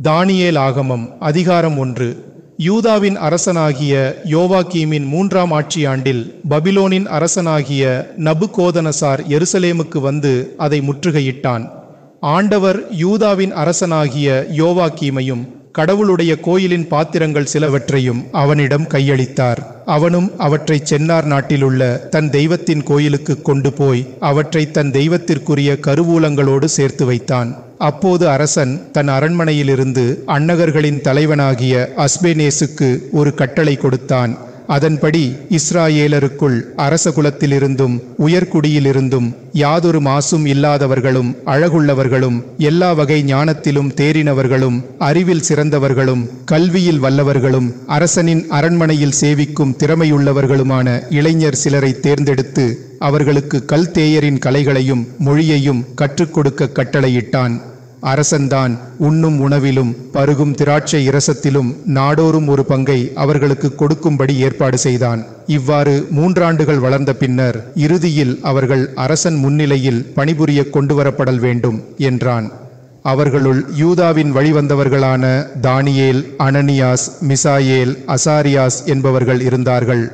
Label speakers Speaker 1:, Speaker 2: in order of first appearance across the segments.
Speaker 1: தானியேல் ஆகமம் அதிகாரம் 1. யூதாவின் அரசனாகிய யோவாக்கீமின் 3ஆம் ஆட்சியாண்டில் பபிலோனின் அரசனாகிய நபுகோதனசார் எருசலேமுக்கு வந்து அதை முற்றுகையிட்டான். ஆண்டவர் யூதாவின் அரசனாகிய யோவாக்கீமையும் கடவுளுடைய கோயிலின் பாத்திரங்கள் சிலவற்றையும் அவனிடம் கையளித்தார். அவனும் அவற்றை சென்னார் நாட்டிலுள்ள தன் தெய்வத்தின் கோயிலுக்கு கொண்டு போய் அவற்றை தன் தெய்வத்திற்குரிய கருவூலங்களோடு சேர்த்து வைத்தான். அப்போது அரசன் தன் அரண்மனையிலிருந்து அன்னகர்களின் தலைவனாகிய அஸ்பேனேசுக்கு ஒரு கட்டளை கொடுத்தான். அதன்படி இஸ்ராயேலருக்குள் அரச குலத்திலிருந்தும் உயர்குடியிலிருந்தும் யாதொரு மாசும் இல்லாதவர்களும் அழகுள்ளவர்களும் எல்லா வகை ஞானத்திலும் தேறினவர்களும் அறிவில் சிறந்தவர்களும் கல்வியில் வல்லவர்களும் அரசனின் அரண்மனையில் சேவிக்கும் திறமையுள்ளவர்களுமான இளைஞர் சிலரை தேர்ந்தெடுத்து அவர்களுக்கு கல்தேயரின் கலைகளையும் மொழியையும் கற்றுக் கொடுக்க கட்டளையிட்டான். அரசன்தான் உண்ணும் உணவிலும் பருகும் திராட்சை இரசத்திலும் நாடோறும் ஒரு பங்கை அவர்களுக்கு கொடுக்கும்படி ஏற்பாடு செய்தான். இவ்வாறு 3 ஆண்டுகள் வளர்ந்த பின்னர் இறுதியில் அவர்கள் அரசன் முன்னிலையில் பணிபுரிய கொண்டு வரப்படல் வேண்டும் என்றான். அவர்களுள் யூதாவின் வழிவந்தவர்களான தானியேல், அனனியாஸ், மிசாயேல், அசாரியாஸ் என்பவர்கள் இருந்தார்கள்.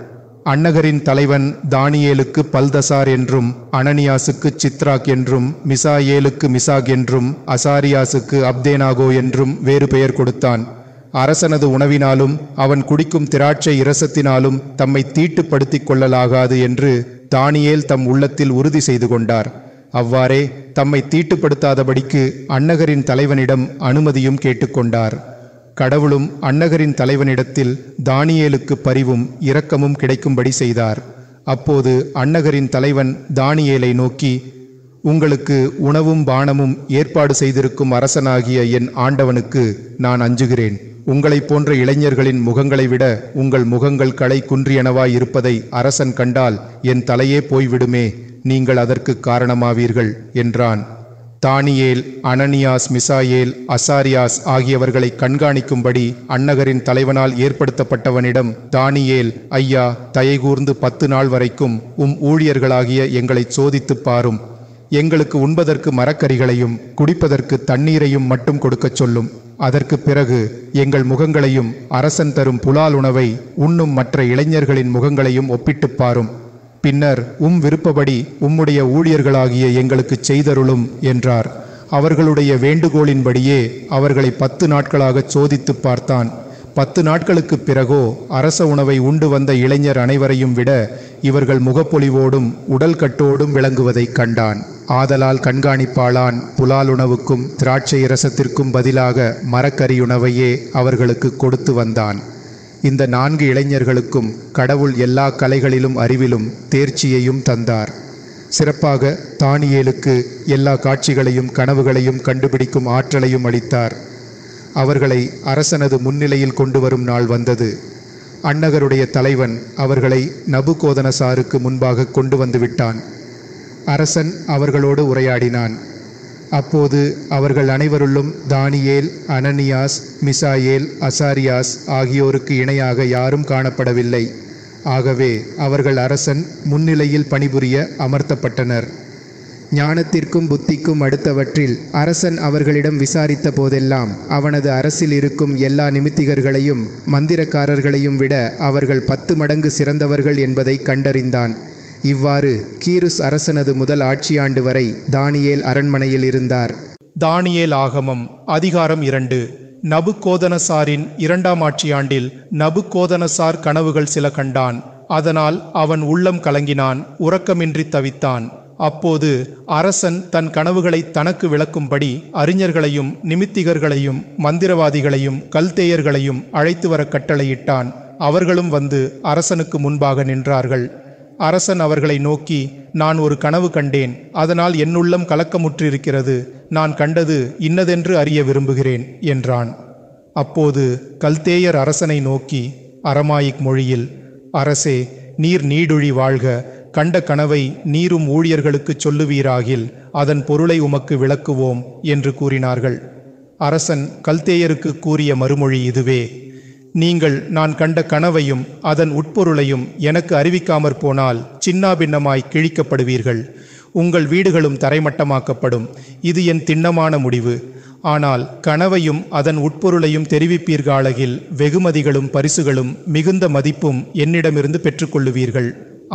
Speaker 1: அன்னகரின் தலைவன் தானியேலுக்கு பல்தசார் என்றும், அனனியாசுக்கு சித்ராக் என்றும், மிசாயேலுக்கு மிசாக் என்றும், அசாரியாசுக்கு அப்தேனாகோ என்றும் வேறு பெயர் கொடுத்தான். அரசனது உணவினாலும் அவன் குடிக்கும் திராட்சை இரசத்தினாலும் தம்மை தீட்டுப்படுத்திக் கொள்ளலாகாது என்று தானியேல் தம் உள்ளத்தில் உறுதி செய்து கொண்டார். அவ்வாறே தம்மை தீட்டுப்படுத்தாதபடிக்கு அன்னகரின் தலைவனிடம் அனுமதியும் கேட்டுக்கொண்டார். கடவுளும் அன்னகரின் தலைவனிடத்தில் தானியேலுக்கு பரிவும் இரக்கமும் கிடைக்கும்படி செய்தார். அப்போது அன்னகரின் தலைவன் தானியேலை நோக்கி, உங்களுக்கு உணவும் பானமும் ஏற்பாடு செய்திருக்கும் அரசனாகிய என் ஆண்டவனுக்கு நான் அஞ்சுகிறேன். உங்களைப் போன்ற இளைஞர்களின் முகங்களை விட உங்கள் முகங்கள் களை குன்றியனவாய் இருப்பதை அரசன் கண்டால் என் தலையே போய்விடுமே, நீங்கள் அதற்கு காரணமாவீர்கள் என்றான். தானியேல், அனனியாஸ், மிசாயேல், அசாரியாஸ் ஆகியவர்களை கண்காணிக்கும்படி அன்னகரின் தலைவனால் ஏற்படுத்தப்பட்டவனிடம் தானியேல், ஐயா, தயைகூர்ந்து 10 நாள் வரைக்கும் ஊழியர்களாகிய எங்களை சோதித்துப் பாரும். எங்களுக்கு உண்பதற்கு மரக்கறிகளையும் குடிப்பதற்கு தண்ணீரையும் மட்டும் கொடுக்கச் சொல்லும். அதற்கு பிறகு எங்கள் முகங்களையும் அரசன் தரும் புலால் உணவை உண்ணும் மற்ற இளைஞர்களின் முகங்களையும் ஒப்பிட்டுப் பாரும். பின்னர் விருப்பப்படி உம்முடைய ஊழியர்களாகிய எங்களுக்கு செய்தருளும் என்றார். அவர்களுடைய வேண்டுகோளின்படியே அவர்களை 10 நாட்களாக சோதித்து பார்த்தான். 10 நாட்களுக்கு பிறகோ அரச உணவை உண்டு வந்த இளைஞர் அனைவரையும் விட இவர்கள் முகப்பொலிவோடும் உடல் கட்டோடும் விளங்குவதை கண்டான். ஆதலால் கண்காணிப்பாளான் புலால் உணவுக்கும் திராட்சை இரசத்திற்கும் பதிலாக மரக்கறியுணவையே அவர்களுக்கு கொடுத்து வந்தான். இந்த 4 இளைஞர்களுக்கும் கடவுள் எல்லா கலைகளிலும் அறிவிலும் தேர்ச்சியையும் தந்தார். சிறப்பாக தானியேலுக்கு எல்லா காட்சிகளையும் கனவுகளையும் கண்டுபிடிக்கும் ஆற்றலையும் அளித்தார். அவர்களை அரசனது முன்னிலையில் கொண்டு வரும் நாள் வந்தது. அன்னகருடைய தலைவன் அவர்களை நபுகோதனசாருக்கு முன்பாக கொண்டு வந்து விட்டான். அரசன் அவர்களோடு உரையாடினான். அப்போது அவர்கள் அனைவருள்ளும் தானியேல், அனனியாஸ், மிசாயேல், அசாரியாஸ் ஆகியோருக்கு இணையாக யாரும் காணப்படவில்லை. ஆகவே அவர்கள் அரசன் முன்னிலையில் பணிபுரிய அமர்த்தப்பட்டனர். ஞானத்திற்கும் புத்திக்கும் அடுத்தவற்றில் அரசன் அவர்களிடம் விசாரித்த போதெல்லாம் அவனது அரசில் இருக்கும் எல்லா நிமித்திகர்களையும் மந்திரக்காரர்களையும் விட அவர்கள் 10 மடங்கு சிறந்தவர்கள் என்பதை கண்டறிந்தான். இவ்வாறு கீருஸ் அரசனது முதல் ஆட்சியாண்டு வரை தானியேல் அரண்மனையில் இருந்தார். தானியேல் ஆகமம் அதிகாரம் 2. நபுகோதனசாரின் 2ஆம் ஆட்சியாண்டில் நபுகோதனசார் கனவுகள் சில கண்டான். அதனால் அவன் உள்ளம் கலங்கினான், உறக்கமின்றி தவித்தான். அப்போது அரசன் தன் கனவுகளை தனக்கு விளக்கும்படி அறிஞர்களையும் நிமித்திகர்களையும் மந்திரவாதிகளையும் கல்தேயர்களையும் அழைத்து வர கட்டளையிட்டான். அவர்களும் வந்து அரசனுக்கு முன்பாக நின்றார்கள். அரசன் அவர்களை நோக்கி, நான் ஒரு கனவு கண்டேன், அதனால் என்னுள்ளம் கலக்கமுற்றிருக்கிறது. நான் கண்டது இன்னதென்று அறிய விரும்புகிறேன் என்றான். அப்போது கல்தேயர் அரசனை நோக்கி அரமாயிக் மொழியில், அரசே, நீர் நீடுழி வாழ்க. கண்ட கனவை நீரும் ஊழியர்களுக்கு சொல்லுவீராகில் அதன் பொருளை உமக்கு விளக்குவோம் என்று கூறினார்கள். அரசன் கல்தேயருக்கு கூறிய மறுமொழி இதுவே, நீங்கள் நான் கண்ட கனவையும் அதன் உட்பொருளையும் எனக்கு அறிவிக்காமற் போனால் சின்னாபின்னமாய் கிழிக்கப்படுவீர்கள். உங்கள் வீடுகளும் தரைமட்டமாக்கப்படும். இது என் திண்ணமான முடிவு. ஆனால் கனவையும் அதன் உட்பொருளையும் தெரிவிப்பீர்களாகில் வெகுமதிகளும் பரிசுகளும் மிகுந்த மதிப்பும் என்னிடமிருந்து பெற்றுக்கொள்ளுவீர்கள்.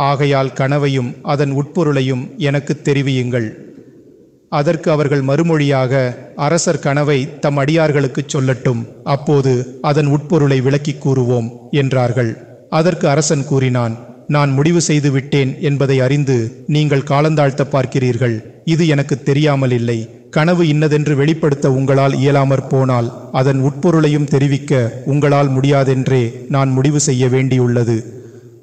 Speaker 1: ஆகையால் கனவையும் அதன் உட்பொருளையும் எனக்கு தெரிவியுங்கள். அதற்கு அவர்கள் மறுமொழியாக, அரசர் கனவை தம் அடியார்களுக்குச் சொல்லட்டும், அப்போது அதன் உட்பொருளை விளக்கிக் கூறுவோம் என்றார்கள். அதற்கு அரசன் கூறினான், நான் முடிவு செய்து விட்டேன் என்பதை அறிந்து நீங்கள் காலந்தாழ்த்த பார்க்கிறீர்கள். இது எனக்கு தெரியாமல் இல்லை. கனவு இன்னதென்று வெளிப்படுத்த உங்களால் இயலாமற் போனால் அதன் உட்பொருளையும் தெரிவிக்க உங்களால் முடியாதென்றே நான் முடிவு செய்ய வேண்டியுள்ளது.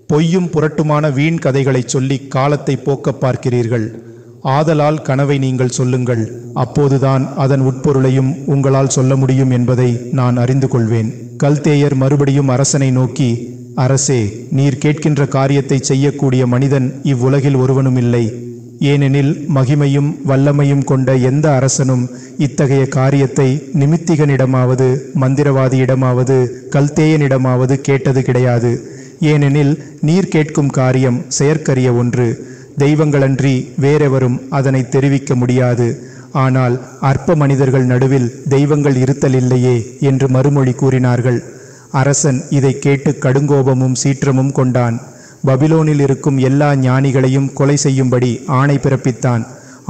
Speaker 1: பொய்யும் புரட்டுமான வீண் கதைகளை சொல்லி காலத்தை போக்க பார்க்கிறீர்கள். ஆதலால் கனவை நீங்கள் சொல்லுங்கள், அப்போதுதான் அதன் உட்பொருளையும் உங்களால் சொல்ல முடியும் என்பதை நான் அறிந்து கொள்வேன். கல்தேயர் மறுபடியும் அரசனை நோக்கி, அரசே, நீர் கேட்கின்ற காரியத்தை செய்யக்கூடிய மனிதன் இவ்வுலகில் ஒருவனும் இல்லை. ஏனெனில் மகிமையும் வல்லமையும் கொண்ட எந்த அரசனும் இத்தகைய காரியத்தை நிமித்திகனிடமாவது மந்திரவாதியிடமாவது கல்தேயனிடமாவது கேட்டது கிடையாது. ஏனெனில் நீர் கேட்கும் காரியம் செயற்கரிய ஒன்று. தெய்வங்களன்றி வேறெவரும் அதனை தெரிவிக்க முடியாது. ஆனால் அற்ப மனிதர்கள் நடுவில் தெய்வங்கள் இருத்தல் இல்லையே என்று மறுமொழி கூறினார்கள். அரசன் இதை கேட்டு கடுங்கோபமும் சீற்றமும் கொண்டான். பபிலோனில் இருக்கும் எல்லா ஞானிகளையும் கொலை செய்யும்படி ஆணை பிறப்பித்தான்.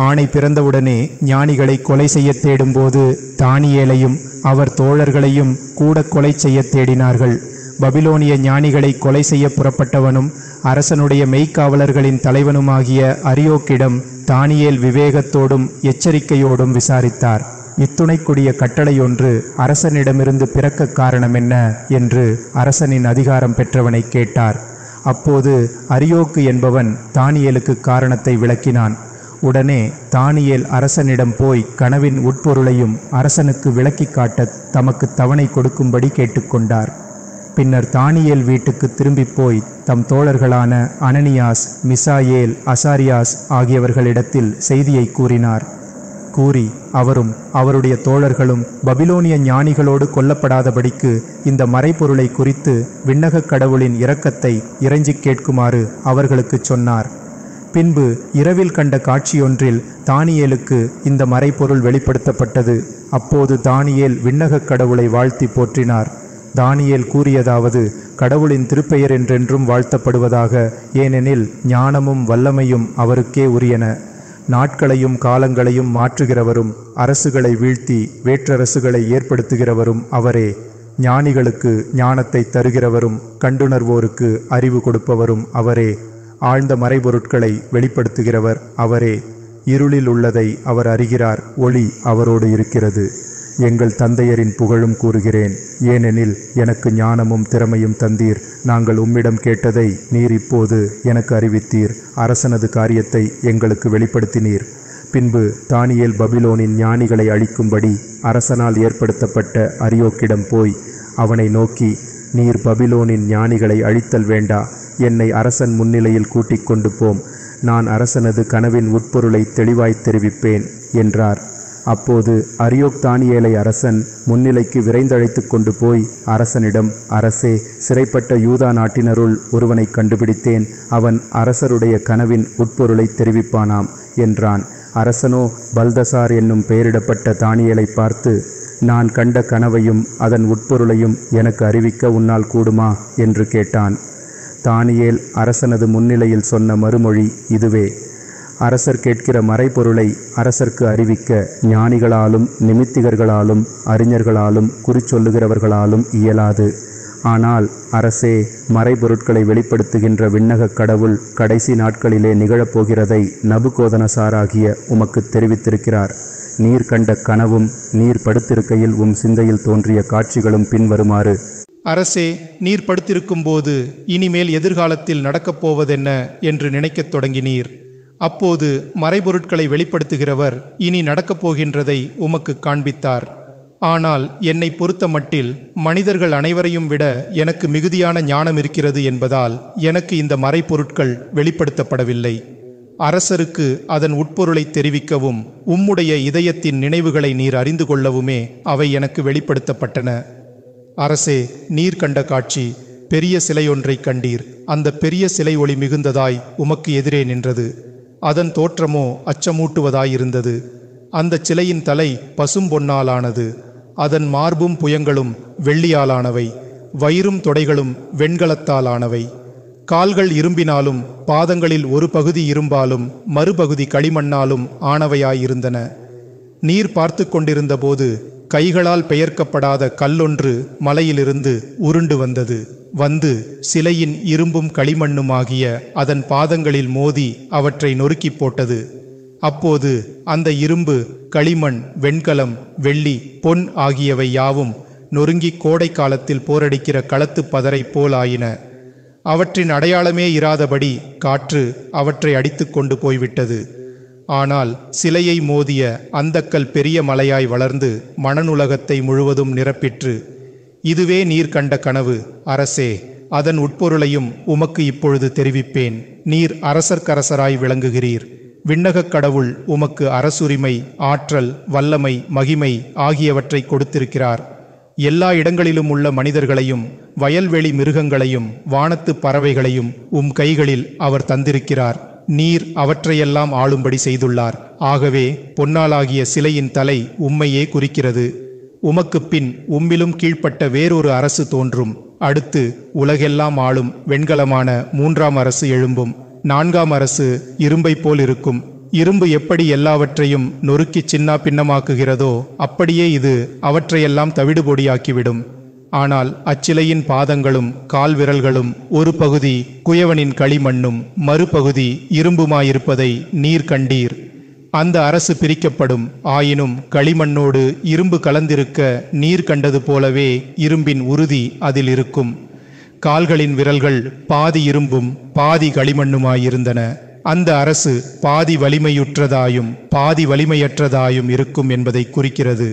Speaker 1: ஆணை பிறந்தவுடனே ஞானிகளை கொலை செய்ய தேடும்போது தானியேலையும் அவர் தோழர்களையும் கூட கொலை செய்ய தேடினார்கள். பபிலோனிய ஞானிகளை கொலை செய்ய புறப்பட்டவனும் அரசனுடைய மெய்க்காவலர்களின் தலைவனுமாகிய அரியோக்கிடம் தானியேல் விவேகத்தோடும் எச்சரிக்கையோடும் விசாரித்தார். இத்துணைக்குடிய கட்டளையொன்று அரசனிடமிருந்து பிறக்க காரணம் என்ன என்று அரசனின் அதிகாரம் பெற்றவனை கேட்டார். அப்போது அரியோக்கு என்பவன் தானியேலுக்கு காரணத்தை விளக்கினான். உடனே தானியேல் அரசனிடம் போய் கனவின் உட்பொருளையும் அரசனுக்கு விளக்கி காட்ட தமக்கு தவணை கொடுக்கும்படி கேட்டுக்கொண்டார். பின்னர் தானியேல் வீட்டுக்கு திரும்பி போய் தம் தோழர்களான அனனியாஸ், மிசாயேல், அசாரியாஸ் ஆகியவர்களிடத்தில் செய்தியை கூறினார். கூறி அவரும் அவருடைய தோழர்களும் பபிலோனிய ஞானிகளோடு கொல்லப்படாதபடிக்கு இந்த மறைபொருளை குறித்து விண்ணகக் கடவுளின் இரக்கத்தை இறைஞ்சி கேட்குமாறு அவர்களுக்கு சொன்னார். பின்பு இரவில் கண்ட காட்சியொன்றில் தானியேலுக்கு இந்த மறைபொருள் வெளிப்படுத்தப்பட்டது. அப்போது தானியேல் விண்ணகக் கடவுளை வாழ்த்தி போற்றினார். தானியேல் கூறியதாவது, கடவுளின் திருப்பெயர் என்றென்றும் வாழ்த்தப்படுவதாக. ஏனெனில் ஞானமும் வல்லமையும் அவருக்கே உரியன. நாட்களையும் காலங்களையும் மாற்றுகிறவரும் அரசுகளை வீழ்த்தி வேற்றரசுகளை ஏற்படுத்துகிறவரும் அவரே. ஞானிகளுக்கு ஞானத்தை தருகிறவரும் கண்டுணர்வோருக்கு அறிவு கொடுப்பவரும் அவரே. ஆழ்ந்த மறைபொருட்களை வெளிப்படுத்துகிறவர் அவரே. இருளில் உள்ளதை அவர் அறிகிறார், ஒளி அவரோடு இருக்கிறது. எங்கள் தந்தையரின் புகழும் கூறுகிறேன். ஏனெனில் எனக்கு ஞானமும் திறமையும் தந்தீர். நாங்கள் உம்மிடம் கேட்டதை நீர் இப்போது எனக்கு அறிவித்தீர். அரசனது காரியத்தை எங்களுக்கு வெளிப்படுத்தினீர். பின்பு தானியேல் பபிலோனின் ஞானிகளை அழிக்கும்படி அரசனால் ஏற்படுத்தப்பட்ட அரியோக்கிடம் போய் அவனை நோக்கி, நீர் பபிலோனின் ஞானிகளை அழித்தல் வேண்டா. என்னை அரசன் முன்னிலையில் கூட்டிக் கொண்டு போம். நான் அரசனது கனவின் உட்பொருளை தெளிவாய் தெரிவிப்பேன் என்றார். அப்போது அரியோக் தானியேலை அரசன் முன்னிலைக்கு விரைந்தழைத்து கொண்டு போய் அரசனிடம், அரசே, சிறைப்பட்ட யூதா நாட்டினருள் ஒருவனை கண்டுபிடித்தேன். அவன் அரசருடைய கனவின் உட்பொருளை தெரிவிப்பானாம் என்றான். அரசனோ பல்தசார் என்னும் பெயரிடப்பட்ட தானியேலை பார்த்து, நான் கண்ட கனவையும் அதன் உட்பொருளையும் எனக்கு அறிவிக்க உன்னால் கூடுமா என்று கேட்டான். தானியேல் அரசனது முன்னிலையில் சொன்ன மறுமொழி இதுவே: அரசர் கேட்கிற மறைபொருளை அரசர்க்கு அறிவிக்க ஞானிகளாலும் நிமித்திகர்களாலும் அறிஞர்களாலும் குறிச்சொல்லுகிறவர்களாலும் இயலாது. ஆனால் அரசே, மறைபொருட்களை வெளிப்படுத்துகின்ற விண்ணகக் கடவுள் கடைசி நாட்களிலே நிகழப்போகிறதை நபுகோதனசாராகிய உமக்கு தெரிவித்திருக்கிறார். நீர் கண்ட கனவும் நீர் படுத்திருக்கையில் சிந்தையில் தோன்றிய காட்சிகளும் பின்வருமாறு: அரசே, நீர் படுத்திருக்கும் போது இனிமேல் எதிர்காலத்தில் நடக்கப் போவதென்ன என்று நினைக்கத் தொடங்கினீர். அப்போது மறைபொருட்களை வெளிப்படுத்துகிறவர் இனி நடக்கப் போகின்றதை உமக்கு காண்பித்தார். ஆனால் என்னை பொறுத்த மட்டில் மனிதர்கள் அனைவரையும் விட எனக்கு மிகுதியான ஞானம் இருக்கிறது என்பதால் எனக்கு இந்த மறைபொருட்கள் வெளிப்படுத்தப்படவில்லை. அரசருக்கு அதன் உட்பொருளை தெரிவிக்கவும் உம்முடைய இதயத்தின் நினைவுகளை நீர் அறிந்து கொள்ளவுமே அவை எனக்கு வெளிப்படுத்தப்பட்டன. அரசே, நீர் கண்ட காட்சி: பெரிய சிலையொன்றை கண்டீர். அந்த பெரிய சிலை ஒளி மிகுந்ததாய் உமக்கு எதிரே நின்றது. அதன் தோற்றமோ அச்சமூட்டுவதாயிருந்தது. அந்த சிலையின் தலை பசும்பொன்னாலானது, அதன் மார்பும் புயங்களும் வெள்ளியாலானவை, வயிறும் தொடைகளும் வெண்கலத்தாலானவை. கால்கள் இரும்பினாலும் பாதங்களில் ஒரு பகுதி இரும்பாலும் மறுபகுதி களிமண்ணாலும் ஆனவையாயிருந்தன. நீர் பார்த்து கொண்டிருந்த போது கைகளால் பெயர்க்கப்படாத கல்லொன்று மலையிலிருந்து உருண்டு வந்து சிலையின் இரும்பும் களிமண்ணுமாகிய அதன் பாதங்களில் மோதி அவற்றை நொறுக்கி போட்டது. அப்போது அந்த இரும்பு, களிமண், வெண்கலம், வெள்ளி, பொன் ஆகியவை யாவும் நொறுங்கி கோடை காலத்தில் போரடிக்கிற களத்து பதரை போல் ஆயின. அவற்றின் அடையாளமே இராதபடி காற்று அவற்றை அடித்து கொண்டு போய்விட்டது. ஆனால் சிலையை மோதிய அந்தக்கல் பெரிய மலையாய் வளர்ந்து மணனுலகத்தை முழுவதும் நிரப்பிற்று. இதுவே நீர் கண்ட கனவு, அரசே. அதன் உட்பொருளையும் உமக்கு இப்பொழுது தெரிவிப்பேன். நீர் அரசர்க்கரசராய் விளங்குகிறீர். விண்ணகக் கடவுள் உமக்கு அரசுரிமை, ஆற்றல், வல்லமை, மகிமை ஆகியவற்றை கொடுத்திருக்கிறார். எல்லா இடங்களிலும் உள்ள மனிதர்களையும் வயல்வெளி மிருகங்களையும் வானத்து பறவைகளையும் கைகளில் அவர் தந்திருக்கிறார். நீர் அவற்றையெல்லாம் ஆளும்படி செய்துள்ளார். ஆகவே பொன்னாலாகிய சிலையின் தலை உம்மையே குறிக்கிறது. உமக்கு பின் உம்மிலும் கீழ்ப்பட்ட வேறொரு அரசு தோன்றும். அடுத்து உலகெல்லாம் ஆளும் வெண்கலமான 3ஆம் அரசு எழும்பும். 4ஆம் அரசு இரும்பை போல் இருக்கும். இரும்பு எப்படி எல்லாவற்றையும் நொறுக்கி சின்னா பின்னமாக்குகிறதோ அப்படியே இது அவற்றையெல்லாம் தவிடுபொடியாக்கிவிடும். ஆனால் அச்சிலையின் பாதங்களும் கால் விரல்களும் ஒரு பகுதி குயவனின் களிமண்ணும் மறுபகுதி இரும்புமாயிருப்பதை நீர் கண்டீர். அந்த அரசு பிரிக்கப்படும். ஆயினும் களிமண்ணோடு இரும்பு கலந்திருக்க நீர் கண்டது போலவே இரும்பின் உறுதி அதில் இருக்கும். கால்களின் விரல்கள் பாதி இரும்பும் பாதி களிமண்ணுமாயிருந்தன. அந்த அரசு பாதி வலிமையுற்றதாயும் பாதி வலிமையற்றதாயும் இருக்கும் என்பதை குறிக்கிறது.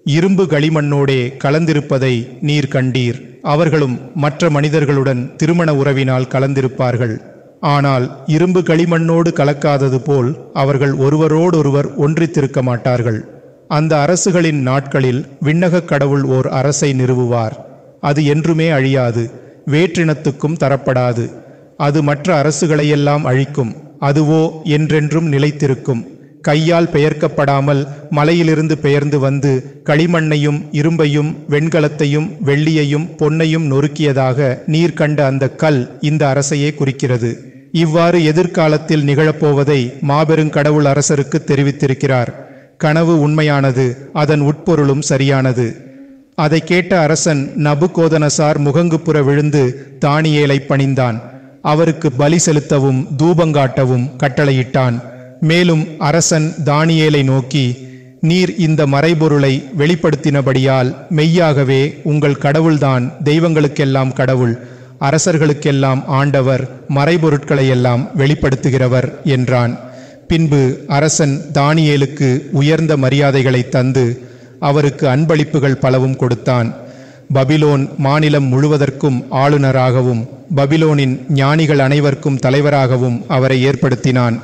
Speaker 1: இரும்பு களிமண்ணோடே கலந்திருப்பதை நீர் கண்டீர். அவர்களும் மற்ற மனிதர்களுடன் திருமண உறவினால் கலந்திருப்பார்கள். ஆனால் இரும்பு களிமண்ணோடு கலக்காதது போல் அவர்கள் ஒருவரோடொருவர் ஒன்றித்திருக்க மாட்டார்கள். அந்த அரசுகளின் நாட்களில் விண்ணகக் கடவுள் ஓர் அரசை நிறுவுவார். அது என்றுமே அழியாது, வேற்றினத்துக்கும் தரப்படாது. அது மற்ற அரசுகளையெல்லாம் அழிக்கும். அதுவோ என்றென்றும் நிலைத்திருக்கும். கையால் பெயர்க்கப்படாமல் மலையிலிருந்து பெயர்ந்து வந்து களிமண்ணையும் இரும்பையும் வெண்கலத்தையும் வெள்ளியையும் பொன்னையும் நொறுக்கியதாக நீர் கண்ட அந்த கல் இந்த அரசையே குறிக்கிறது. இவ்வாறு எதிர்காலத்தில் நிகழப்போவதை மாபெருங்கடவுள் அரசருக்கு தெரிவித்திருக்கிறார். கனவு உண்மையானது, அதன் உட்பொருளும் சரியானது. அதை கேட்ட அரசன் நபுகோதனசார் முகங்குப்புற விழுந்து தானியேலை பணிந்தான். அவருக்கு பலி செலுத்தவும் தூபங்காட்டவும் கட்டளையிட்டான். மேலும் அரசன் தானியேலை நோக்கி, நீர் இந்த மறைபொருளை வெளிப்படுத்தினபடியால் மெய்யாகவே உங்கள் கடவுள்தான் தெய்வங்களுக்கெல்லாம் கடவுள், அரசர்களுக்கெல்லாம் ஆண்டவர், மறைபொருட்களையெல்லாம் வெளிப்படுத்துகிறவர் என்றான். பின்பு அரசன் தானியேலுக்கு உயர்ந்த மரியாதைகளை தந்து அவருக்கு அன்பளிப்புகள் பலவும் கொடுத்தான். பபிலோன் மாநிலம் முழுவதற்கும் ஆளுநராகவும் பபிலோனின் ஞானிகள் அனைவருக்கும் தலைவராகவும் அவரை ஏற்படுத்தினான்.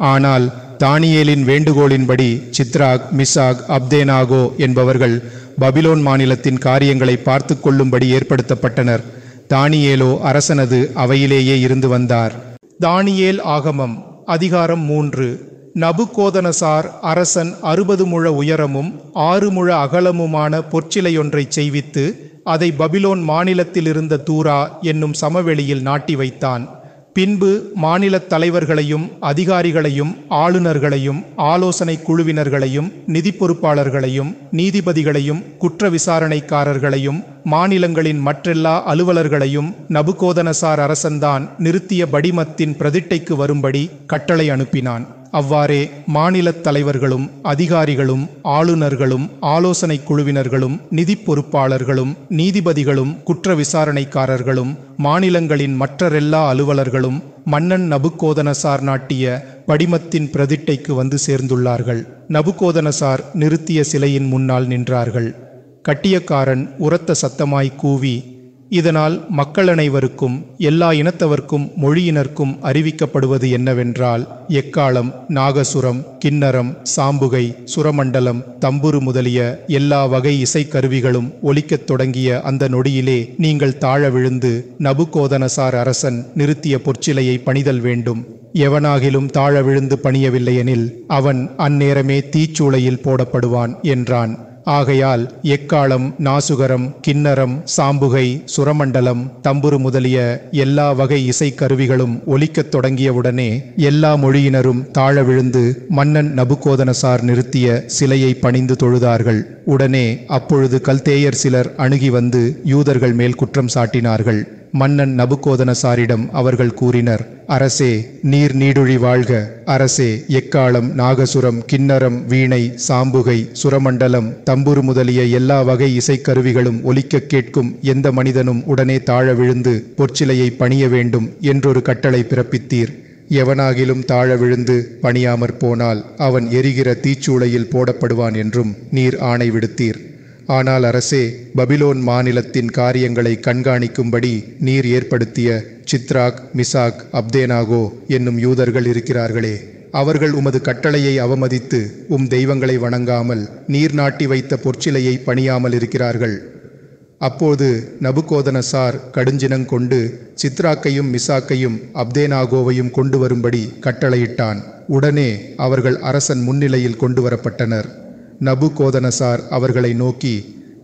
Speaker 1: ஆனால் தானியேலின் வேண்டுகோளின்படி சித்ராக், மிசாக், அப்தேனாகோ என்பவர்கள் பபிலோன் மாநிலத்தின் காரியங்களை பார்த்து கொள்ளும்படி ஏற்படுத்தப்பட்டனர். தானியேலோ அரசனது அவையிலேயே இருந்து வந்தார். தானியேல் ஆகமம் அதிகாரம் 3. நபுகோதனசார் அரசன் 60 முழ உயரமும் 6 முழ அகலமுமான பொற்சிலையொன்றை செய்வித்து அதை பபிலோன் மாநிலத்தில் இருந்த தூரா என்னும் சமவெளியில் நாட்டி வைத்தான். பின்பு மாநிலத் தலைவர்களையும் அதிகாரிகளையும் ஆளுநர்களையும் ஆலோசனை குழுவினர்களையும் நிதி பொறுப்பாளர்களையும் நீதிபதிகளையும் குற்ற விசாரணைக்காரர்களையும் மாநிலங்களின் மற்றெல்லா அலுவலர்களையும் நபுகோதனசார் அரசன்தான் நிறுத்திய படிமத்தின் பிரதிட்டைக்கு வரும்படி கட்டளை அனுப்பினான். அவ்வாறே மாநிலத் தலைவர்களும் அதிகாரிகளும் ஆளுநர்களும் ஆலோசனை குழுவினர்களும் நிதி பொறுப்பாளர்களும் நீதிபதிகளும் குற்ற விசாரணைக்காரர்களும் மாநிலங்களின் மற்றெல்லா அலுவலர்களும் மன்னன் நபுகோதனசார் நாட்டிய படிமத்தின் பிரதிட்டைக்கு வந்து சேர்ந்துள்ளார்கள். நபுகோதனசார் நிறுத்திய சிலையின் முன்னால் நின்றார்கள். கட்டியக்காரன் உரத்த சத்தமாய் கூவி, இதனால் மக்கள் அனைவருக்கும் எல்லா இனத்தவர்க்கும் மொழியினர்க்கும் அறிவிக்கப்படுவது என்னவென்றால், எக்காளம், நாகசுரம், கின்னரம், சாம்புகை, சுரமண்டலம், தம்புரு முதலிய எல்லா வகை இசைக்கருவிகளும் ஒலிக்கத் தொடங்கிய அந்த நொடியிலே நீங்கள் தாழ விழுந்து நபுகோதனசார் அரசன் நிறுத்திய பொற்சிலையை பணிதல் வேண்டும். எவனாகிலும் தாழ விழுந்து பணியவில்லையெனில் அவன் அந்நேரமே தீச்சூளையில் போடப்படுவான் என்றான். ஆகையால் எக்காளம், நாசுகரம், கின்னரம், சாம்புகை, சுரமண்டலம், தம்புரு முதலிய எல்லா வகை இசைக்கருவிகளும் ஒலிக்கத் தொடங்கியவுடனே எல்லா மொழியினரும் தாழ விழுந்து மன்னன் நபுகோதனசார் நிறுத்திய சிலையை பணிந்து தொழுதார்கள். உடனே அப்பொழுது கல்தேயர் சிலர் அணுகி வந்து யூதர்கள் மேல் குற்றம் சாட்டினார்கள். மன்னன் நபுகோதனசாரிடம் அவர்கள் கூறினர், அரசே, நீர் நீடுழி வாழ்க. அரசே, எக்காளம், நாகசுரம், கின்னரம், வீணை, சாம்புகை, சுரமண்டலம், தம்புரு முதலிய எல்லா வகை இசைக்கருவிகளும் ஒலிக்க கேட்கும் எந்த மனிதனும் உடனே தாழ விழுந்து பொற்சிலையை பணிய வேண்டும் என்றொரு கட்டளை பிறப்பித்தீர். எவனாகிலும் தாழ விழுந்து பணியாமற் போனால் அவன் எரிகிற தீச்சூளையில் போடப்படுவான் என்றும் நீர் ஆணை விடுத்தீர். ஆனால் அரசே, பபிலோன் மாநிலத்தின் காரியங்களை கண்காணிக்கும்படி நீர் ஏற்படுத்திய சித்ராக், மிசாக், அப்தேனாகோ என்னும் யூதர்கள் இருக்கிறார்களே, அவர்கள் உமது கட்டளையை அவமதித்து தெய்வங்களை வணங்காமல் நீர் நாட்டி வைத்த பொற்சிலையை பணியாமல் இருக்கிறார்கள். அப்போது நபுகோதனசார் கடுஞ்சினங்கொண்டு சித்ராக்கையும் மிசாக்கையும் அப்தேனாகோவையும் கொண்டு வரும்படி கட்டளையிட்டான். உடனே அவர்கள் அரசன் முன்னிலையில் கொண்டு வரப்பட்டனர். நபுகோதனசார் அவர்களை நோக்கி,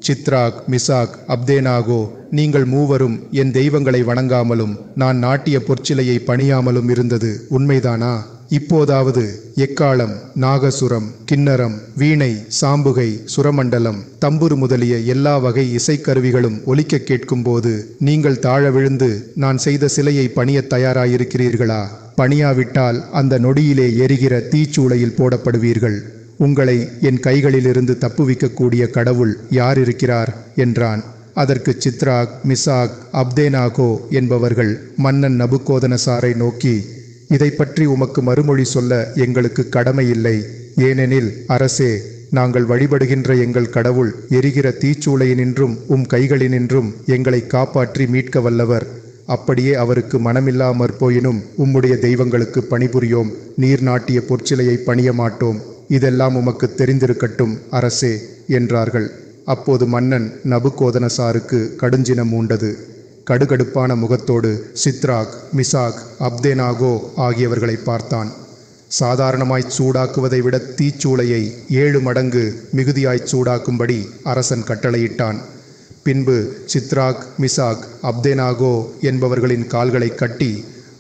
Speaker 1: சித்ராக், மிசாக், அப்தேனாகோ, நீங்கள் மூவரும் என் தெய்வங்களை வணங்காமலும் நான் நாட்டிய பொற்சிலையை பணியாமலும் இருந்தது உண்மைதானா? இப்போதாவது எக்காளம், நாகசுரம், கின்னரம், வீணை, சாம்புகை, சுரமண்டலம், தம்புரு முதலிய எல்லா வகை இசைக்கருவிகளும் ஒலிக்க கேட்கும்போது நீங்கள் தாழ விழுந்து நான் செய்த சிலையை பணிய தயாராயிருக்கிறீர்களா? பணியாவிட்டால் அந்த நொடியிலே எரிகிற தீச்சூளையில் போடப்படுவீர்கள். உங்களை என் கைகளிலிருந்து தப்புவிக்கக்கூடிய கடவுள் யார் இருக்கிறார் என்றான். அதற்கு சித்ராக், மிசாக், அப்தேனாகோ என்பவர்கள் மன்னன் நபுகோதனசாரை நோக்கி, இதை பற்றி உமக்கு மறுமொழி சொல்ல எங்களுக்கு கடமை இல்லை. ஏனெனில் அரசே, நாங்கள் வழிபடுகின்ற எங்கள் கடவுள் எரிகிற தீச்சூளையினின்றும் கைகளினின்றும் எங்களை காப்பாற்றி மீட்க வல்லவர். அப்படியே அவருக்கு மனமில்லாமற் போயினும் உம்முடைய தெய்வங்களுக்கு பணிபுரியோம். நீர் நாட்டிய பொற்சிலையை பணிய மாட்டோம். இதெல்லாம் உமக்கு தெரிந்திருக்கட்டும் அரசே என்றார்கள். அப்போது மன்னன் நபுகோதனசாருக்கு கடுஞ்சினம் மூண்டது. கடுகடுப்பான முகத்தோடு சித்ராக், மிசாக், அப்தேனாகோ ஆகியவர்களை பார்த்தான். சாதாரணமாய் சூடாக்குவதை விட தீச்சூளையை 7 மடங்கு மிகுதியாய் சூடாக்கும்படி அரசன் கட்டளையிட்டான். பின்பு சித்ராக், மிசாக், அப்தேனாகோ என்பவர்களின் கால்களை கட்டி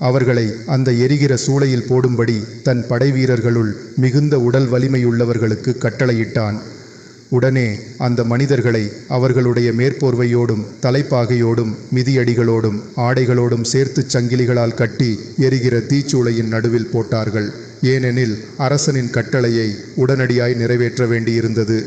Speaker 1: அவர்களை அந்த எரிகிற சூளையில் போடும்படி தன் படைவீரர்களுள் மிகுந்த உடல் வலிமையுள்ளவர்களுக்கு கட்டளையிட்டான். உடனே அந்த மனிதர்களை அவர்களுடைய மேற்போர்வையோடும் தலைப்பாகையோடும் மிதியடிகளோடும் ஆடைகளோடும் சேர்த்து சங்கிலிகளால் கட்டி எரிகிற தீச்சூளையின் நடுவில் போட்டார்கள். ஏனெனில் அரசனின் கட்டளையை உடனடியாய் நிறைவேற்ற வேண்டியிருந்தது.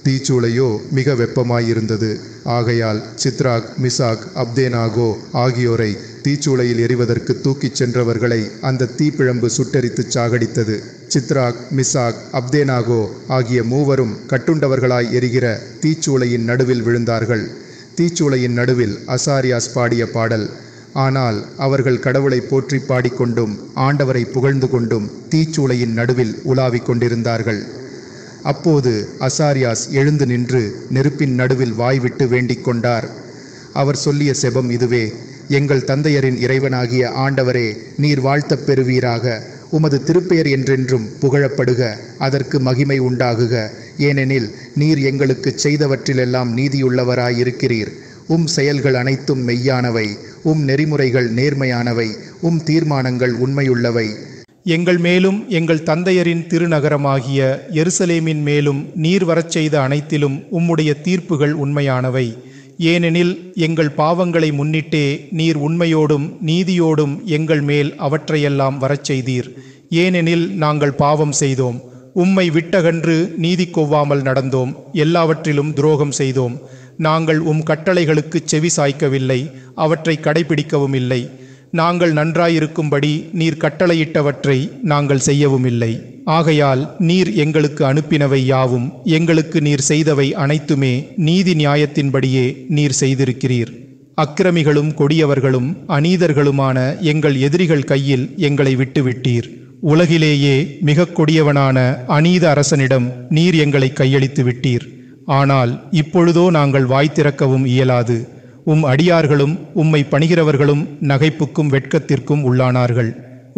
Speaker 1: தீச்சூளையோ மிக வெப்பமாயிருந்தது. ஆகையால் சித்ராக், மிசாக், அப்தேனாகோ ஆகியோரை தீச்சூளையில் எரிவதற்கு தூக்கிச் சென்றவர்களை அந்த தீப்பிழம்பு சுட்டெரித்து சாகடித்தது. சித்ராக், மிசாக், அப்தேனாகோ ஆகிய மூவரும் கட்டுண்டவர்களாய் எரிகிற தீச்சூளையின் நடுவில் விழுந்தார்கள். தீச்சூளையின் நடுவில் அசாரியாஸ் பாடிய பாடல். ஆனால் அவர்கள் கடவுளை போற்றி பாடிக்கொண்டும் ஆண்டவரை புகழ்ந்து கொண்டும் தீச்சூளையின் நடுவில் உலாவிக் கொண்டிருந்தார்கள். அப்போது அசாரியாஸ் எழுந்து நின்று நெருப்பின் நடுவில் வாய்விட்டு வேண்டிக் கொண்டார். அவர் சொல்லிய செபம் இதுவே: எங்கள் தந்தையரின் இறைவனாகிய ஆண்டவரே, நீர் வாழ்த்தப் பெறுவீராக. உமது திருப்பெயர் என்றென்றும் புகழப்படுக. அதற்கு மகிமை உண்டாகுக. ஏனெனில் நீர் எங்களுக்கு செய்தவற்றிலெல்லாம் நீதியுள்ளவராயிருக்கிறீர். செயல்கள் அனைத்தும் மெய்யானவை. நெறிமுறைகள் நேர்மையானவை. தீர்மானங்கள் உண்மையுள்ளவை.
Speaker 2: எங்கள் மேலும் எங்கள் தந்தையரின் திருநகரமாகிய எருசலேமின் மேலும் நீர் வரச் செய்த அனைத்திலும் உம்முடைய தீர்ப்புகள் உண்மையானவை. ஏனெனில் எங்கள் பாவங்களை முன்னிட்டே நீர் உண்மையோடும் நீதியோடும் எங்கள் மேல் அவற்றையெல்லாம் வரச் செய்தீர். ஏனெனில் நாங்கள் பாவம் செய்தோம், உம்மை விட்டகன்று நீதி கொவ்வாமல் நடந்தோம், எல்லாவற்றிலும் துரோகம் செய்தோம். நாங்கள் கட்டளைகளுக்கு செவி சாய்க்கவில்லை, அவற்றை கடைபிடிக்கவும் இல்லை. நாங்கள் நன்றாயிருக்கும்படி நீர் கட்டளையிட்டவற்றை நாங்கள் செய்யவும் இல்லை. ஆகையால் நீர் எங்களுக்கு அனுப்பினவை யாவும், எங்களுக்கு நீர் செய்தவை அனைத்துமே நீதி நியாயத்தின்படியே நீர் செய்திருக்கிறீர்.
Speaker 1: அக்கிரமிகளும் கொடியவர்களும் அநீதர்களுமான எங்கள் எதிரிகள் கையில் எங்களை விட்டுவிட்டீர். உலகிலேயே மிக கொடியவனான அநீத அரசனிடம் நீர் எங்களை கையளித்து விட்டீர். ஆனால் இப்பொழுதோ நாங்கள் வாய் திறக்கவும் இயலாது. உம் அடியார்களும் உம்மை பணிகிறவர்களும் நகைப்புக்கும் வெட்கத்திற்கும் உள்ளானார்கள்.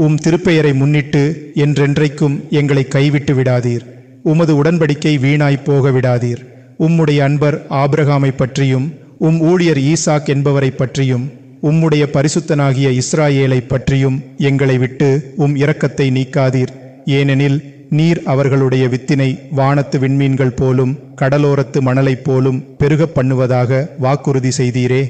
Speaker 1: உம் திருப்பெயரை முன்னிட்டு என்றென்றைக்கும் எங்களை கைவிட்டு விடாதீர். உமது உடன்படிக்கை வீணாய் போக விடாதீர். உம்முடைய அன்பர் ஆபிரகாமை பற்றியும் உம் ஊழியர் ஈசாக் என்பவரை பற்றியும் உம்முடைய பரிசுத்தனாகிய இஸ்ராயேலை பற்றியும் எங்களை விட்டு உம் இரக்கத்தை நீக்காதீர். ஏனெனில் நீர் அவர்களுடைய வித்தினை வானத்து விண்மீன்கள் போலும் கடலோரத்து மணலைப் போலும் பெருகப் பண்ணுவதாக வாக்குறுதி செய்தீரே.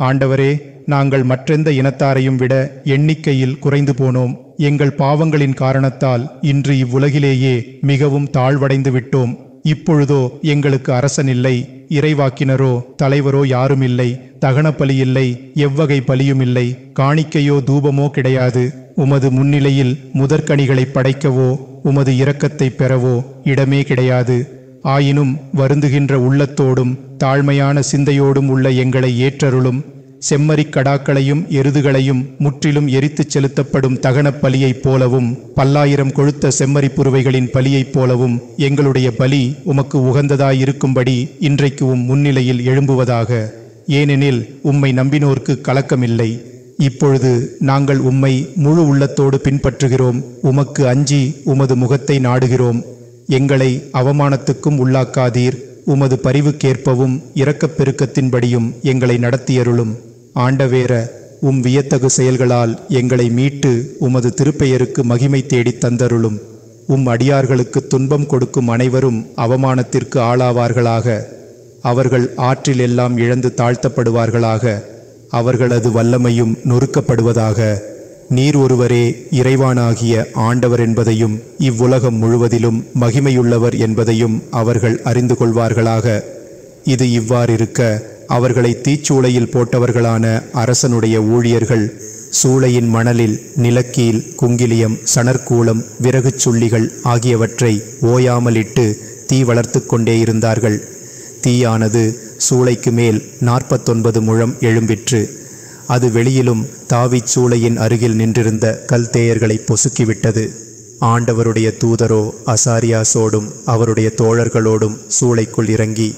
Speaker 1: ஆண்டவரே, நாங்கள் மற்றெந்த இனத்தாரையும் விட எண்ணிக்கையில் குறைந்து போனோம். எங்கள் பாவங்களின் காரணத்தால் இன்று இவ்வுலகிலேயே மிகவும் தாழ்வடைந்து விட்டோம். இப்பொழுதோ எங்களுக்கு அரசனில்லை, இறைவாக்கினரோ தலைவரோ யாரும் இல்லை, தகன பலி இல்லை, எவ்வகை பலியும் இல்லை, காணிக்கையோ தூபமோ கிடையாது. உமது முன்னிலையில் முதற்கனிகளை படைக்கவோ உமது இரக்கத்தை பெறவோ இடமே கிடையாது. ஆயினும் வருந்துகின்ற உள்ளத்தோடும் தாழ்மையான சிந்தையோடும் உள்ள எங்களை ஏற்றருளும். செம்மறிக் கடாக்களையும் எருதுகளையும் முற்றிலும் எரித்துச் செலுத்தப்படும் தகன பலியைப் போலவும் பல்லாயிரம் கொழுத்த செம்மறி புருவைகளின் பலியைப் போலவும் எங்களுடைய பலி உமக்கு உகந்ததாயிருக்கும்படி இன்றைக்கு உம் முன்னிலையில் எழும்புவதாக. ஏனெனில் உம்மை நம்பினோர்க்கு கலக்கமில்லை. இப்பொழுது நாங்கள் உம்மை முழு உள்ளத்தோடு பின்பற்றுகிறோம். உமக்கு அஞ்சி உமது முகத்தை நாடுகிறோம். எங்களை அவமானத்துக்கும் உள்ளாக்காதீர். உமது பரிவுக்கேற்பவும் இரக்கப் பெருக்கத்தின்படியும் எங்களை நடத்தியருளும். ஆண்டவேர, உம் வியத்தகு செயல்களால் எங்களை மீட்டு உமது திருப்பெயருக்கு மகிமை தேடித் தந்தருளும். உம் அடியார்களுக்கு துன்பம் கொடுக்கும் அனைவரும் அவமானத்திற்கு ஆளாவார்களாக. அவர்கள் ஆற்றில் எல்லாம் இழந்து தாழ்த்தப்படுவார்களாக. அவர்களது வல்லமையும் நொறுக்கப்படுவதாக. நீர் ஒருவரே இறைவானாகிய ஆண்டவர் என்பதையும் இவ்வுலகம் முழுவதிலும் மகிமையுள்ளவர் என்பதையும் அவர்கள் அறிந்து கொள்வார்களாக. இது இவ்வாறிருக்க அவர்களை தீச்சூளையில் போட்டவர்களான அரசனுடைய ஊழியர்கள் சூளையின் மணலில் நிலக்கீல், குங்கிலியம், சணற்கூலம், விறகுச் சுள்ளிகள் ஆகியவற்றை ஓயாமலிட்டு தீ வளர்த்து கொண்டே இருந்தார்கள். தீயானது சூளைக்கு மேல் 49 முழம் எழும்பிற்று. அது வெளியிலும் தாவீத் சூளையின் அருகில் நின்றிருந்த கல்தேயர்களை பொசுக்கிவிட்டது. ஆண்டவருடைய தூதரோ அசாரியாசோடும் அவருடைய தோழர்களோடும் சூளைக்குள் இறங்கி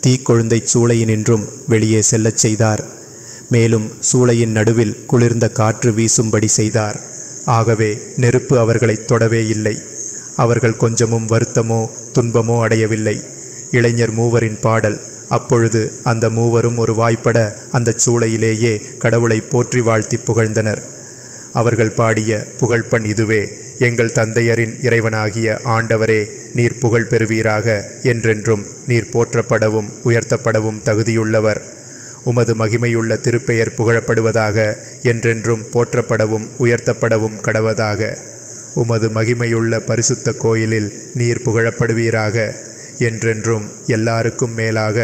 Speaker 1: தீக்கொழுந்தை சூளையினின்றும் வெளியே செல்லச் செய்தார். மேலும் சூளையின் நடுவில் குளிர்ந்த காற்று வீசும்படி செய்தார். ஆகவே நெருப்பு அவர்களை தொடவே இல்லை. அவர்கள் கொஞ்சமும் வருத்தமோ துன்பமோ அடையவில்லை. இளைஞர் மூவரின் பாடல். அப்பொழுது அந்த மூவரும் ஒரு வாய்ப்பட அந்த சூளையிலேயே கடவுளை போற்றி வாழ்த்தி புகழ்ந்தனர். அவர்கள் பாடிய புகழ்பண் இதுவே: எங்கள் தந்தையரின் இறைவனாகிய ஆண்டவரே, நீர் புகழ் பெறுவீராக. என்றென்றும் நீர் போற்றப்படவும் உயர்த்தப்படவும் தகுதியுள்ளவர். உமது மகிமையுள்ள திருப்பெயர் புகழப்படுவதாக. என்றென்றும் போற்றப்படவும் உயர்த்தப்படவும் கடவதாக. உமது மகிமையுள்ள பரிசுத்த கோயிலில் நீர் புகழப்படுவீராக. என்றென்றும் எல்லாருக்கும் மேலாக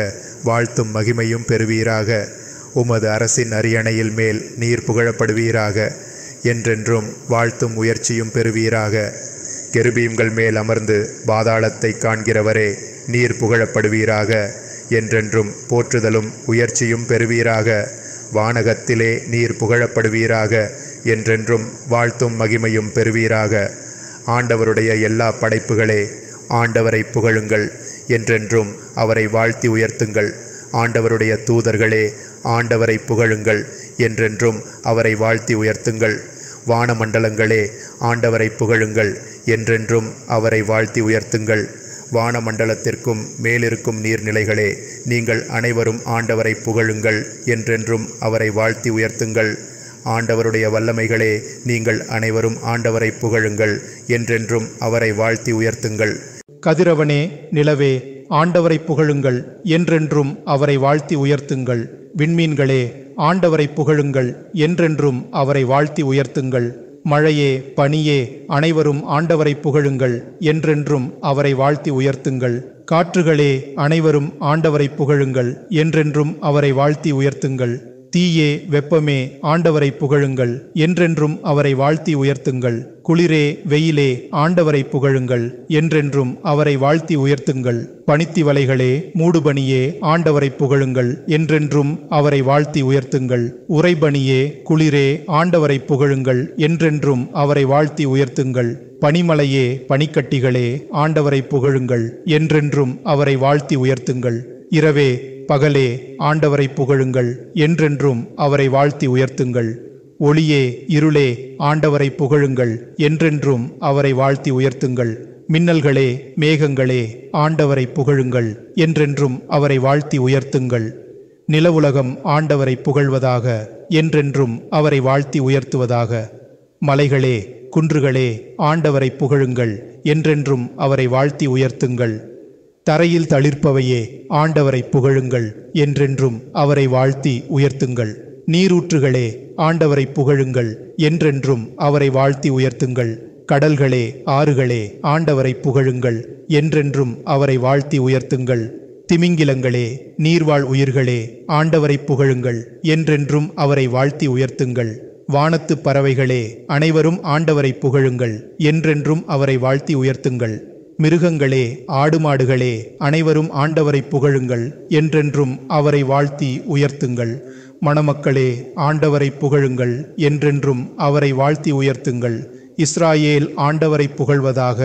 Speaker 1: வாழ்த்தும் மகிமையும் பெறுவீராக. உமது அரசின் அரியணையில் மேல் நீர் புகழப்படுவீராக. என்றென்றும் வாழ்த்தும் உயர்ச்சியும் பெறுவீராக. கெருபீம்கள் மேல் அமர்ந்து பாதாளத்தை காண்கிறவரே, நீர் புகழப்படுவீராக. என்றென்றும் போற்றுதலும் உயர்ச்சியும் பெறுவீராக. வானகத்திலே நீர் புகழப்படுவீராக. என்றென்றும் வாழ்த்தும் மகிமையும் பெறுவீராக. ஆண்டவருடைய எல்லா படைப்புகளே, ஆண்டவரை புகழுங்கள். என்றென்றும் அவரை வாழ்த்தி உயர்த்துங்கள். ஆண்டவருடைய தூதர்களே, ஆண்டவரை புகழுங்கள். என்றென்றும் அவரை வாழ்த்தி உயர்த்துங்கள். வானமண்டலங்களே, ஆண்டவரை புகழுங்கள். என்றென்றும் அவரை வாழ்த்தி உயர்த்துங்கள். வானமண்டலத்திற்கும் மேலிருக்கும் நீர்நிலைகளே, நீங்கள் அனைவரும் ஆண்டவரை புகழுங்கள். என்றென்றும் அவரை வாழ்த்தி உயர்த்துங்கள். ஆண்டவருடைய வல்லமைகளே, நீங்கள் அனைவரும் ஆண்டவரை புகழுங்கள். என்றென்றும் அவரை வாழ்த்தி உயர்த்துங்கள்.
Speaker 2: கதிரவனே, நிலவே, ஆண்டவரை புகழுங்கள். என்றென்றும் அவரை வாழ்த்தி உயர்த்துங்கள். விண்மீன்களே, ஆண்டவரை புகழுங்கள். என்றென்றும் அவரை வாழ்த்தி உயர்த்துங்கள். மழையே, பனியே, அனைவரும் ஆண்டவரை புகழுங்கள். என்றென்றும் அவரை வாழ்த்தி உயர்த்துங்கள். காற்றுகளே, அனைவரும் ஆண்டவரை புகழுங்கள். என்றென்றும் அவரை வாழ்த்தி உயர்த்துங்கள்.
Speaker 1: தீயே வெப்பமே ஆண்டவரை புகழுங்கள், என்றென்றும் அவரை வாழ்த்தி உயர்த்துங்கள். குளிரே வெயிலே ஆண்டவரை புகழுங்கள், என்றென்றும் அவரை வாழ்த்தி உயர்த்துங்கள். பனித்திவலைகளே மூடுபனியே ஆண்டவரை புகழுங்கள், என்றென்றும் அவரை வாழ்த்தி உயர்த்துங்கள். உறைபனியே குளிரே ஆண்டவரை புகழுங்கள், என்றென்றும் அவரை வாழ்த்தி உயர்த்துங்கள். பனிமலையே பனிக்கட்டிகளே ஆண்டவரை புகழுங்கள், என்றென்றும் அவரை வாழ்த்தி உயர்த்துங்கள். இரவே பகலே ஆண்டவரை புகழுங்கள், என்றென்றும் அவரை வாழ்த்தி உயர்த்துங்கள். ஒளியே இருளே ஆண்டவரை புகழுங்கள், என்றென்றும் அவரை வாழ்த்தி உயர்த்துங்கள். மின்னல்களே மேகங்களே ஆண்டவரை புகழுங்கள், என்றென்றும் அவரை வாழ்த்தி உயர்த்துங்கள். நிலவுலகம் ஆண்டவரை புகழ்வதாக, என்றென்றும் அவரை வாழ்த்தி உயர்த்துவதாக. மலைகளே குன்றுகளே ஆண்டவரை புகழுங்கள், என்றென்றும் அவரை வாழ்த்தி உயர்த்துங்கள். தரையில் தளிர்ப்பவையே ஆண்டவரை புகழுங்கள், என்றென்றும் அவரை வாழ்த்தி உயர்த்துங்கள். நீரூற்றுகளே ஆண்டவரை புகழுங்கள், என்றென்றும் அவரை வாழ்த்தி உயர்த்துங்கள். கடல்களே ஆறுகளே ஆண்டவரை புகழுங்கள், என்றென்றும் அவரை வாழ்த்தி உயர்த்துங்கள். திமிங்கிலங்களே நீர்வாழ் உயிர்களே ஆண்டவரை புகழுங்கள், என்றென்றும் அவரை வாழ்த்தி உயர்த்துங்கள். வானத்து பறவைகளே அனைவரும் ஆண்டவரை புகழுங்கள், என்றென்றும் அவரை வாழ்த்தி உயர்த்துங்கள். மிருகங்களே ஆடு மாடுகளே அனைவரும் ஆண்டவரை புகழுங்கள், என்றென்றும் அவரை வாழ்த்தி உயர்த்துங்கள். மணமக்களே ஆண்டவரை புகழுங்கள், என்றென்றும் அவரை வாழ்த்தி உயர்த்துங்கள். இஸ்ராயேல் ஆண்டவரை புகழ்வதாக,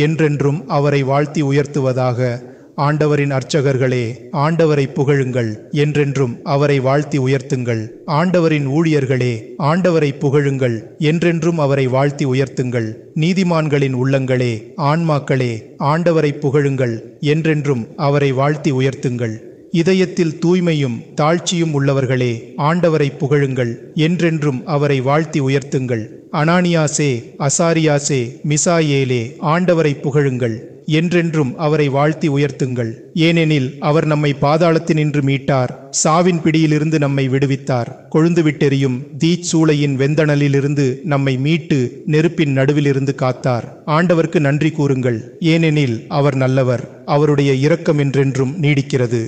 Speaker 1: என்றென்றும் அவரை வாழ்த்தி உயர்த்துவதாக. ஆண்டவரின் அர்ச்சகர்களே ஆண்டவரை புகழுங்கள், என்றென்றும் அவரை வாழ்த்தி உயர்த்துங்கள். ஆண்டவரின் ஊழியர்களே ஆண்டவரை புகழுங்கள், என்றென்றும் அவரை வாழ்த்தி உயர்த்துங்கள். நீதிமான்களின் உள்ளங்களே ஆன்மாக்களே ஆண்டவரை புகழுங்கள், என்றென்றும் அவரை வாழ்த்தி உயர்த்துங்கள். இதயத்தில் தூய்மையும் தாழ்ச்சியும் உள்ளவர்களே ஆண்டவரை புகழுங்கள், என்றென்றும் அவரை வாழ்த்தி உயர்த்துங்கள். அனானியாசே அசாரியாசே மிசாயேலே ஆண்டவரை புகழுங்கள், என்றென்றும் அவரை வாழ்த்தி உயர்த்துங்கள். ஏனெனில் அவர் நம்மை பாதாளத்தினின்று மீட்டார், சாவின் பிடியிலிருந்து நம்மை விடுவித்தார். கொழுந்துவிட்டெறியும் தீச்சூளையின் வெந்தணலிலிருந்து நம்மை மீட்டு நெருப்பின் நடுவிலிருந்து காத்தார். ஆண்டவருக்கு நன்றி கூறுங்கள், ஏனெனில் அவர் நல்லவர், அவருடைய இரக்கம் என்றென்றும் நீடிக்கிறது.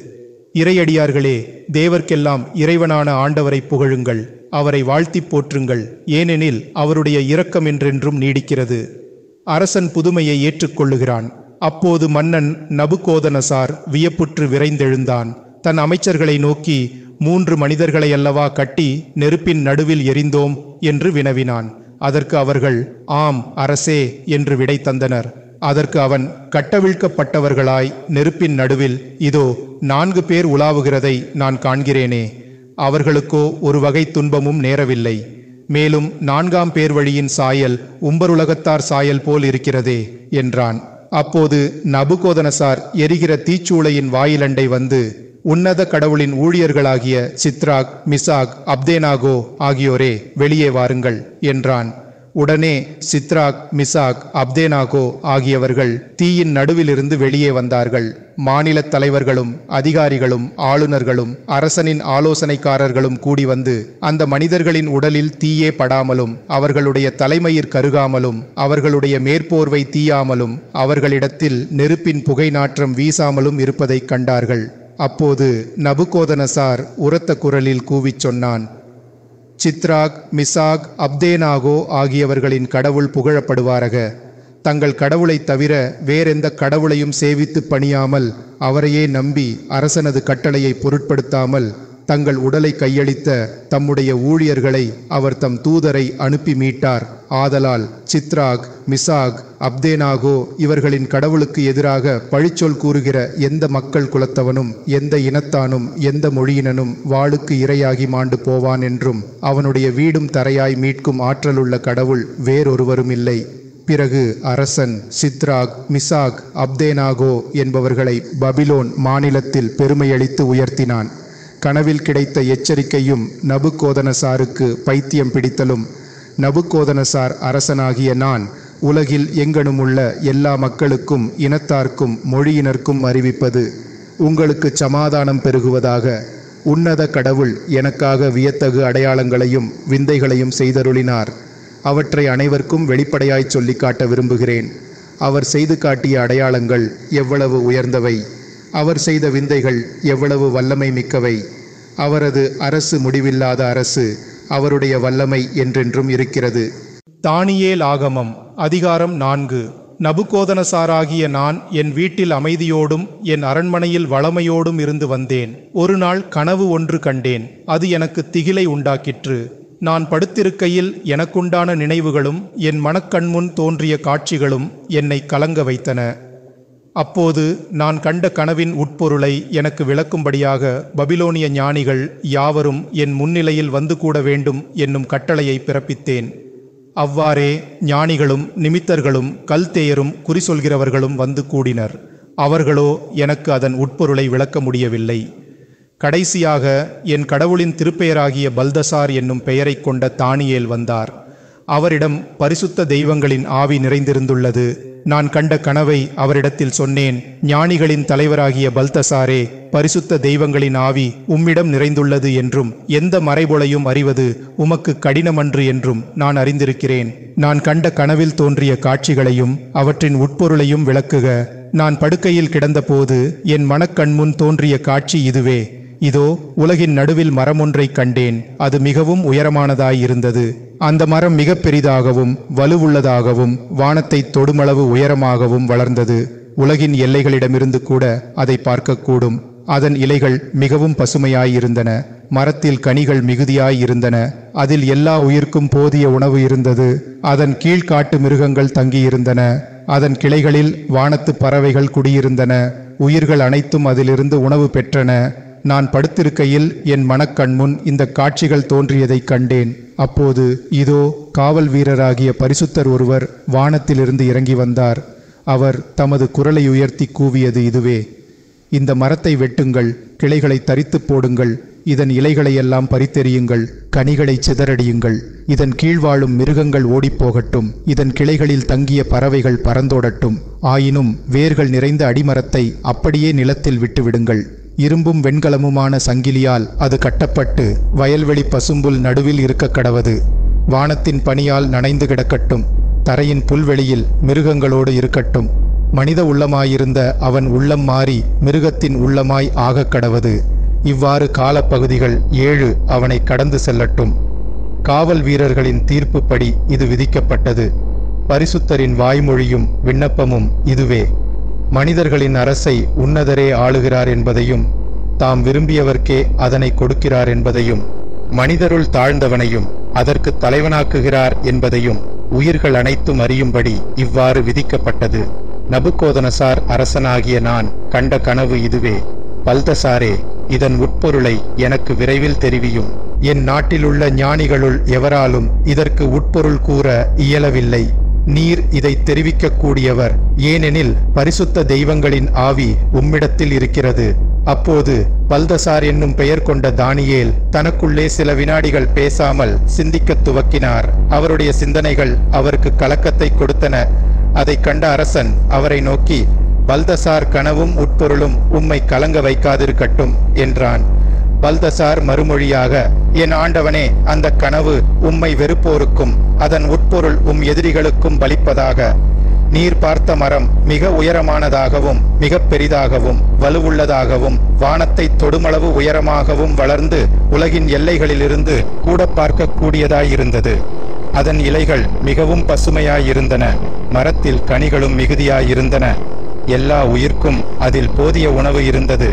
Speaker 1: இறையடியார்களே தேவர்க்கெல்லாம் இறைவனான ஆண்டவரை புகழுங்கள், அவரை வாழ்த்தி போற்றுங்கள், ஏனெனில் அவருடைய இரக்கம் என்றென்றும் நீடிக்கிறது. அரசன் புதுமையை ஏற்றுக்கொள்ளுகிறான். அப்போது மன்னன் நபுகோதனசார் வியப்புற்று விரைந்தெழுந்தான். தன் அமைச்சர்களை நோக்கி, 3 மனிதர்களை அல்லவா கட்டி நெருப்பின் நடுவில் எறிந்தோம் என்று வினவினான். அதற்கு அவர்கள், ஆம் அரசே என்று விடை தந்தனர். அதற்கு அவன், கட்டவிழ்க்கப்பட்டவர்களாய் நெருப்பின் நடுவில் இதோ 4 பேர் உலாவுகிறதை நான் காண்கிறேனே, அவர்களுக்கோ ஒரு வகை துன்பமும் நேரவில்லை. மேலும் 4ஆம் பேர் வழியின் சாயல் உம்பருலகத்தார் சாயல் போல் இருக்கிறதே என்றான். அப்போது நபுகோதனசார் எரிகிற தீச்சூளையின் வாயிலண்டை வந்து, உன்னத கடவுளின் ஊழியர்களாகிய சித்ராக் மிசாக் அப்தேனாகோ ஆகியோரே வெளியே வாருங்கள் என்றான். உடனே சித்ராக் மிசாக் அப்தேனாகோ ஆகியவர்கள் தீயின் நடுவிலிருந்து வெளியே வந்தார்கள். மாநில தலைவர்களும் அதிகாரிகளும் ஆளுநர்களும் அரசனின் ஆலோசனைக்காரர்களும் கூடி வந்து அந்த மனிதர்களின் உடலில் தீயே படாமலும் அவர்களுடைய தலைமயிர் கருகாமலும் அவர்களுடைய மேற்போர்வை தீயாமலும் அவர்களிடத்தில் நெருப்பின் புகை நாற்றம் வீசாமலும் இருப்பதைக் கண்டார்கள். அப்போது நபுகோதனசார் உரத்த குரலில் கூவிச் சொன்னான், சித்ராக் மிசாக் அப்தேனாகோ ஆகியவர்களின் கடவுள் புகழப்படுவாரக. தங்கள் கடவுளை தவிர வேறெந்த கடவுளையும் சேவித்து பணியாமல் அவரையே நம்பி அரசனது கட்டளையை பொருட்படுத்தாமல் தங்கள் உடலை கையளித்த தம்முடைய ஊழியர்களை அவர் தம் தூதரை அனுப்பி மீட்டார். ஆதலால் சித்ராக் மிசாக் அப்தேனாகோ இவர்களின் கடவுளுக்கு எதிராக பழிச்சொல் கூறுகிற எந்த மக்கள் குலத்தவனும் எந்த இனத்தானும் எந்த மொழியினனும் வாளுக்கு இரையாகி மாண்டு போவான் என்றும் அவனுடைய வீடும் தரையாய் மீட்கும் ஆற்றலுள்ள கடவுள் வேறொருவரும் இல்லை. பிறகு அரசன் சித்ராக் மிசாக் அப்தேனாகோ என்பவர்களை பபிலோன் மாநிலத்தில் பெருமையளித்து உயர்த்தினான். கனவில் கிடைத்த எச்சரிக்கையும் நபுகோதனசாருக்கு பைத்தியம் பிடித்தலும், நபுகோதனசார் அரசனாகிய நான் உலகில் எங்கனுமுள்ள எல்லா மக்களுக்கும் இனத்தார்க்கும் மொழியினர்க்கும் அறிவிப்பது, உங்களுக்கு சமாதானம் பெருகுவதாக. உன்னத கடவுள் எனக்காக வியத்தகு அடையாளங்களையும் விந்தைகளையும் செய்தருளினார். அவற்றை அனைவருக்கும் வெளிப்படையாய் சொல்லி காட்ட விரும்புகிறேன். அவர் செய்து காட்டிய அடையாளங்கள் எவ்வளவு உயர்ந்தவை, அவர் செய்த விந்தைகள் எவ்வளவு வல்லமை மிக்கவை. அவரது அரசு முடிவில்லாத அரசு, அவருடைய வல்லமை என்றென்றும் இருக்கிறது.
Speaker 2: தானியேல் ஆகமம் அதிகாரம் 4. நபுகோதனசாராகிய நான் என் வீட்டில் அமைதியோடும் என் அரண்மனையில் வளமையோடும் இருந்து வந்தேன். ஒரு நாள் கனவு ஒன்று கண்டேன். அது எனக்கு திகிலை உண்டாக்கிற்று. நான் படுத்திருக்கையில் எனக்குண்டான நினைவுகளும் என் மனக்கண்முன் தோன்றிய காட்சிகளும் என்னை கலங்க வைத்தன. அப்போது நான் கண்ட கனவின் உட்பொருளை எனக்கு விளக்கும்படியாக பபிலோனிய ஞானிகள் யாவரும் என் முன்னிலையில் வந்து கூட வேண்டும் என்னும் கட்டளையை பிறப்பித்தேன். அவ்வாறே ஞானிகளும் நிமித்தர்களும் கல்தேயரும் குறி சொல்கிறவர்களும் வந்து கூடினர். அவர்களோ எனக்கு அதன் உட்பொருளை விளக்க முடியவில்லை. கடைசியாக என் கடவுளின் திருப்பெயராகிய பல்தசார் என்னும் பெயரை கொண்ட தானியேல் வந்தார். அவரிடம் பரிசுத்த தெய்வங்களின் ஆவி நிறைந்திருந்துள்ளது. நான் கண்ட கனவை அவரிடத்தில் சொன்னேன். ஞானிகளின் தலைவராகிய பல்தசாரே, பரிசுத்த தெய்வங்களின் ஆவி உம்மிடம் நிறைந்துள்ளது என்றும் எந்த மறைபொளையும் அறிவது உமக்கு கடினமன்று என்றும் நான் அறிந்திருக்கிறேன். நான் கண்ட கனவில் தோன்றிய காட்சிகளையும் அவற்றின் உட்பொருளையும் விளக்குக. நான் படுக்கையில் கிடந்தபோது என் மனக்கண்முன் தோன்றிய காட்சி இதுவே. இதோ, உலகின் நடுவில் மரமொன்றை கண்டேன். அது மிகவும் உயரமானதாயிருந்தது. அந்த மரம் மிக பெரிதாகவும் வலுவுள்ளதாகவும் வானத்தை தொடுமளவு உயரமாகவும் வளர்ந்தது. உலகின் எல்லைகளிடமிருந்து கூட அதை பார்க்கக்கூடும். அதன் இலைகள் மிகவும் பசுமையாயிருந்தன. மரத்தில் கனிகள் மிகுதியாயிருந்தன. அதில் எல்லா உயிர்க்கும் போதிய உணவு இருந்தது. அதன் கீழ்காட்டு மிருகங்கள் தங்கியிருந்தன. அதன் கிளைகளில் வானத்து பறவைகள் குடியிருந்தன. உயிர்கள் அனைத்தும் அதிலிருந்து உணவு பெற்றன. நான் படுத்திருக்கையில் என் மனக்கண்முன் இந்த காட்சிகள் தோன்றியதைக் கண்டேன். அப்போது இதோ, காவல் வீரராகிய பரிசுத்தர் ஒருவர் வானத்திலிருந்து இறங்கி வந்தார். அவர் தமது குரலை உயர்த்தி கூவியது இதுவே: இந்த மரத்தை வெட்டுங்கள், கிளைகளை தரித்து போடுங்கள், இதன் இலைகளையெல்லாம் பறித்தெறியுங்கள், கனிகளை சிதறடியுங்கள். இதன் கீழ் வாழும் மிருகங்கள் ஓடிப்போகட்டும், இதன் கிளைகளில் தங்கிய பறவைகள் பறந்தோடட்டும். ஆயினும் வேர்கள் நிறைந்த அடிமரத்தை அப்படியே நிலத்தில் விட்டுவிடுங்கள். இரும்பும் வெண்கலமுமான சங்கிலியால் அது கட்டப்பட்டு வயல்வெளி பசும்புல் நடுவில் இருக்க கடவது. வானத்தின் பனியால் நனைந்து கிடக்கட்டும். தரையின் புல்வெளியில் மிருகங்களோடு இருக்கட்டும். மனித உள்ளமாயிருந்த அவன் உள்ளம் மாறி மிருகத்தின் உள்ளமாய் ஆகக் கடவது. இவ்வாறு காலப்பகுதிகள் 7 அவனை கடந்து செல்லட்டும். காவல் வீரர்களின் தீர்ப்புப்படி இது விதிக்கப்பட்டது. பரிசுத்தரின் வாய்மொழியும் விண்ணப்பமும் இதுவே: மனிதர்களின் அரசை உன்னதரே ஆளுகிறார் என்பதையும் தாம் விரும்பியவர்க்கே அதனை கொடுக்கிறார் என்பதையும் மனிதருள் தாழ்ந்தவனையும் அதற்கு தலைவனாக்குகிறார் என்பதையும் உயிர்கள் அனைத்தும் அறியும்படி இவ்வாறு விதிக்கப்பட்டது. நபுகோதனசார் அரசனாகிய நான் கண்ட கனவு இதுவே. பல்தசாரே, இதன் உட்பொருளை எனக்கு விரைவில் தெரிவியும். என் நாட்டிலுள்ள ஞானிகளுள் எவராலும் இதற்கு உட்பொருள் கூற இயலவில்லை. நீர் இதை தெரிவிக்கக்கூடியவர், ஏனெனில் பரிசுத்த தெய்வங்களின் ஆவி உம்மிடத்தில் இருக்கிறது. அப்போது பல்தசார் என்னும் பெயர் கொண்ட தானியேல் தனக்குள்ளே சில வினாடிகள் பேசாமல் சிந்திக்கத் துவக்கினார். அவருடைய சிந்தனைகள் அவருக்கு கலக்கத்தை கொடுத்தன. அதை கண்ட அரசன் அவரை நோக்கி, பல்தசார், கனவும் உட்பொருளும் உம்மை கலங்க வைக்காதிருக்கட்டும் என்றான். பல்தசார் மறுமொழியாக, என் ஆண்டவனே, அந்த கனவு உம்மை வெறுப்போருக்கும் அதன் உட்பொருள் உம் எதிரிகளுக்கும் பலிப்பதாக. நீர் பார்த்த மரம் மிக உயரமானதாகவும் மிக பெரிதாகவும் வலுவுள்ளதாகவும் வானத்தை தொடுமளவு உயரமாகவும் வளர்ந்து உலகின் எல்லைகளிலிருந்து கூட பார்க்கக்கூடியதாயிருந்தது. அதன் இலைகள் மிகவும் பசுமையாயிருந்தன. மரத்தில் கனிகளும் மிகுதியாயிருந்தன. எல்லா உயிர்க்கும் அதில் போதிய உணவு இருந்தது.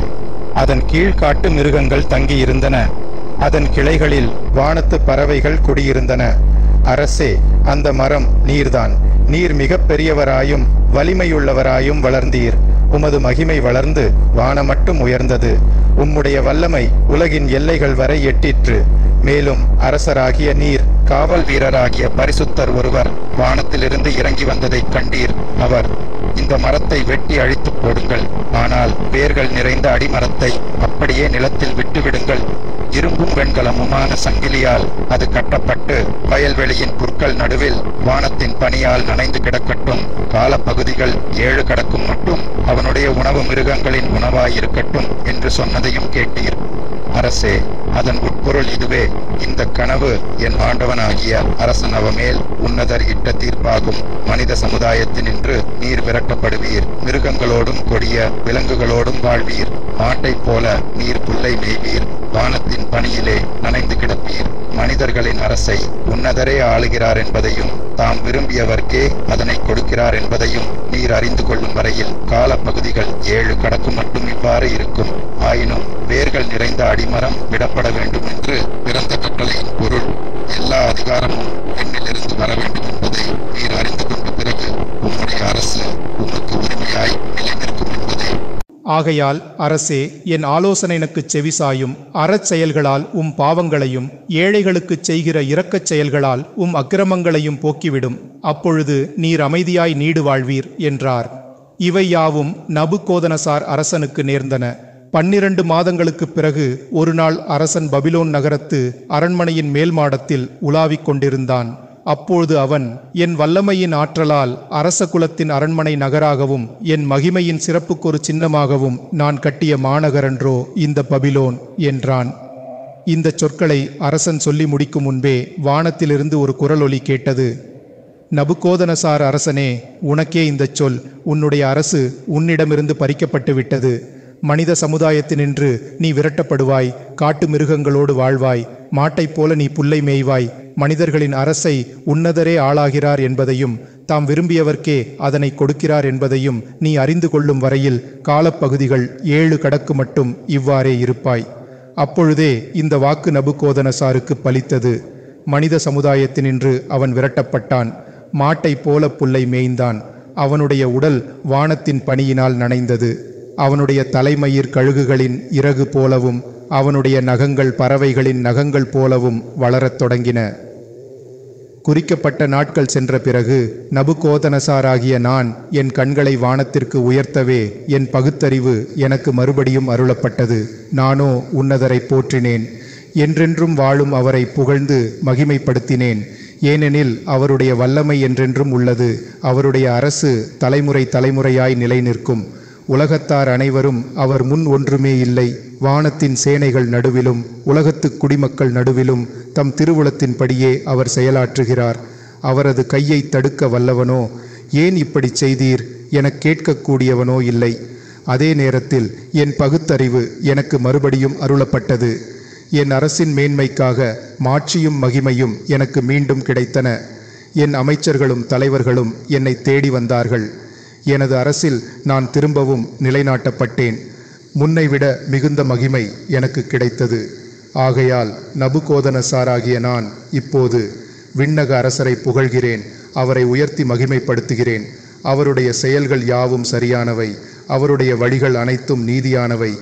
Speaker 2: அதன் கீழ்காட்டு மிருகங்கள் தங்கியிருந்தன. அதன் கிளைகளில் வானத்து பறவைகள் குடியிருந்தன. அரசே, அந்த மரம் நீர்தான். நீர் மிக பெரியவராயும் வலிமையுள்ளவராயும் வளர்ந்தீர். உமது மகிமை வளர்ந்து வானமட்டும் உயர்ந்தது. உம்முடைய வல்லமை உலகின் எல்லைகள் வரை எட்டிற்று. மேலும் அரசராகிய நீர் காவல் வீரராகிய பரிசுத்தர் ஒருவர் வானத்திலிருந்து இறங்கி வந்ததை கண்டீர். அவர், இந்த மரத்தை வெட்டி அழித்து போடுங்கள், ஆனால் வேர்கள் நிறைந்த அடிமரத்தை அப்படியே நிலத்தில் விட்டுவிடுங்கள். இரும்பும் வெண்கலமுமான சங்கிலியால் அது கட்டப்பட்டு வயல்வெளியின் புற்கள் நடுவில் வானத்தின் பனியால் நனைந்து கிடக்கட்டும். காலப்பகுதிகள் 7 கடக்கும் மட்டும் அவனுடைய உணவு மிருகங்களின் உணவாயிருக்கட்டும் என்று சொன்னதையும் கேட்டீர். அரசே, அதன் உட்பொருள் இதுவே. இந்த கனவு என் ஆண்டவனாகிய அரசன் அவமேல் உன்னதர் இட்ட தீர்ப்பாகும். மனித சமுதாயத்தினின்று நீர் விரட்டப்படுவீர். மிருகங்களோடும் கொடிய விலங்குகளோடும் வாழ்வீர். மாட்டை போல நீர் புல்லை மேய்வீர்.
Speaker 3: வானத்தின் பனியிலே நனைந்து கிடப்பீர். மனிதர்களின் அரசை உன்னதரே ஆளுகிறார் என்பதையும் தாம் விரும்பியவர்க்கே அதனை கொடுக்கிறார் என்பதையும் நீர் அறிந்து கொள்ளும் வரையில் காலப்பகுதிகள் 7 கடக்கும் மட்டும் இவ்வாறு இருக்கும். ஆயினும் வேர்கள் நிறைந்த அடிமரம் விடப்பட வேண்டும் என்று பிறந்த கட்டளையின் பொருள் எல்லா அதிகாரமும் என்னிலிருந்து வர வேண்டும் என்பதை நீர் அறிந்து கொண்ட பிறகு உம்முடைய அரசு உமக்கு உரிமையாய் நிலைநிற்கும் என்பதை.
Speaker 2: ஆகையால் அரசே, என் ஆலோசனைக்கு செவிசாயும். அறச்செயல்களால் உம் பாவங்களையும் ஏழைகளுக்குச் செய்கிற இரக்கச் செயல்களால் உம் அக்கிரமங்களையும் போக்கிவிடும். அப்பொழுது நீர் அமைதியாய் நீடு வாழ்வீர் என்றார். இவை யாவும் நபுக்கோதனசார் அரசனுக்கு நேர்ந்தன. 12 மாதங்களுக்குப் பிறகு ஒரு நாள் அரசன் பபிலோன் நகரத்து அரண்மனையின் மேல் மாடத்தில் உலாவிக் கொண்டிருந்தான். அப்பொழுது அவன், என் வல்லமையின் ஆற்றலால் அரச குலத்தின் அரண்மனை நகராகவும் என் மகிமையின் சிறப்புக்கொரு சின்னமாகவும் நான் கட்டிய மாநகரன்றோ இந்த பபிலோன் என்றான். இந்த சொற்களை அரசன் சொல்லி முடிக்கும் முன்பே வானத்திலிருந்து ஒரு குரலொலி கேட்டது. நபுக்கோதனசார் அரசனே, உனக்கே இந்த சொல். உன்னுடைய அரசு உன்னிடமிருந்து பறிக்கப்பட்டு விட்டது. மனித சமுதாயத்தினின்று நீ விரட்டப்படுவாய். காட்டு மிருகங்களோடு வாழ்வாய். மாட்டைப் போல நீ புல்லை மேய்வாய். மனிதர்களின் அரசை உன்னதரே ஆளாகிறார் என்பதையும் தாம் விரும்பியவர்க்கே அதனை கொடுக்கிறார் என்பதையும் நீ அறிந்து கொள்ளும் வரையில் காலப்பகுதிகள் 7 கடக்கு மட்டும் இவ்வாறே இருப்பாய். அப்பொழுதே இந்த வாக்கு நபுக்கோதனசாருக்கு பலித்தது. மனித சமுதாயத்தினின்று அவன் விரட்டப்பட்டான். மாட்டைப் போல புல்லை மேய்ந்தான். அவனுடைய உடல் வானத்தின் பனியினால் நனைந்தது. அவனுடைய தலைமயிர் கழுகுகளின் இறகு போலவும் அவனுடைய நகங்கள் பறவைகளின் நகங்கள் போலவும் வளரத் தொடங்கின. குறிக்கப்பட்ட நாட்கள் சென்ற பிறகு நபுக்கோதனசாராகிய நான் என் கண்களை வானத்திற்கு உயர்த்தவே என் பகுத்தறிவு எனக்கு மறுபடியும் அருளப்பட்டது. நானோ உன்னதரை போற்றினேன். என்றென்றும் வாழும் அவரை புகழ்ந்து மகிமைப்படுத்தினேன். ஏனெனில் அவருடைய வல்லமை என்றென்றும் உள்ளது. அவருடைய அரசு தலைமுறை தலைமுறையாய் நிலை நிற்கும். உலகத்தார் அனைவரும் அவர் முன் ஒன்றுமே இல்லை. வானத்தின் சேனைகள் நடுவிலும் உலகத்து குடிமக்கள் நடுவிலும் தம் திருவுளத்தின்படியே அவர் செயலாற்றுகிறார். அவரது கையை தடுக்க வல்லவனோ, ஏன் இப்படி செய்தீர் எனக் கேட்கக்கூடியவனோ இல்லை. அதே நேரத்தில் என் பகுத்தறிவு எனக்கு மறுபடியும் அருளப்பட்டது. என் அரசின் மேன்மைக்காக மாட்சியும் மகிமையும் எனக்கு மீண்டும் கிடைத்தன. என் அமைச்சர்களும் தலைவர்களும் என்னை தேடி வந்தார்கள். எனது அரசில் நான் திரும்பவும் நிலைநாட்டப்பட்டேன். முன்னைவிட மிகுந்த மகிமை எனக்கு கிடைத்தது. ஆகையால் நபுக்கோதனசாராகிய நான் இப்போது விண்ணக அரசரை புகழ்கிறேன். அவரை உயர்த்தி மகிமைப்படுத்துகிறேன். அவருடைய செயல்கள் யாவும் சரியானவை. அவருடைய வழிகள் அனைத்தும் நீதியானவை.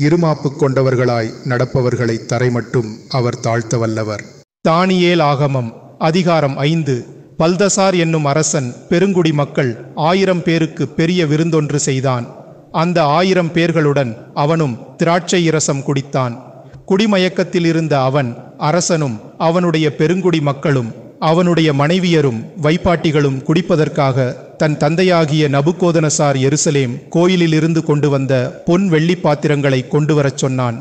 Speaker 2: இருமாப்பு கொண்டவர்களாய் நடப்பவர்களை தரை மட்டும் அவர் தாழ்த்த வல்லவர்.
Speaker 1: தானியேல் ஆகமம் அதிகாரம் 5. பல்தசார் என்னும் அரசன் பெருங்குடி மக்கள் 1000 பேருக்கு பெரிய விருந்தொன்று செய்தான். அந்த 1000 பேர்களுடன் அவனும் திராட்சை இரசம் குடித்தான். குடிமயக்கத்தில் இருந்த அவன், அரசனும் அவனுடைய பெருங்குடி மக்களும் அவனுடைய மனைவியரும் வைப்பாட்டிகளும் குடிப்பதற்காக தன் தந்தையாகிய நபுக்கோதனசார் எருசலேம் கோயிலிலிருந்து கொண்டு வந்த பொன் வெள்ளி பாத்திரங்களை கொண்டு வரச் சொன்னான்.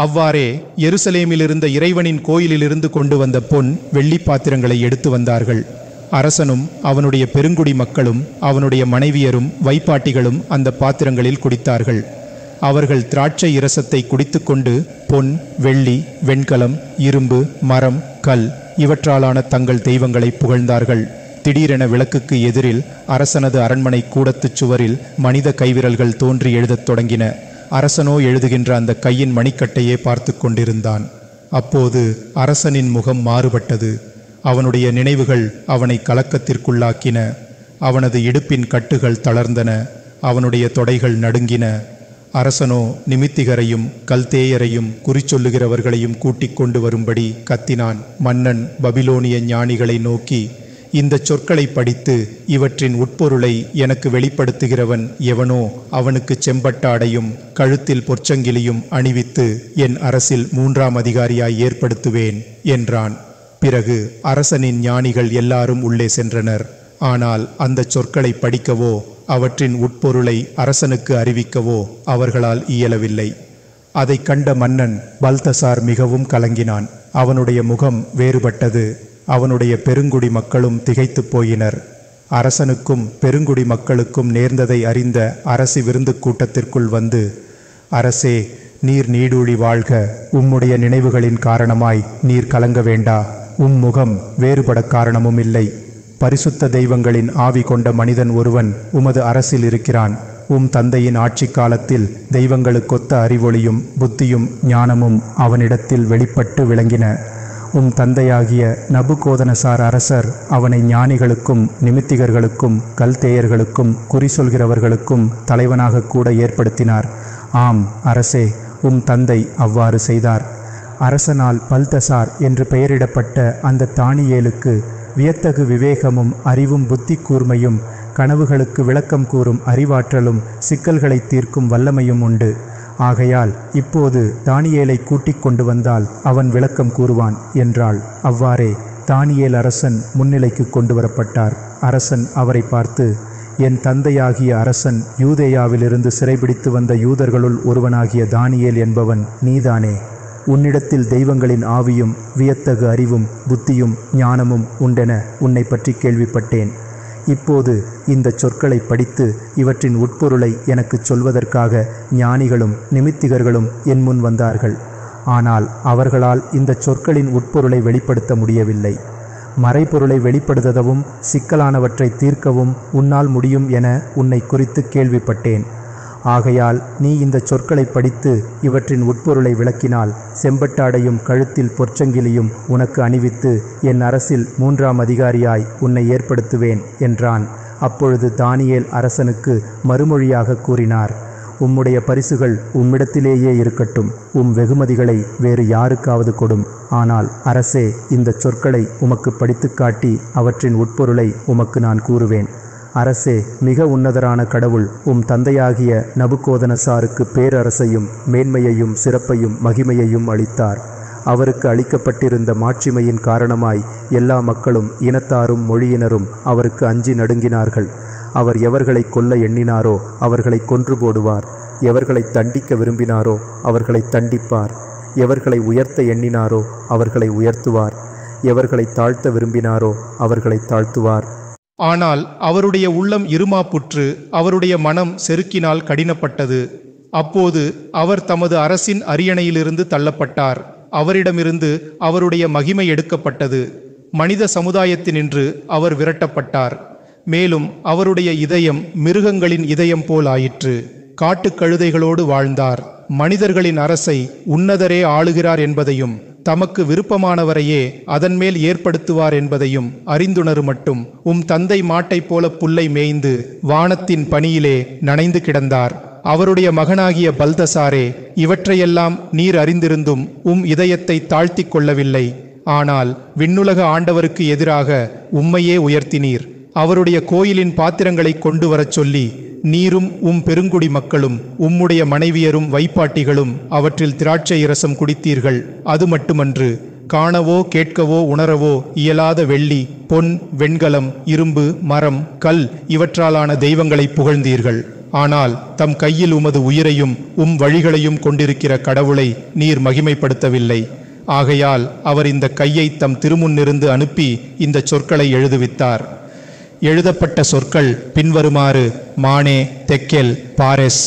Speaker 1: அவ்வாறே எருசலேமிலிருந்த இறைவனின் கோயிலிலிருந்து கொண்டு வந்த பொன் வெள்ளி பாத்திரங்களை எடுத்து வந்தார்கள். அரசனும் அவனுடைய பெருங்குடி மக்களும் அவனுடைய மனைவியரும் வைப்பாட்டிகளும் அந்த பாத்திரங்களில் குடித்தார்கள். அவர்கள் திராட்சை இரசத்தை குடித்துக்கொண்டு பொன், வெள்ளி, வெண்கலம், இரும்பு, மரம், கல் இவற்றாலான தங்கள் தெய்வங்களை புகழ்ந்தார்கள். திடீரென விளக்குக்கு எதிரில் அரசனது அரண்மனை கூடத்துச் சுவரில் மனித கைவிரல்கள் தோன்றி எழுதத் தொடங்கின. அரசனோ எழுதுகின்ற அந்த கையின் மணிக்கட்டையே பார்த்து கொண்டிருந்தான். அப்போது அரசனின் முகம் மாறுபட்டது. அவனுடைய நினைவுகள் அவனை கலக்கத்திற்குள்ளாக்கின. அவனது இடுப்பின் கட்டுகள் தளர்ந்தன. அவனுடைய தொடைகள் நடுங்கின. அரசனோ நிமித்திகரையும் கல்தேயரையும் குறிச்சொல்லுகிறவர்களையும் கூட்டிக் கொண்டு வரும்படி கத்தினான். மன்னன் பபிலோனிய ஞானிகளை நோக்கி, இந்த சொற்களை படித்து இவற்றின் உட்பொருளை எனக்கு வெளிப்படுத்துகிறவன் எவனோ அவனுக்கு செம்பட்ட அடையும் கழுத்தில் பொற்சங்கிலியும் அணிவித்து என் அரசில் 3ஆம் அதிகாரியாய் ஏற்படுத்துவேன் என்றான். பிறகு அரசனின் ஞானிகள் எல்லாரும் உள்ளே சென்றனர். ஆனால் அந்த சொற்களை படிக்கவோ அவற்றின் உட்பொருளை அரசனுக்கு அறிவிக்கவோ அவர்களால் இயலவில்லை. அதை கண்ட மன்னன் பல்தசார் மிகவும் கலங்கினான். அவனுடைய முகம் வேறுபட்டது. அவனுடைய பெருங்குடி மக்களும் திகைத்து போயினர். அரசனுக்கும் பெருங்குடி மக்களுக்கும் நேர்ந்ததை அறிந்த அரசி விருந்து கூட்டத்திற்குள் வந்து, அரசே, நீர் நீடூழி வாழ்க. உம்முடைய நினைவுகளின் காரணமாய் நீர் கலங்க வேண்டா. முகம் வேறுபட காரணமும் இல்லை. பரிசுத்த தெய்வங்களின் ஆவி கொண்ட மனிதன் ஒருவன் உமது அரசில் இருக்கிறான். தந்தையின் ஆட்சி காலத்தில் தெய்வங்களுக்கொத்த அறிவொளியும் புத்தியும் ஞானமும் அவனிடத்தில் வெளிப்பட்டு விளங்கின. தந்தையாகிய நபுகோதனசார் அரசர் அவனை ஞானிகளுக்கும் நிமித்திகர்களுக்கும் கல்தேயர்களுக்கும் குறி சொல்கிறவர்களுக்கும் தலைவனாக கூட ஏற்படுத்தினார். ஆம் அரசே, தந்தை அவ்வாறு செய்தார். அரசனால் பல்தசார் என்று பெயரிடப்பட்ட அந்த தானியேலுக்கு வியத்தகு விவேகமும் அறிவும் புத்தி கூர்மையும் கனவுகளுக்கு விளக்கம் கூறும் அறிவாற்றலும் சிக்கல்களை தீர்க்கும் வல்லமையும் உண்டு. ஆகையால் இப்போது தானியேலை கூட்டிக் கொண்டு வந்தால் அவன் விளக்கம் கூறுவான் என்றாள். அவ்வாறே தானியேல் அரசன் முன்னிலைக்கு கொண்டு வரப்பட்டார். அரசன் அவரை பார்த்து, என் தந்தையாகிய அரசன் யூதேயாவிலிருந்து சிறைபிடித்து வந்த யூதர்களுள் ஒருவனாகிய தானியேல் என்பவன் நீதானே? உன்னிடத்தில் தெய்வங்களின் ஆவியும் வியத்தகு அறிவும் புத்தியும் ஞானமும் உண்டென உன்னை பற்றி கேள்விப்பட்டேன். இப்போது இந்த சொற்களை படித்து இவற்றின் உட்பொருளை எனக்கு சொல்வதற்காக ஞானிகளும் நிமித்திகர்களும் என் முன் வந்தார்கள். ஆனால் அவர்களால் இந்த சொற்களின் உட்பொருளை வெளிப்படுத்த முடியவில்லை. மறைபொருளை வெளிப்படுத்தவும் சிக்கலானவற்றை தீர்க்கவும் உன்னால் முடியும் என உன்னை குறித்து கேள்விப்பட்டேன். ஆகையால் நீ இந்த சொற்களை படித்து இவற்றின் உட்பொருளை விளக்கினால் செம்பட்டாடையும் கழுத்தில் பொற்சங்கிலியும் உனக்கு அணிவித்து என் அரசில் 3ஆம் அதிகாரியாய் உன்னை ஏற்படுத்துவேன் என்றான். அப்பொழுது தானியேல் அரசனுக்கு மறுமொழியாக கூறினார், உம்முடைய பரிசுகள் உம்மிடத்திலேயே இருக்கட்டும். வெகுமதிகளை வேறு யாருக்காவது கொடும். ஆனால் அரசே, இந்த சொற்களை உமக்கு படித்து காட்டி அவற்றின் உட்பொருளை உமக்கு நான் கூறுவேன். அரசே, மிக உன்னதரான கடவுள் தந்தையாகிய நபுகோதனசாருக்கு பேரரசையும் மேன்மையையும் சிறப்பையும் மகிமையையும் அளித்தார். அவருக்கு அளிக்கப்பட்டிருந்த மாட்சிமையின் காரணமாய் எல்லா மக்களும் இனத்தாரும் மொழியினரும் அவருக்கு அஞ்சி நடுங்கினார்கள். அவர் எவர்களை கொல்ல எண்ணினாரோ அவர்களை கொன்று போடுவார். எவர்களை தண்டிக்க விரும்பினாரோ அவர்களை தண்டிப்பார். எவர்களை உயர்த்த எண்ணினாரோ அவர்களை உயர்த்துவார். எவர்களை தாழ்த்த விரும்பினாரோ அவர்களை தாழ்த்துவார்.
Speaker 2: ஆனால் அவருடைய உள்ளம் இருமாப்புற்று, அவருடைய மனம் செருக்கினால் கடினப்பட்டது. அப்போது அவர் தமது அரசின் அரியணையிலிருந்து தள்ளப்பட்டார். அவரிடமிருந்து அவருடைய மகிமை எடுக்கப்பட்டது. மனித சமுதாயத்தினின்று அவர் விரட்டப்பட்டார். மேலும் அவருடைய இதயம் மிருகங்களின் இதயம் போல் ஆயிற்று. காட்டுக்கழுதைகளோடு வாழ்ந்தார். மனிதர்களின் அரசை உன்னதரே ஆளுகிறார் என்பதையும் தமக்கு விருப்பமானவரையே அதன் மேல் ஏற்படுத்துவார் என்பதையும் அறிந்துணரு மட்டும் தந்தை மாட்டைப் போல புல்லை மேய்ந்து வானத்தின் பனியிலே நனைந்து கிடந்தார். அவருடைய மகனாகிய பல்தசாரே, இவற்றையெல்லாம் நீர் அறிந்திருந்தும் இதயத்தை தாழ்த்தி கொள்ளவில்லை. ஆனால் விண்ணுலக ஆண்டவருக்கு எதிராக உம்மையே உயர்த்தினீர். அவருடைய கோயிலின் பாத்திரங்களை கொண்டு வரச் சொல்லி நீரும் பெருங்குடி மக்களும் உம்முடைய மனைவியரும் வைப்பாட்டிகளும் அவற்றில் திராட்சை இரசம் குடித்தீர்கள். அது மட்டுமன்று, காணவோ கேட்கவோ உணரவோ இயலாத வெள்ளி, பொன், வெண்கலம், இரும்பு, மரம், கல் இவற்றாலான தெய்வங்களை புகழ்ந்தீர்கள். ஆனால் தம் கையில் உமது உயிரையும் வழிகளையும் கொண்டிருக்கிற கடவுளை நீர் மகிமைப்படுத்தவில்லை. ஆகையால் அவர் இந்த கையை தம் திருமுன்னிருந்து அனுப்பி இந்த சொற்களை எழுதுவித்தார். எழுதப்பட்ட சொற்கள் பின்வருமாறு: மானே, தெக்கெல், பாரெஸ்.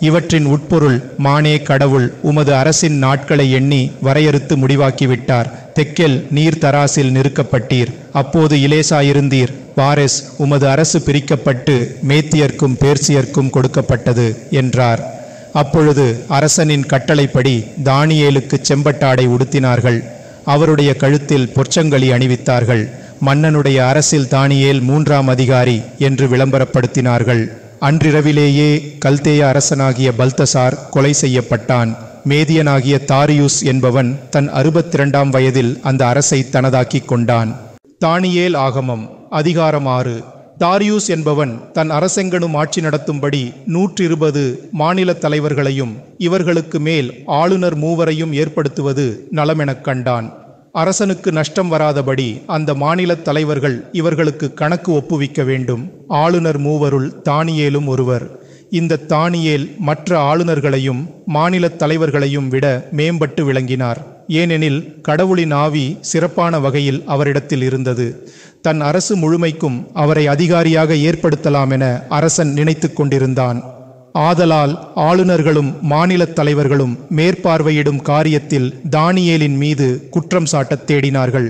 Speaker 2: இவற்றின் உட்பொருள்: மானே, கடவுள் உமது அரசின் நாட்களை எண்ணி வரையறுத்து முடிவாக்கிவிட்டார். தெக்கெல், நீர் தராசில் நிறுக்கப்பட்டீர். அப்போது இலேசாயிருந்தீர். பாரெஸ், உமது அரசு பிரிக்கப்பட்டு மேத்தியர்க்கும் பேர்சியர்க்கும் கொடுக்கப்பட்டது என்றார். அப்பொழுது அரசனின் கட்டளைப்படி தானியேலுக்கு செம்பட்டாடை உடுத்தினார்கள். அவருடைய கழுத்தில் பொற்சங்கலி அணிவித்தார்கள். மன்னனுடைய அரசில் தானியேல் 3ஆம் அதிகாரி என்று விளம்பரப்படுத்தினார்கள். அன்றிரவிலேயே கல்தேய அரசனாகிய பல்தசார் கொலை செய்யப்பட்டான். மேதியனாகிய தாரியுஸ் என்பவன் தன் 62ஆம் வயதில் அந்த அரசை தனதாக்கி கொண்டான். தானியேல் ஆகமம் அதிகாரம் 6. தாரியுஸ் என்பவன் தன் அரசெங்கனும் ஆட்சி நடத்தும்படி 120 மாநில தலைவர்களையும் இவர்களுக்கு மேல் ஆளுநர் 3 ஏற்படுத்துவது நலமெனக் கண்டான். அரசனுக்கு நஷ்டம் வராதபடி அந்த மாநில தலைவர்கள் இவர்களுக்கு கணக்கு ஒப்புவிக்க வேண்டும். ஆளுநர் 3 தானியேலும் ஒருவர். இந்த தானியேல் மற்ற ஆளுநர்களையும் மாநில தலைவர்களையும் விட மேம்பட்டு விளங்கினார். ஏனெனில் கடவுளின் ஆவி சிறப்பான வகையில் அவரிடத்தில் இருந்தது. தன் அரசு முழுமைக்கும் அவரை அதிகாரியாக ஏற்படுத்தலாம் என அரசன் நினைத்து கொண்டிருந்தான்.
Speaker 1: ஆதலால் ஆளுநர்களும் மாநிலத் தலைவர்களும் மேற்பார்வையிடும் காரியத்தில் தானியேலின் மீது குற்றம் சாட்டத் தேடினார்கள்.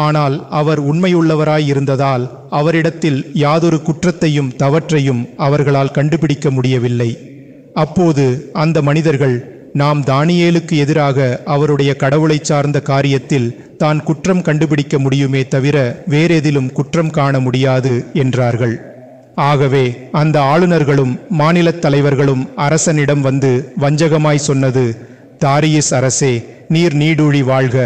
Speaker 1: ஆனால் அவர் உண்மையுள்ளவராயிருந்ததால் அவரிடத்தில் யாதொரு குற்றத்தையும் தவற்றையும் அவர்களால் கண்டுபிடிக்க முடியவில்லை. அப்போது அந்த மனிதர்கள், நாம் தானியேலுக்கு எதிராக அவருடைய கடவுளை சார்ந்த காரியத்தில் தான் குற்றம் கண்டுபிடிக்க முடியுமே தவிர வேறெதிலும் குற்றம் காண முடியாது என்றார்கள். ஆகவே அந்த ஆளுநர்களும் மாநிலத் தலைவர்களும் அரசனிடம் வந்து வஞ்சகமாய் சொன்னது, தாரியஸ் அரசே, நீர் நீடூழி வாழ்க.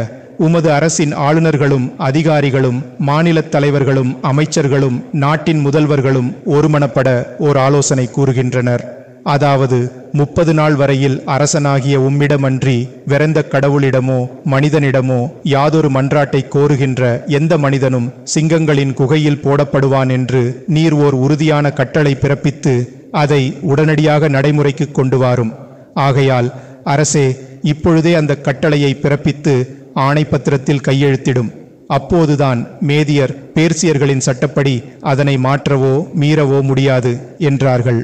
Speaker 1: உமது அரசின் ஆளுநர்களும் அதிகாரிகளும் மாநிலத் தலைவர்களும் அமைச்சர்களும் நாட்டின் முதல்வர்களும் ஒருமனப்பட ஓர் ஆலோசனை கூறுகின்றனர். அதாவது 30 நாள் வரையில் அரசனாகிய உம்மிடமன்றி வெறந்த கடவுளிடமோ மனிதனிடமோ யாதொரு மன்றாட்டை கோருகின்ற எந்த மனிதனும் சிங்கங்களின் குகையில் போடப்படுவான் என்று நீர் ஓர் உறுதியான கட்டளை பிறப்பித்து அதை உடனடியாக நடைமுறைக்கு கொண்டு வாரும். ஆகையால் அரசே, இப்பொழுதே அந்த கட்டளையை பிறப்பித்து ஆணை பத்திரத்தில் கையெழுத்திடும். அப்போதுதான் மேதியர் பேர்சியர்களின் சட்டப்படி அதனை மாற்றவோ மீறவோ முடியாது என்றார்கள்.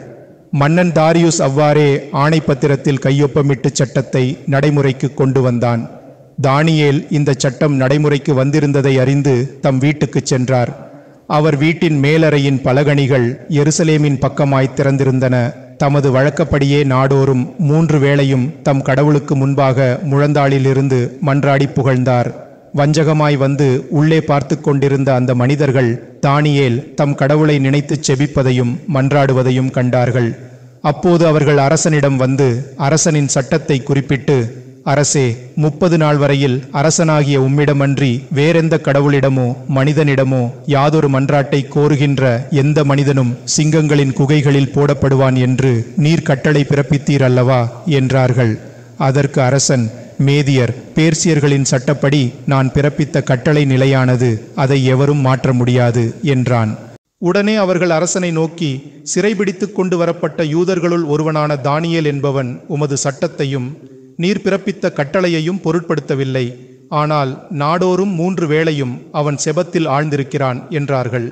Speaker 1: மன்னன் தாரியுஸ் அவ்வாறே ஆணை பத்திரத்தில் கையொப்பமிட்டு சட்டத்தை நடைமுறைக்கு கொண்டு வந்தான். தானியேல் இந்த சட்டம் நடைமுறைக்கு வந்திருந்ததை அறிந்து தம் வீட்டுக்கு சென்றார். அவர் வீட்டின் மேலறையின் பலகணிகள் எருசலேமின் பக்கமாய் திறந்திருந்தன. தமது வழக்கப்படியே நாடோறும் 3 வேளையும் தம் கடவுளுக்கு முன்பாக முழந்தாளிலிருந்து மன்றாடி புகழ்ந்தார். வஞ்சகமாய் வந்து உள்ளே பார்த்து கொண்டிருந்த அந்த மனிதர்கள் தானியேல் தம் கடவுளை நினைத்து செபிப்பதையும் மன்றாடுவதையும் கண்டார்கள். அப்போது அவர்கள் அரசனிடம் வந்து அரசனின் சட்டத்தை குறிப்பிட்டு, அரசே, 30 நாள் வரையில் அரசனாகிய உம்மிடமன்றி வேறெந்த கடவுளிடமோ மனிதனிடமோ யாதொரு மன்றாட்டை கோருகின்ற எந்த மனிதனும் சிங்கங்களின் குகைகளில் போடப்படுவான் என்று நீர் கட்டளை பிறப்பித்தீர் அல்லவா என்றார்கள். அதற்கு அரசன், மேதியர் பேர்சியர்களின் சட்டப்படி நான் பிறப்பித்த கட்டளை நிலையானது, அதை எவரும் மாற்ற முடியாது என்றான். உடனே அவர்கள் அரசனை நோக்கி, சிறைபிடித்து கொண்டு வரப்பட்ட யூதர்களுள் ஒருவனான தானியேல் என்பவன் உமது சட்டத்தையும் நீர் பிறப்பித்த கட்டளையையும் பொருட்படுத்தவில்லை. ஆனால் நாடோறும் 3 வேளையும் அவன் செபத்தில் ஆழ்ந்திருக்கிறான் என்றார்கள்.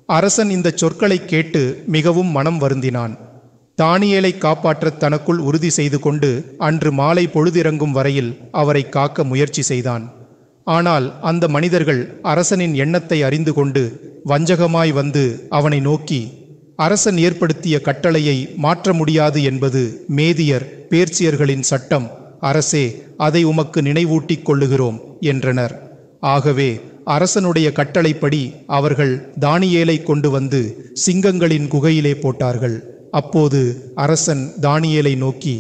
Speaker 1: அரசன் இந்த சொற்களை கேட்டு மிகவும் மனம் வருந்தினான். தானியேலை காப்பாற்ற தனக்குள் உறுதி செய்து கொண்டு அன்று மாலை பொழுதிறங்கும் வரையில் அவரை காக்க முயற்சி செய்தான். ஆனால் அந்த மனிதர்கள் அரசனின் எண்ணத்தை அறிந்து கொண்டு வஞ்சகமாய் வந்து அவனை நோக்கி, அரசன் ஏற்படுத்திய கட்டளையை மாற்ற முடியாது என்பது மேதியர் பேர்சியர்களின் சட்டம். அரசே, அதை உமக்கு நினைவூட்டிக் கொள்ளுகிறோம் என்றனர். ஆகவே அரசனுடைய கட்டளைப்படி அவர்கள் தானியேலை கொண்டு வந்து சிங்கங்களின் குகையிலே போட்டார்கள். அப்போது அரசன் தானியேலை நோக்கி,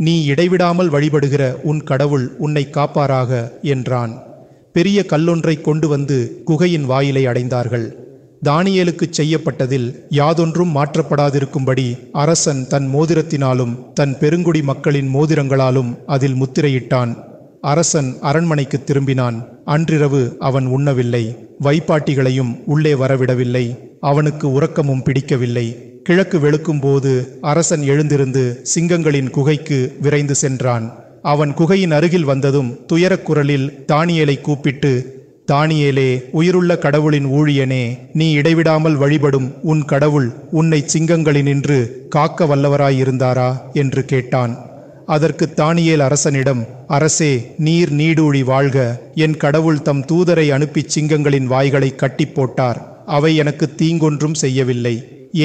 Speaker 1: நீ இடைவிடாமல் வழிபடுகிற உன் கடவுள் உன்னை காப்பாராக என்றான். பெரிய கல்லொன்றை கொண்டு வந்து குகையின் வாயிலை அடைந்தார்கள். தானியேலுக்கு செய்யப்பட்டதில் யாதொன்றும் மாற்றப்படாதிருக்கும்படி அரசன் தன் மோதிரத்தினாலும் தன் பெருங்குடி மக்களின் மோதிரங்களாலும் அதில் முத்திரையிட்டான். அரசன் அரண்மனைக்கு திரும்பினான். அன்றிரவு அவன் உண்ணவில்லை, வைப்பாட்டிகளையும் உள்ளே வரவிடவில்லை. அவனுக்கு உறக்கமும் பிடிக்கவில்லை. கிழக்கு வெளுக்கும்போது அரசன் எழுந்திருந்து சிங்கங்களின் குகைக்கு விரைந்து சென்றான். அவன் குகையின் அருகில் வந்ததும் துயரக் குரலில் தானியேலை கூப்பிட்டு, தானியேலே, உயிருள்ள கடவுளின் ஊழியனே, நீ இடைவிடாமல் வழிபடும் உன் கடவுள் உன்னை சிங்கங்களினின்று காக்க வல்லவராயிருந்தாரா என்று கேட்டான். அதற்கு தானியேல் அரசனிடம், அரசே, நீர் நீடூழி வாழ்க. என் கடவுள் தம் தூதரை அனுப்பி சிங்கங்களின் வாய்களை கட்டி போட்டார். அவை எனக்கு தீங்கொன்றும் செய்யவில்லை.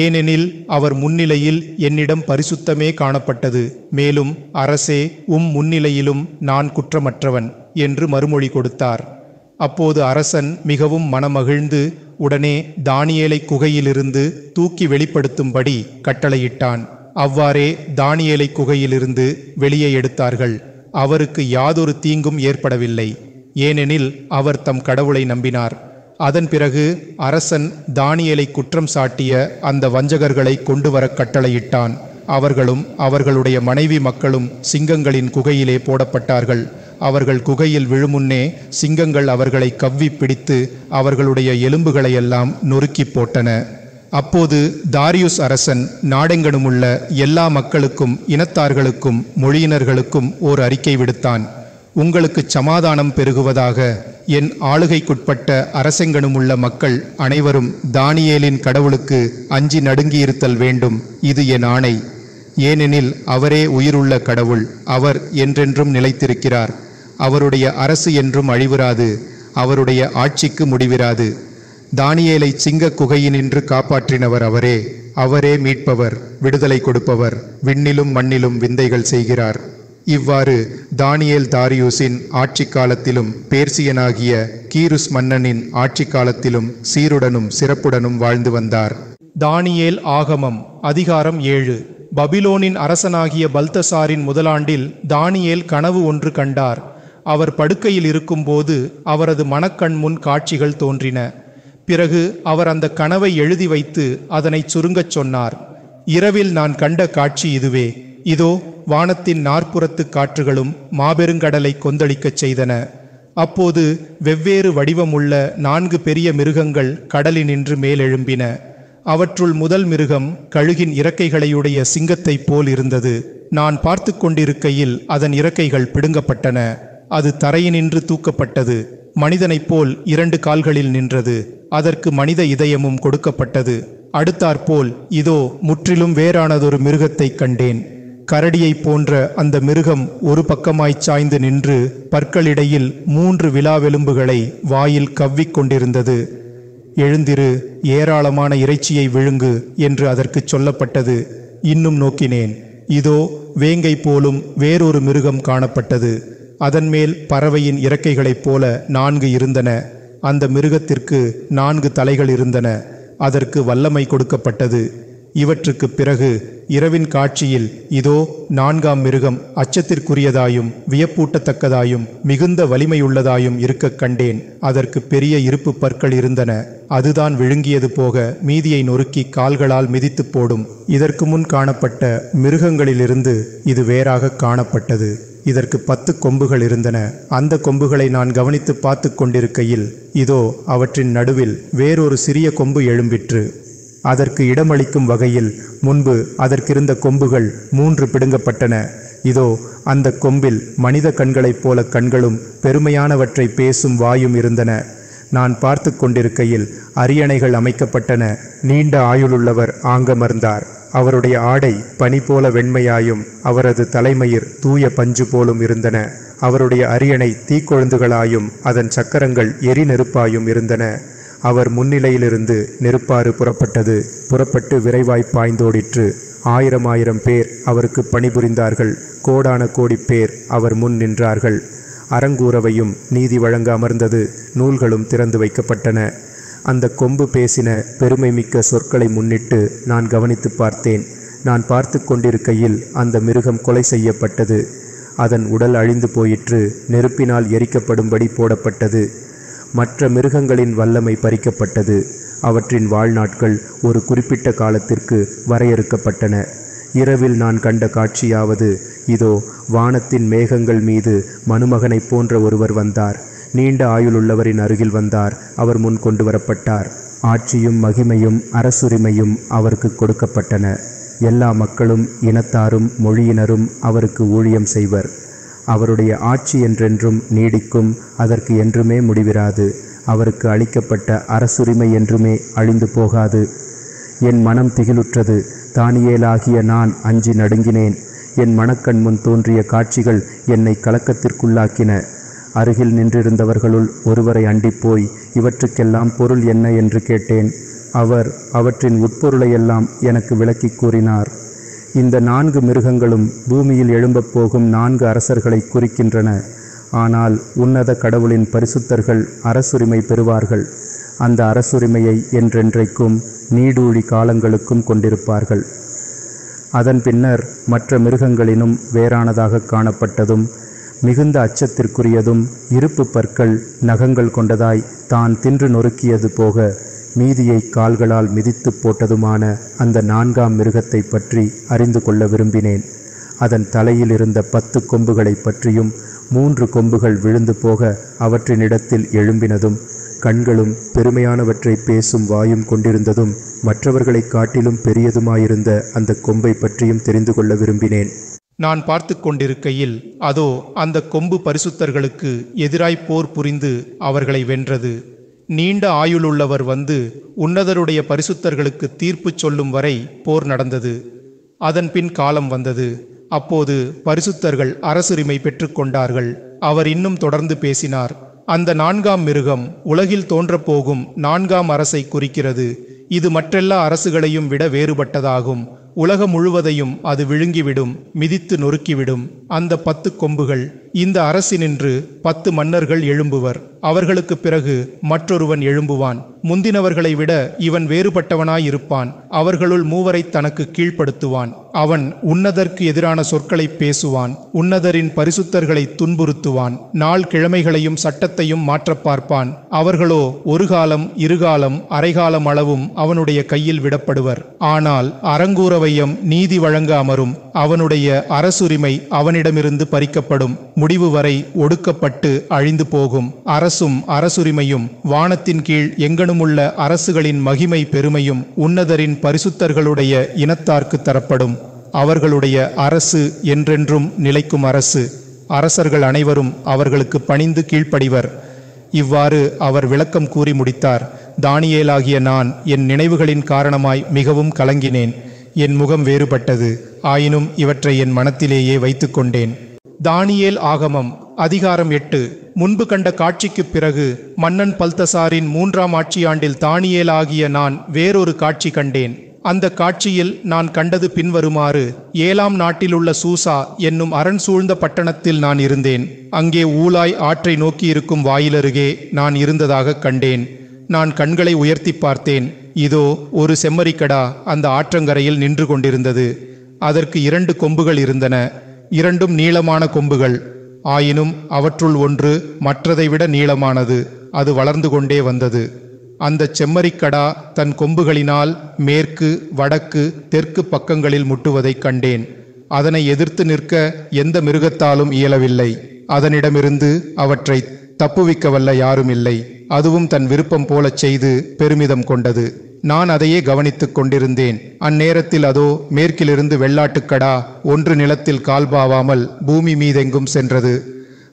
Speaker 1: ஏனெனில் அவர் முன்னிலையில் என்னிடம் பரிசுத்தமே காணப்பட்டது. மேலும் அரசே, முன்னிலையிலும் நான் குற்றமற்றவன் என்று மறுமொழி கொடுத்தார். அப்போது அரசன் மிகவும் மனமகிழ்ந்து உடனே தானியேலை குகையிலிருந்து தூக்கி வெளிப்படுத்தும்படி கட்டளையிட்டான். அவ்வாறே தானியேலை குகையிலிருந்து வெளியே எடுத்தார்கள். அவருக்கு யாதொரு தீங்கும் ஏற்படவில்லை, ஏனெனில் அவர் தம் கடவுளை நம்பினார். அதன் பிறகு அரசன் தானியேலை குற்றம் சாட்டிய அந்த வஞ்சகர்களை கொண்டு வர கட்டளையிட்டான். அவர்களும் அவர்களுடைய மனைவி மக்களும் சிங்கங்களின் குகையிலே போடப்பட்டார்கள். அவர்கள் குகையில் விழுமுன்னே சிங்கங்கள் அவர்களை கவ்வி பிடித்து அவர்களுடைய எலும்புகளையெல்லாம் நொறுக்கி போட்டன. அப்போது தாரியுஸ் அரசன் நாடெங்கனுமுள்ள எல்லா மக்களுக்கும் இனத்தார்களுக்கும் மொழியினர்களுக்கும் ஓர் அறிக்கை விடுத்தான். உங்களுக்கு சமாதானம் பெருகுவதாக. என் ஆளுகைக்குட்பட்ட அரசெங்கனுமுள்ள மக்கள் அனைவரும் தானியேலின் கடவுளுக்கு அஞ்சி நடுங்கியிருத்தல் வேண்டும். இது என் ஆணை. ஏனெனில் அவரே உயிருள்ள கடவுள், அவர் என்றென்றும் நிலைத்திருக்கிறார். அவருடைய அரசு என்றும் அழிவுறாது, அவருடைய ஆட்சிக்கு முடிவிராது. தானியேலை சிங்க குகையினின்று காப்பாற்றினவர் அவரே, அவரே மீட்பவர், விடுதலை கொடுப்பவர், விண்ணிலும் மண்ணிலும் விந்தைகள் செய்கிறார். இவ்வாறு தானியேல் தாரியூசின் ஆட்சி காலத்திலும் பேர்சியனாகிய கீருஸ் மன்னனின் ஆட்சி காலத்திலும் சீருடனும் சிறப்புடனும் வாழ்ந்து வந்தார்.
Speaker 2: தானியேல் ஆகமம் அதிகாரம் 7. பபிலோனின் அரசனாகிய பல்தசாரின் முதலாண்டில் தானியேல் கனவு ஒன்று கண்டார். அவர் படுக்கையில் இருக்கும்போது அவரது மனக்கண் முன் காட்சிகள் தோன்றின. பிறகு அவர் அந்த கனவை எழுதி வைத்து அதனை சுருங்கச் சொன்னார். இரவில் நான் கண்ட காட்சி இதுவே. இதோ வானத்தின் நாற்புறத்து காற்றுகளும் மாபெருங்கடலை கொந்தளிக்கச் செய்தன. அப்போது வெவ்வேறு வடிவமுள்ள 4 பெரிய மிருகங்கள் கடலினின்று மேலெழும்பின. அவற்றுள் முதல் மிருகம் கழுகின் இறக்கைகளையுடைய சிங்கத்தைப் போல் இருந்தது. நான் பார்த்து கொண்டிருக்கையில் அதன் இறக்கைகள் பிடுங்கப்பட்டன. அது தரையினின்று தூக்கப்பட்டது. மனிதனைப் போல் 2 கால்களில் நின்றது. அதற்கு மனித இதயமும் கொடுக்கப்பட்டது. அடுத்தாற்போல் இதோ முற்றிலும் வேறானதொரு மிருகத்தை கண்டேன். கரடியைப் போன்ற அந்த மிருகம் ஒரு பக்கமாய்ச் சாய்ந்து நின்று பற்களிடையில் 3 விலாவெலும்புகளை வாயில் கவ்விக் கொண்டிருந்தது. எழுந்திரு, ஏராளமான இறைச்சியை விழுங்கு என்று அதற்கு சொல்லப்பட்டது. இன்னும் நோக்கினேன், இதோ வேங்கை போலும் வேறொரு மிருகம் காணப்பட்டது. அதன் மேல் பறவையின் இறக்கைகளைப் போல 4 இருந்தன. அந்த மிருகத்திற்கு 4 தலைகள் இருந்தன. அதற்கு வல்லமை கொடுக்கப்பட்டது. இவற்றுக்கு பிறகு இரவின் காட்சியில் இதோ 4ஆம் மிருகம் அச்சத்திற்குரியதாயும் வியப்பூட்டத்தக்கதாயும் மிகுந்த வலிமையுள்ளதாயும் இருக்க கண்டேன். அதற்கு பெரிய இருப்பு பற்கள் இருந்தன. அதுதான் விழுங்கியது போக மீதியை நொறுக்கி கால்களால் மிதித்து போடும். இதற்கு முன் காணப்பட்ட மிருகங்களிலிருந்து இது வேறாக காணப்பட்டது. இதற்கு 10 கொம்புகள் இருந்தன. அந்த கொம்புகளை நான் கவனித்து பார்த்து கொண்டிருக்கையில் இதோ அவற்றின் நடுவில் வேறொரு சிறிய கொம்பு எழும்பிற்று. அதற்கு இடமளிக்கும் வகையில் முன்பு அதற்கிருந்த கொம்புகள் 3 பிடுங்கப்பட்டன. இதோ அந்த கொம்பில் மனித கண்களைப் போல கண்களும் பெருமையானவற்றை பேசும் வாயும் இருந்தன. நான் பார்த்து கொண்டிருக்கையில் அரியணைகள் அமைக்கப்பட்டன. நீண்ட ஆயுளுள்ளவர் ஆங்கமர்ந்தார். அவருடைய ஆடை பனி போல வெண்மையாயும் அவரது தலைமயிர் தூய பஞ்சு போலும் இருந்தன. அவருடைய அரியணை தீக்கொழுந்துகளாயும் அதன் சக்கரங்கள் எரி நெருப்பாயும் இருந்தன. அவர் முன்னிலையிலிருந்து நெருப்பாறு புறப்பட்டு விரைவாய் பாய்ந்தோடிற்று. 1000 பேர் அவருக்கு பணிபுரிந்தார்கள். கோடான கோடி பேர் அவர் முன் நின்றார்கள். அரங்கூரவையும் நீதி வழங்க அமர்ந்தது. நூல்களும் திறந்து வைக்கப்பட்டன. அந்த கொம்பு பேசின பெருமை மிக்க சொற்களை முன்னிட்டு நான் கவனித்து பார்த்தேன். நான் பார்த்து கொண்டிருக்கையில் அந்த மிருகம் கொலை செய்யப்பட்டது. அதன் உடல் அழிந்து போயிற்று. நெருப்பினால் எரிக்கப்படும்படி போடப்பட்டது. மற்ற மிருகங்களின் வல்லமை பறிக்கப்பட்டது. அவற்றின் வாழ்நாட்கள் ஒரு குறிப்பிட்ட காலத்திற்கு வரையறுக்கப்பட்டன. இரவில் நான் கண்ட காட்சியாவது, இதோ வானத்தின் மேகங்கள் மீது மனுமகனைப் போன்ற ஒருவர் வந்தார். நீண்ட ஆயுளுள்ளவரின் அருகில் வந்தார். அவர் முன் கொண்டு வரப்பட்டார். ஆட்சியும் மகிமையும் அரசுரிமையும் அவருக்கு கொடுக்கப்பட்டன. எல்லா மக்களும் இனத்தாரும் மொழியினரும் அவருக்கு ஊழியம் செய்வர். அவருடைய ஆட்சி என்றென்றும் நீடிக்கும். அதற்கு என்றுமே முடிவிராது. அவருக்கு அளிக்கப்பட்ட அரசுரிமை என்றுமே அழிந்து போகாது. என் மனம் திகிலுற்றது. தானியேலாகிய நான் அஞ்சி நடுங்கினேன். என் மனக்கண் முன் தோன்றிய காட்சிகள் என்னை கலக்கத்திற்குள்ளாக்கின. அருகில் நின்றிருந்தவர்களுள் ஒருவரை அண்டிப்போய், இவற்றுக்கெல்லாம் பொருள் என்ன என்று கேட்டேன். அவர் அவற்றின் உட்பொருளையெல்லாம் எனக்கு விளக்கி கூறினார். இந்த 4 மிருகங்களும் பூமியில் எழும்பப் போகும் 4 அரசர்களை குறிக்கின்றன. ஆனால் உன்னத கடவுளின் பரிசுத்தர்கள் அரசுரிமை பெறுவார்கள். அந்த அரசுரிமையை என்றென்றைக்கும் நீடூழி காலங்களுக்கும் கொண்டிருப்பார்கள். அதன் பின்னர் மற்ற மிருகங்களினும் வேறானதாக காணப்பட்டதும் மிகுந்த அச்சத்திற்குரியதும் இருப்பு பற்கள் நகங்கள் கொண்டதாய் தான் தின்று நொறுக்கியது போக மீதியை கால்களால் மிதித்து போட்டதுமான அந்த 4ஆம் மிருகத்தை பற்றி அறிந்து கொள்ள விரும்பினேன். அதன் தலையில் இருந்த 10 கொம்புகளை பற்றியும் 3 கொம்புகள் விழுந்து போக அவற்றினிடத்தில் எழும்பினதும் கண்களும் பெருமையானவற்றை பேசும் வாயும் கொண்டிருந்ததும் மற்றவர்களை காட்டிலும் பெரியதுமாயிருந்த அந்த கொம்பை பற்றியும் தெரிந்து கொள்ள விரும்பினேன். நான் பார்த்து கொண்டிருக்கையில் அதோ அந்த கொம்பு பரிசுத்தர்களுக்கு எதிராய் போர் புரிந்து அவர்களை வென்றது. நீண்ட ஆயுளுள்ளவர் வந்து உன்னதருடைய பரிசுத்தர்களுக்கு தீர்ப்பு சொல்லும் வரை போர் நடந்தது.
Speaker 1: அதன்பின் காலம் வந்தது. அப்போது பரிசுத்தர்கள் அரசுரிமை பெற்றுக்கொண்டார்கள். அவர் இன்னும் தொடர்ந்து பேசினார். அந்த 4ஆம் மிருகம் உலகில் தோன்றப்போகும் 4ஆம் அரசை குறிக்கிறது. இது மற்றெல்லா அரசுகளையும் விட வேறுபட்டதாகும். உலகம் முழுவதையும் அது விழுங்கிவிடும், மிதித்து நொறுக்கிவிடும். அந்த 10 கொம்புகள், இந்த அரசினின்று 10 மன்னர்கள் எழும்புவர். அவர்களுக்கு பிறகு மற்றொருவன் எழும்புவான். முந்தினவர்களை விட இவன் வேறுபட்டவனாயிருப்பான். அவர்களுள் 3 தனக்கு கீழ்ப்படுத்துவான். அவன் உன்னதற்கு எதிரான சொற்களை பேசுவான். உன்னதரின் பரிசுத்தர்களை துன்புறுத்துவான். நாள் கிழமைகளையும் சட்டத்தையும் மாற்றப் பார்ப்பான். அவர்களோ ஒரு காலம், இருகாலம், அரைகாலம் அளவும் அவனுடைய கையில் விடப்படுவர். ஆனால் அரங்கூரவையம் நீதி வழங்க அமரும். அவனுடைய அரசுரிமை அவனிடமிருந்து பறிக்கப்படும். முடிவு வரை ஒடுக்கப்பட்டு அழிந்து போகும். அரசும் அரசுரிமையும் வானத்தின் கீழ் எங்கனுமுள்ள அரசுகளின் மகிமை பெருமையும் உன்னதரின் பரிசுத்தர்களுடைய இனத்தார்க்கு தரப்படும். அவர்களுடைய அரசு என்றென்றும் நிலைக்கும் அரசு. அரசர்கள் அனைவரும் அவர்களுக்கு பணிந்து கீழ்ப்படிவர். இவ்வாறு அவர் விளக்கம் கூறி முடித்தார். தானியேலாகிய நான் என் நினைவுகளின் காரணமாய் மிகவும் கலங்கினேன். என் முகம் வேறுபட்டது. ஆயினும் இவற்றை என் மனத்திலேயே வைத்து கொண்டேன். தானியேல் ஆகமம் அதிகாரம் 8. முன்பு கண்ட காட்சிக்குப் பிறகு மன்னன் பல்தசாரின் 3ஆம் ஆட்சியாண்டில் தானியேலாகிய நான் வேறொரு காட்சி கண்டேன். அந்த காட்சியில் நான் கண்டது பின்வருமாறு. 7ஆம் நாட்டிலுள்ள சூசா என்னும் அரண் சூழ்ந்த பட்டணத்தில் நான் இருந்தேன். அங்கே ஊலாய் ஆற்றை நோக்கி இருக்கும் வாயிலருகே நான் இருந்ததாக கண்டேன். நான் கண்களை உயர்த்தி பார்த்தேன். இதோ ஒரு செம்மறிக்கடா அந்த ஆற்றங்கரையில் நின்று கொண்டிருந்தது. அதற்கு 2 கொம்புகள் இருந்தன. 2ம் நீளமான கொம்புகள். ஆயினும் அவற்றுள் ஒன்று மற்றதை விட நீளமானது. அது வளர்ந்து கொண்டே வந்தது. அந்த செம்மறிக்கடா தன் கொம்புகளினால் மேற்கு, வடக்கு, தெற்கு பக்கங்களில் முட்டுவதைக் கண்டேன். அதனை எதிர்த்து நிற்க எந்த மிருகத்தாலும் இயலவில்லை. அதனிடமிருந்து அவற்றை தப்புவிக்கவல்ல யாரும் இல்லை. அதுவும் தன் விருப்பம் போலச் செய்து பெருமிதம் கொண்டது. நான் அதையே கவனித்துக் கொண்டிருந்தேன். அந்நேரத்தில் அதோ மேற்கிலிருந்து வெள்ளாட்டுக்கடா ஒன்று நிலத்தில் கால்பாவாமல் பூமி மீதெங்கும் சென்றது.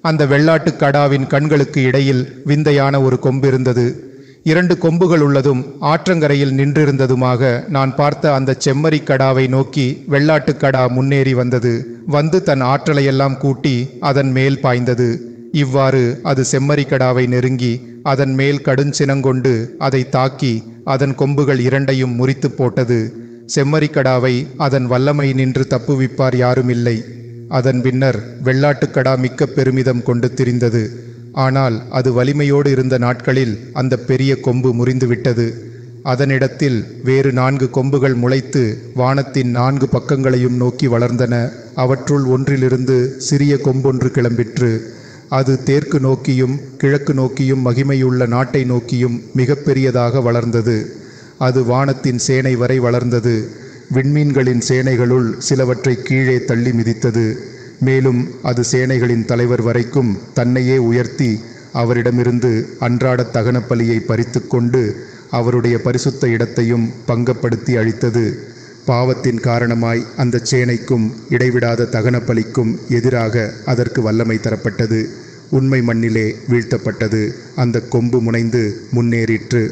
Speaker 1: அந்த வெள்ளாட்டுக்கடாவின் கண்களுக்கு இடையில் விந்தையான ஒரு கொம்பு இருந்தது. 2 கொம்புகள் உள்ளதும் ஆற்றங்கரையில் நின்றிருந்ததுமாக நான் பார்த்த அந்த செம்மறிக்கடாவை நோக்கி வெள்ளாட்டுக்கடா முன்னேறி வந்தது. வந்து தன் ஆற்றலையெல்லாம் கூட்டி அதன் மேல் பாய்ந்தது. இவ்வாறு அது செம்மறிக்கடாவை நெருங்கி அதன் மேல் கடுஞ்சினங்கொண்டு அதை தாக்கி அதன் கொம்புகள் 2ஐயும் முறித்து போட்டது. செம்மறிக்கடாவை அதன் வல்லமை நின்று தப்புவிப்பார் யாருமில்லை. அதன் பின்னர் வெள்ளாட்டுக்கடா மிக்க பெருமிதம் கொண்டு திரிந்தது. ஆனால் அது வலிமையோடு இருந்த நாட்களில் அந்த பெரிய கொம்பு முறிந்துவிட்டது. அதனிடத்தில் வேறு 4 கொம்புகள் முளைத்து வானத்தின் 4 பக்கங்களையும் நோக்கி வளர்ந்தன. அவற்றுள் ஒன்றிலிருந்து சிறிய கொம்பொன்று கிளம்பிற்று. அது தெற்கு நோக்கியும் கிழக்கு நோக்கியும் மகிமையுள்ள நாட்டை நோக்கியும் மிகப்பெரியதாக வளர்ந்தது. அது வானத்தின் சேனை வரை வளர்ந்தது. விண்மீன்களின் சேனைகளுள் சிலவற்றை கீழே தள்ளி மிதித்தது. மேலும் அது சேனைகளின் தலைவர் வரைக்கும் தன்னையே உயர்த்தி அவரிடமிருந்து அன்றாட தகன பலியை பறித்து கொண்டு அவருடைய பரிசுத்த இடத்தையும் பங்கப்படுத்தி அழித்தது. பாவத்தின் காரணமாய் அந்த சேனைக்கும் இடைவிடாத தகன பலிக்கும் எதிராக அதற்கு வல்லமை தரப்பட்டது. உண்மை மண்ணிலே வீழ்த்தப்பட்டது. அந்த கொம்பு முனைந்து முன்னேறிற்று.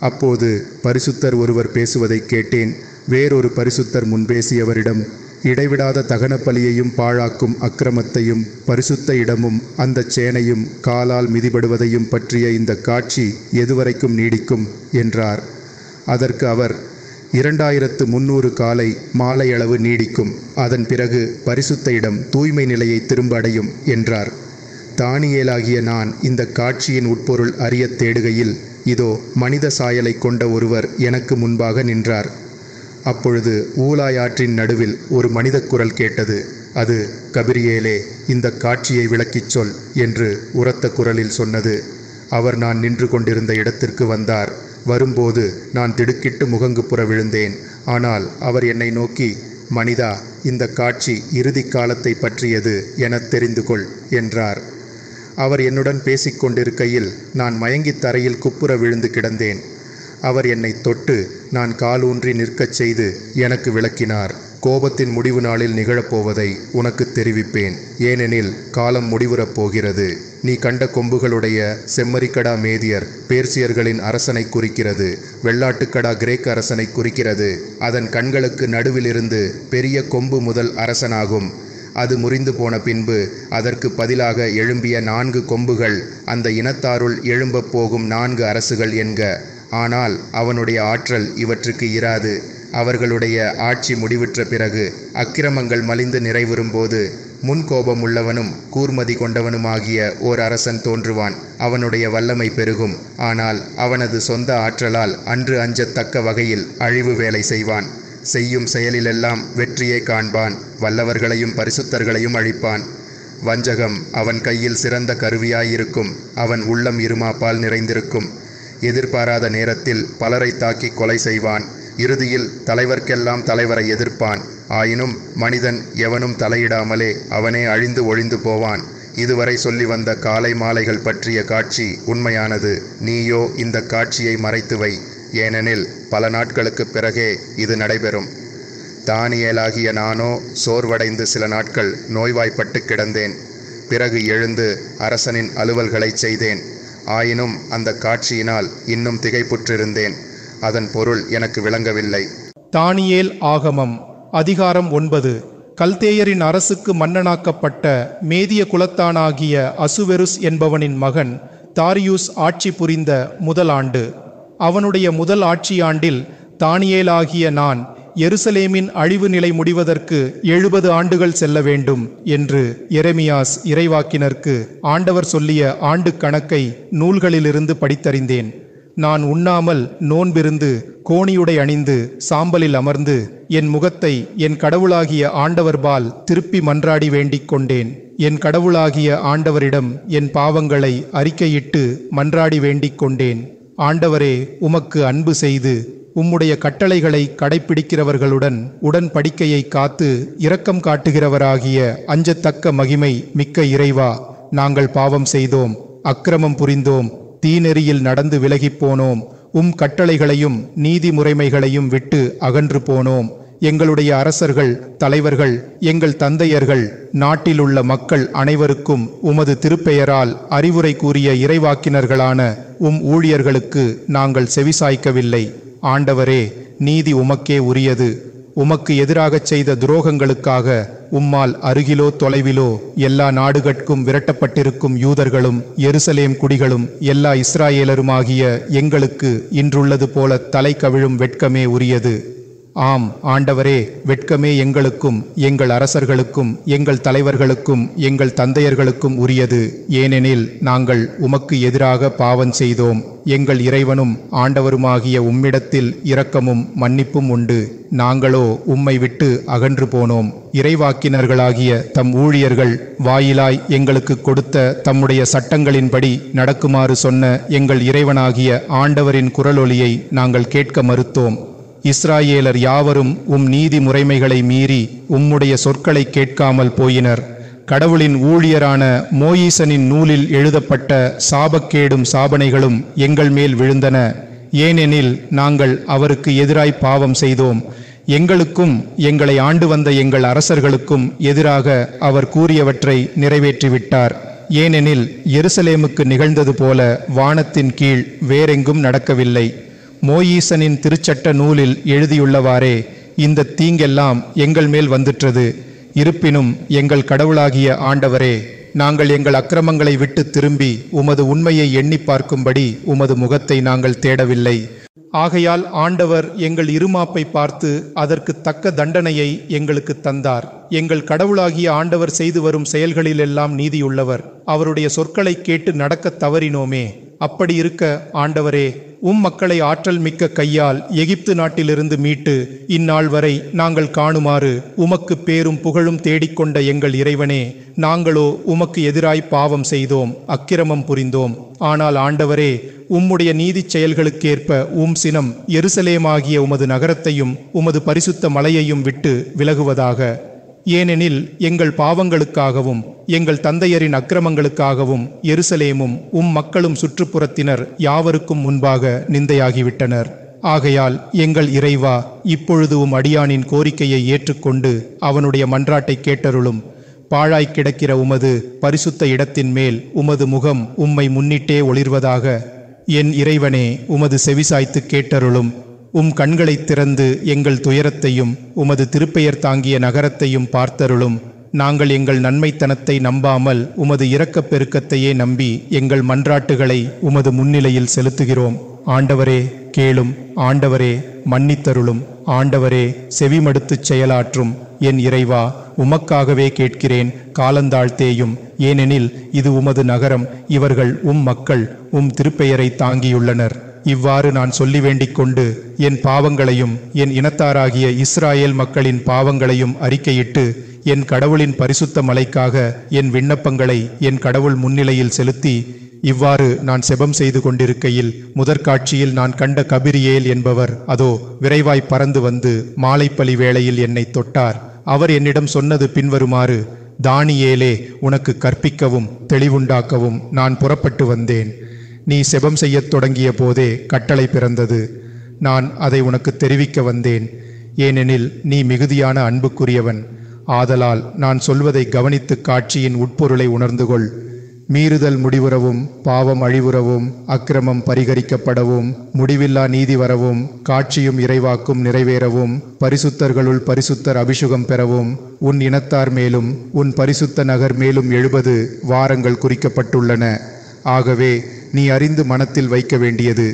Speaker 1: அப்போது பரிசுத்தர் ஒருவர் பேசுவதை கேட்டேன். வேறொரு பரிசுத்தர் முன்பேசியவரிடம், இடைவிடாத தகன பலியையும் பாழாக்கும் அக்கிரமத்தையும் பரிசுத்த இடமும் அந்த சேனையும் காலால் மிதிபடுவதையும் பற்றிய இந்த காட்சி எதுவரைக்கும் நீடிக்கும் என்றார். அதற்கு அவர், 2300 காலை மாலையளவு நீடிக்கும். அதன் பிறகு பரிசுத்த இடம் தூய்மை நிலையை திரும்ப அடையும் என்றார். தானியேலாகிய நான் இந்த காட்சியின் உட்பொருள் அறிய தேடுகையில் இதோ மனித சாயலை கொண்ட ஒருவர் எனக்கு முன்பாக நின்றார். அப்பொழுது ஊலாயாற்றின் நடுவில் ஒரு மனித குரல் கேட்டது. அது, கபிரியேலே, இந்த காட்சியை விளக்கிச் சொல் என்று உரத்த குரலில் சொன்னது. அவர் நான் நின்று கொண்டிருந்த இடத்திற்கு வந்தார். வரும்போது நான் திடுக்கிட்டு முகங்குப்புற விழுந்தேன். ஆனால் அவர் என்னை நோக்கி, மனிதா, இந்த காட்சி இறுதி காலத்தை பற்றியது எனத் தெரிந்து கொள் என்றார். அவர் என்னுடன் பேசிக்கொண்டிருக்கையில் நான் மயங்கி தரையில் குப்புற விழுந்து கிடந்தேன். அவர் என்னை தொட்டு நான் காலூன்றி நிற்கச் செய்து எனக்கு விளக்கினார்.
Speaker 3: கோபத்தின் முடிவு நாளில் நிகழப்போவதை உனக்கு தெரிவிப்பேன். ஏனெனில் காலம் முடிவுறப் போகிறது. நீ கண்ட கொம்புகளுடைய செம்மறிக்கடா மேதியர் பேர்சியர்களின் அரசனை குறிக்கிறது. வெள்ளாட்டுக்கடா கிரேக்க அரசனை குறிக்கிறது. அதன் கண்களுக்கு நடுவிலிருந்து பெரிய கொம்பு முதல் அரசனாகும். அது முறிந்து போன பின்பு அதற்கு பதிலாக எழும்பிய 4 கொம்புகள் அந்த இனத்தாருள் எழும்பப் போகும் 4 அரசுகள் என்க. ஆனால் அவனுடைய ஆற்றல் இவற்றுக்கு இராது. அவர்களுடைய ஆட்சி முடிவுற்ற பிறகு அக்கிரமங்கள் மலிந்து நிறைவுறும்போது முன்கோபம் உள்ளவனும் கூர்மதி கொண்டவனுமாகிய ஓர் அரசன் தோன்றுவான். அவனுடைய வல்லமை பெருகும். ஆனால் அவனது சொந்த ஆற்றலால் அன்று அஞ்சத்தக்க வகையில் அழிவு வேலை செய்வான். செய்யும் செயலிலெல்லாம் வெற்றியை காண்பான். வல்லவர்களையும் பரிசுத்தர்களையும் அழிப்பான். வஞ்சகம் அவன் கையில் சிறந்த கருவியாயிருக்கும். அவன் உள்ளம் இருமாப்பால் நிறைந்திருக்கும். எதிர்பாராத நேரத்தில் பலரை தாக்கி கொலை செய்வான். இறுதியில் தலைவர்க்கெல்லாம் தலைவரை எதிர்ப்பான். ஆயினும் மனிதன் எவனும் தலையிடாமலே அவனே அழிந்து ஒழிந்து போவான். இதுவரை சொல்லி வந்த காலை மாலைகள் பற்றிய காட்சி உண்மையானது. நீயோ இந்த காட்சியை மறைத்துவை. ஏனெனில் பல நாட்களுக்கு பிறகே இது நடைபெறும். தானியேலாகிய நானோ சோர்வடைந்து சில நாட்கள் நோய்வாய்ப்பட்டு கிடந்தேன். பிறகு எழுந்து அரசனின் அலுவல்களை செய்தேன். ஆயினும் அந்த காட்சியினால் இன்னும் திகைப்புற்றிருந்தேன். அதன் பொருள் எனக்கு விளங்கவில்லை.
Speaker 1: தானியேல் ஆகமம் அதிகாரம் 9. கல்தேயரின் அரசுக்கு மன்னனாக்கப்பட்ட மேதிய குலத்தானாகிய அசுவெருஸ் என்பவனின் மகன் தாரியுஸ் ஆட்சி புரிந்த முதல் ஆண்டு. அவனுடைய முதல் ஆட்சியாண்டில் தானியேலாகிய நான் எருசலேமின் அழிவு நிலை முடிவதற்கு 70 ஆண்டுகள் செல்ல வேண்டும் என்று எரேமியாஸ் இறைவாக்கினருக்கு ஆண்டவர் சொல்லிய ஆண்டு கணக்கை நூல்களிலிருந்து படித்தறிந்தேன். நான் உண்ணாமல் நோன்பிருந்து கோணியுடை அணிந்து சாம்பலில் அமர்ந்து என் முகத்தை என் கடவுளாகிய ஆண்டவர்பால் திருப்பி மன்றாடி வேண்டிக் கொண்டேன். என் கடவுளாகிய ஆண்டவரிடம் என் பாவங்களை அறிக்கையிட்டு மன்றாடி வேண்டிக் கொண்டேன். ஆண்டவரே, உமக்கு அன்பு செய்து உம்முடைய கட்டளைகளை கடைப்பிடிக்கிறவர்களுடன் உடன்படிக்கையை காத்து இரக்கம் காட்டுகிறவராகிய அஞ்சத்தக்க மகிமை மிக்க இறைவா, நாங்கள் பாவம் செய்தோம், அக்கிரமம் புரிந்தோம், தீநெறியில் நடந்து விலகிப் போனோம். உம் கட்டளைகளையும் நீதி முறைமைகளையும் விட்டு அகன்று போனோம். எங்களுடைய அரசர்கள், தலைவர்கள், எங்கள் தந்தையர்கள், நாட்டில் உள்ள மக்கள் அனைவருக்கும் உமது திருப்பெயரால் அறிவுரை கூறிய இறைவாக்கினர்களான உம் ஊழியர்களுக்கு நாங்கள் செவிசாய்க்கவில்லை. ஆண்டவரே, நீதி உமக்கே உரியது. உமக்கு எதிராகச் செய்த துரோகங்களுக்காக உம்மால் அருகிலோ தொலைவிலோ எல்லா நாடுகட்கும் விரட்டப்பட்டிருக்கும் யூதர்களும் எருசலேம் குடிகளும் எல்லா இஸ்ராயேலருமாகிய எங்களுக்கு இன்றுள்ளது போல தலை கவிழும் வெட்கமே உரியது. ஆம் ஆண்டவரே, வெட்கமே எங்களுக்கும் எங்கள் அரசர்களுக்கும் எங்கள் தலைவர்களுக்கும் எங்கள் தந்தையர்களுக்கும் உரியது. ஏனெனில் நாங்கள் உமக்கு எதிராக பாவம் செய்தோம். எங்கள் இறைவனும் ஆண்டவருமாகிய உம்மிடத்தில் இரக்கமும் மன்னிப்பும் உண்டு. நாங்களோ உம்மை விட்டு அகன்று போனோம். இறைவாக்கினர்களாகிய தம் ஊழியர்கள் வாயிலாய் எங்களுக்கு கொடுத்த தம்முடைய சட்டங்களின்படி நடக்குமாறு சொன்ன எங்கள் இறைவனாகிய ஆண்டவரின் குரலொலியை நாங்கள் கேட்க மறுத்தோம். இஸ்ராயேலர் யாவரும் உம் நீதி முறைமைகளை மீறி உம்முடைய சொற்களை கேட்காமல் போயினர். கடவுளின் ஊழியரான மோயிசனின் நூலில் எழுதப்பட்ட சாபக்கேடும் சாபனைகளும் எங்கள் மேல் விழுந்தன. ஏனெனில் நாங்கள் அவருக்கு எதிராய் பாவம் செய்தோம். எங்களுக்கும் எங்களை ஆண்டு வந்த எங்கள் அரசர்களுக்கும் எதிராக அவர் கூறியவற்றை நிறைவேற்றிவிட்டார். ஏனெனில் எருசலேமுக்கு நிகழ்ந்தது போல வானத்தின் கீழ் வேறெங்கும் நடக்கவில்லை. மோயிசனின் திருச்சட்ட நூலில் எழுதியுள்ளவாறே இந்த தீங்கெல்லாம் எங்கள் மேல் வந்துற்றது. இருப்பினும் எங்கள் கடவுளாகிய ஆண்டவரே, நாங்கள் எங்கள் அக்கிரமங்களை விட்டு திரும்பி உமது உண்மையை எண்ணி பார்க்கும்படி உமது முகத்தை நாங்கள் தேடவில்லை. ஆகையால் ஆண்டவர் எங்கள் இருமாப்பை பார்த்து அதற்கு தக்க தண்டனையை எங்களுக்கு தந்தார். எங்கள் கடவுளாகிய ஆண்டவர் செய்து வரும் செயல்களிலெல்லாம் நீதியுள்ளவர். அவருடைய சொற்களை கேட்டு நடக்க தவறினோமே. அப்படி இருக்க ஆண்டவரே, உம் மக்களை ஆற்றல் மிக்க கையால் எகிப்து நாட்டிலிருந்து மீட்டு இந்நாள் வரை நாங்கள் காணுமாறு உமக்கு பேரும் புகழும் தேடிக்கொண்ட எங்கள் இறைவனே, நாங்களோ உமக்கு எதிராய் பாவம் செய்தோம், அக்கிரமம் புரிந்தோம். ஆனால் ஆண்டவரே, உம்முடைய நீதி செயல்களுக்கேற்ப உம் சினம் எருசலேமாகிய உமது நகரத்தையும் உமது பரிசுத்த மலையையும் விட்டு விலகுவதாக. ஏனெனில் எங்கள் பாவங்களுக்காகவும் எங்கள் தந்தையரின் அக்கிரமங்களுக்காகவும் எருசலேமும் உம் மக்களும் சுற்றுப்புறத்தினர் யாவருக்கும் முன்பாக நிந்தையாகிவிட்டனர். ஆகையால் எங்கள் இறைவா, இப்பொழுது அடியானின் கோரிக்கையை ஏற்றுக்கொண்டு அவனுடைய மன்றாட்டை கேட்டருளும். பாழாய் கிடக்கிற உமது பரிசுத்த இடத்தின் மேல் உமது முகம் உம்மை முன்னிட்டே ஒளிர்வதாக. என் இறைவனே, உமது செவிசாய்த்து கேட்டருளும். கண்களைத் திறந்து எங்கள் துயரத்தையும் உமது திருப்பெயர் தாங்கிய நகரத்தையும் பார்த்தருளும். நாங்கள் எங்கள் நன்மைத்தனத்தை நம்பாமல் உமது இரக்கப் பெருக்கத்தையே நம்பி எங்கள் மன்றாட்டுகளை உமது முன்னிலையில் செலுத்துகிறோம். ஆண்டவரே கேளும். ஆண்டவரே மன்னித்தருளும். ஆண்டவரே செவிமடுத்துச் செயலாற்றும். என் இறைவா, உமக்காகவே கேட்கிறேன், காலந்தாழ்த்தேயும். ஏனெனில் இது உமது நகரம், இவர்கள் மக்கள் திருப்பெயரை தாங்கியுள்ளனர். இவ்வாறு நான் சொல்லி வேண்டிக் கொண்டு என் பாவங்களையும் என் இனத்தாராகிய இஸ்ராயேல் மக்களின் பாவங்களையும் அறிக்கையிட்டு என் கடவுளின் பரிசுத்த மலைக்காக என் விண்ணப்பங்களை என் கடவுள் முன்னிலையில் செலுத்தி இவ்வாறு நான் செபம் செய்து கொண்டிருக்கையில் முதற்காட்சியில் நான் கண்ட கபிரியேல் என்பவர் அதோ விரைவாய் பறந்து வந்து மாலைப்பலி வேளையில் என்னை தொட்டார். அவர் என்னிடம் சொன்னது பின்வருமாறு: தானியேலே, உனக்கு கற்பிக்கவும் தெளிவுண்டாக்கவும் நான் புறப்பட்டு வந்தேன். நீ செபம் செய்யத் தொடங்கிய போதே கட்டளை பிறந்தது. நான் அதை உனக்கு தெரிவிக்க வந்தேன். ஏனெனில் நீ மிகுதியான அன்புக்குரியவன். ஆதலால் நான் சொல்வதை கவனித்து காட்சியின் உட்பொருளை உணர்ந்து கொள். மீறுதல் முடிவுறவும், பாவம் அழிவுறவும், அக்கிரமம் பரிகரிக்கப்படவும், முடிவில்லா நீதி வரவும், காட்சியும் இறைவாக்கும் நிறைவேறவும், பரிசுத்தர்களுள் பரிசுத்தர் அபிஷேகம் பெறவும், உன் இனத்தார் மேலும் உன் பரிசுத்த நகர் மேலும் 70 வாரங்கள் குறிக்கப்பட்டுள்ளன. ஆகவே நீ அறிந்து மனத்தில் வைக்க வேண்டியது: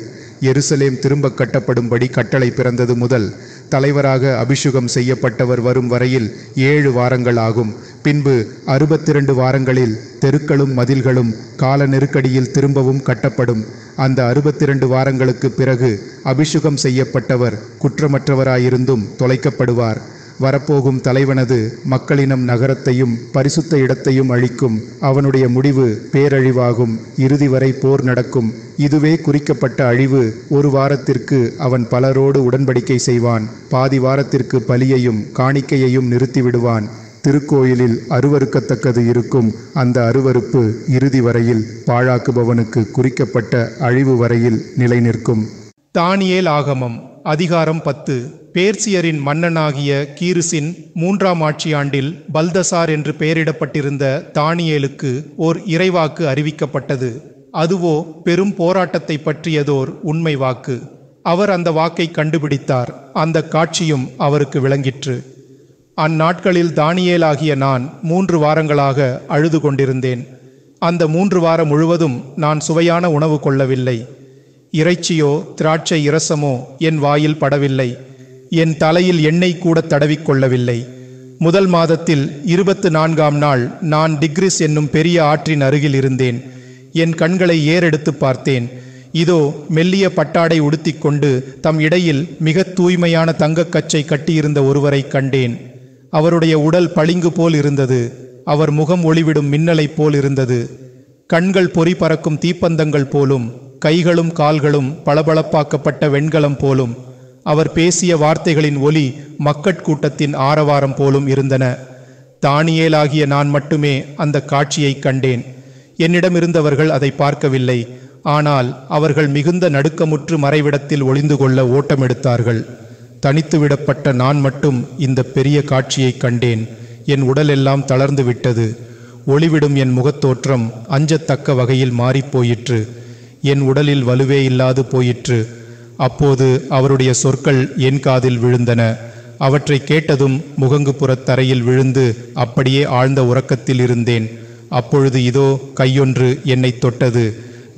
Speaker 1: எருசலேம் திரும்ப கட்டப்படும்படி கட்டளை பிறந்தது முதல் தலைவராக அபிஷேகம் செய்யப்பட்டவர் வரும் வரையில் 7 வாரங்கள் ஆகும். பின்பு 62 வாரங்களில் தெருக்களும் மதில்களும் கால நெருக்கடியில் திரும்பவும் கட்டப்படும். அந்த 62 வாரங்களுக்கு பிறகு அபிஷேகம் செய்யப்பட்டவர் குற்றமற்றவராயிருந்தும் தொலைக்கப்படுவார். வரப்போகும் தலைவனது மக்களினம் நகரத்தையும் பரிசுத்த இடத்தையும் அழிக்கும். அவனுடைய முடிவு பேரழிவாகும். இறுதி வரை போர் நடக்கும். இதுவே குறிக்கப்பட்ட அழிவு. 1 வாரத்திற்கு அவன் பலரோடு உடன்படிக்கை செய்வான். பாதி வாரத்திற்கு பலியையும் காணிக்கையையும் நிறுத்திவிடுவான். திருக்கோயிலில் அருவருக்கத்தக்கது இருக்கும். அந்த அருவருப்பு இறுதி வரையில் பாழாக்குபவனுக்கு குறிக்கப்பட்ட அழிவு வரையில் நிலை நிற்கும்.
Speaker 2: தானியேல் ஆகமம் அதிகாரம் 10. பேர்சியரின் மன்னனாகிய கீருசின் 3ஆம் ஆட்சியாண்டில் பல்தசார் என்று பெயரிடப்பட்டிருந்த தானியேலுக்கு ஓர் இறைவாக்கு அறிவிக்கப்பட்டது. அதுவோ பெரும் போராட்டத்தை பற்றியதோர் உண்மை வாக்கு. அவர் அந்த வாக்கை கண்டுபிடித்தார். அந்த காட்சியும் அவருக்கு விளங்கிற்று. அந்நாட்களில் தானியேலாகிய நான் 3 வாரங்களாக அழுது கொண்டிருந்தேன். அந்த 3 வாரம் முழுவதும் நான் சுவையான உணவு கொள்ளவில்லை. இறைச்சியோ திராட்சை இரசமோ என் வாயில் படவில்லை. என் தலையில் எண்ணெய் கூட தடவிக்கொள்ளவில்லை. முதல் மாதத்தில் 24ஆம் நாள் நான் டிக்ரிஸ் என்னும் பெரிய ஆற்றின் அருகில் இருந்தேன். என் கண்களை ஏறெடுத்து பார்த்தேன். இதோ மெல்லிய பட்டாடை உடுத்திக்கொண்டு தம் இடையில் மிக தூய்மையான தங்கக்கச்சை கட்டியிருந்த ஒருவரை கண்டேன். அவருடைய உடல் பளிங்கு போல் இருந்தது. அவர் முகம் ஒளிவிடும் மின்னலைப் போல் இருந்தது. கண்கள் பொறி பறக்கும் தீப்பந்தங்கள் போலும், கைகளும் கால்களும் பளபளப்பாக்கப்பட்ட வெண்கலம் போலும். அவர் பேசிய வார்த்தைகளின் ஒலி மக்கட்கூட்டத்தின் ஆரவாரம் போலும் இருந்தன. தானியேலாகிய நான் மட்டுமே அந்த காட்சியை கண்டேன். என்னிடமிருந்தவர்கள் அதை பார்க்கவில்லை. ஆனால் அவர்கள் மிகுந்த நடுக்கமுற்று மறைவிடத்தில் ஒளிந்து கொள்ள ஓட்டமெடுத்தார்கள். தனித்து விடப்பட்ட நான் மட்டும் இந்த பெரிய காட்சியை கண்டேன். என் உடலெல்லாம் தளர்ந்து விட்டது. ஒளிவிடும் என் முகத்தோற்றம் அஞ்சத்தக்க வகையில் மாறிப்போயிற்று. என் உடலில் வலுவே இல்லாது போயிற்று. அப்போது அவருடைய சொற்கள் என் காதில் விழுந்தன. அவற்றை கேட்டதும் முகங்குப்புறத் தரையில் விழுந்து அப்படியே ஆழ்ந்த உறக்கத்தில் இருந்தேன். அப்பொழுது இதோ கையொன்று என்னை தொட்டது.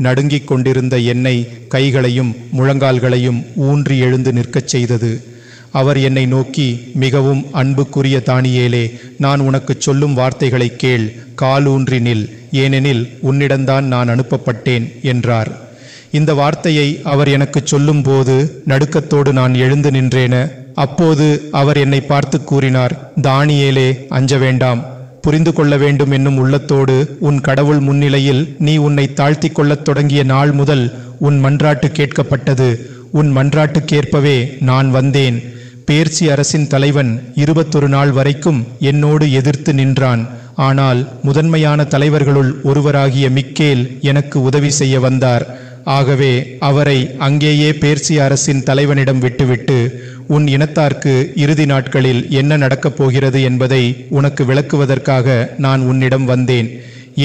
Speaker 2: நடுங்கிக் கொண்டிருந்த என்னை கைகளையும் முழங்கால்களையும் ஊன்றி எழுந்து நிற்கச் செய்தது. அவர் என்னை நோக்கி, மிகவும் அன்புக்குரிய தானியேலே, நான் உனக்கு சொல்லும் வார்த்தைகளை கேள், காலூன்றி நில், ஏனெனில் உன்னிடம்தான் நான் அனுப்பப்பட்டேன் என்றார். இந்த வார்த்தையை அவர் எனக்கு சொல்லும் போது நடுக்கத்தோடு நான் எழுந்து நின்றேன. அப்போது அவர் என்னை பார்த்து கூறினார், தானியேலே, அஞ்ச வேண்டாம். புரிந்து கொள்ள வேண்டும் என்னும் உள்ளத்தோடு உன் கடவுள் முன்னிலையில் நீ உன்னை தாழ்த்தி கொள்ளத் தொடங்கிய நாள் முதல் உன் மன்றாட்டு கேட்கப்பட்டது. உன் மன்றாட்டுக்கேற்பவே நான் வந்தேன். பேர்சி அரசின் தலைவன் 21 நாள் வரைக்கும் என்னோடு எதிர்த்து நின்றான். ஆனால் முதன்மையான தலைவர்களுள் ஒருவராகிய மிக்கேல் எனக்கு உதவி செய்ய வந்தார்.
Speaker 1: ஆகவே அவரை அங்கேயே பேர்சிய அரசின் தலைவனிடம் விட்டுவிட்டு, உன் இனத்தார்க்கு இறுதி நாட்களில் என்ன நடக்கப் போகிறது என்பதை உனக்கு விளக்குவதற்காக நான் உன்னிடம் வந்தேன்.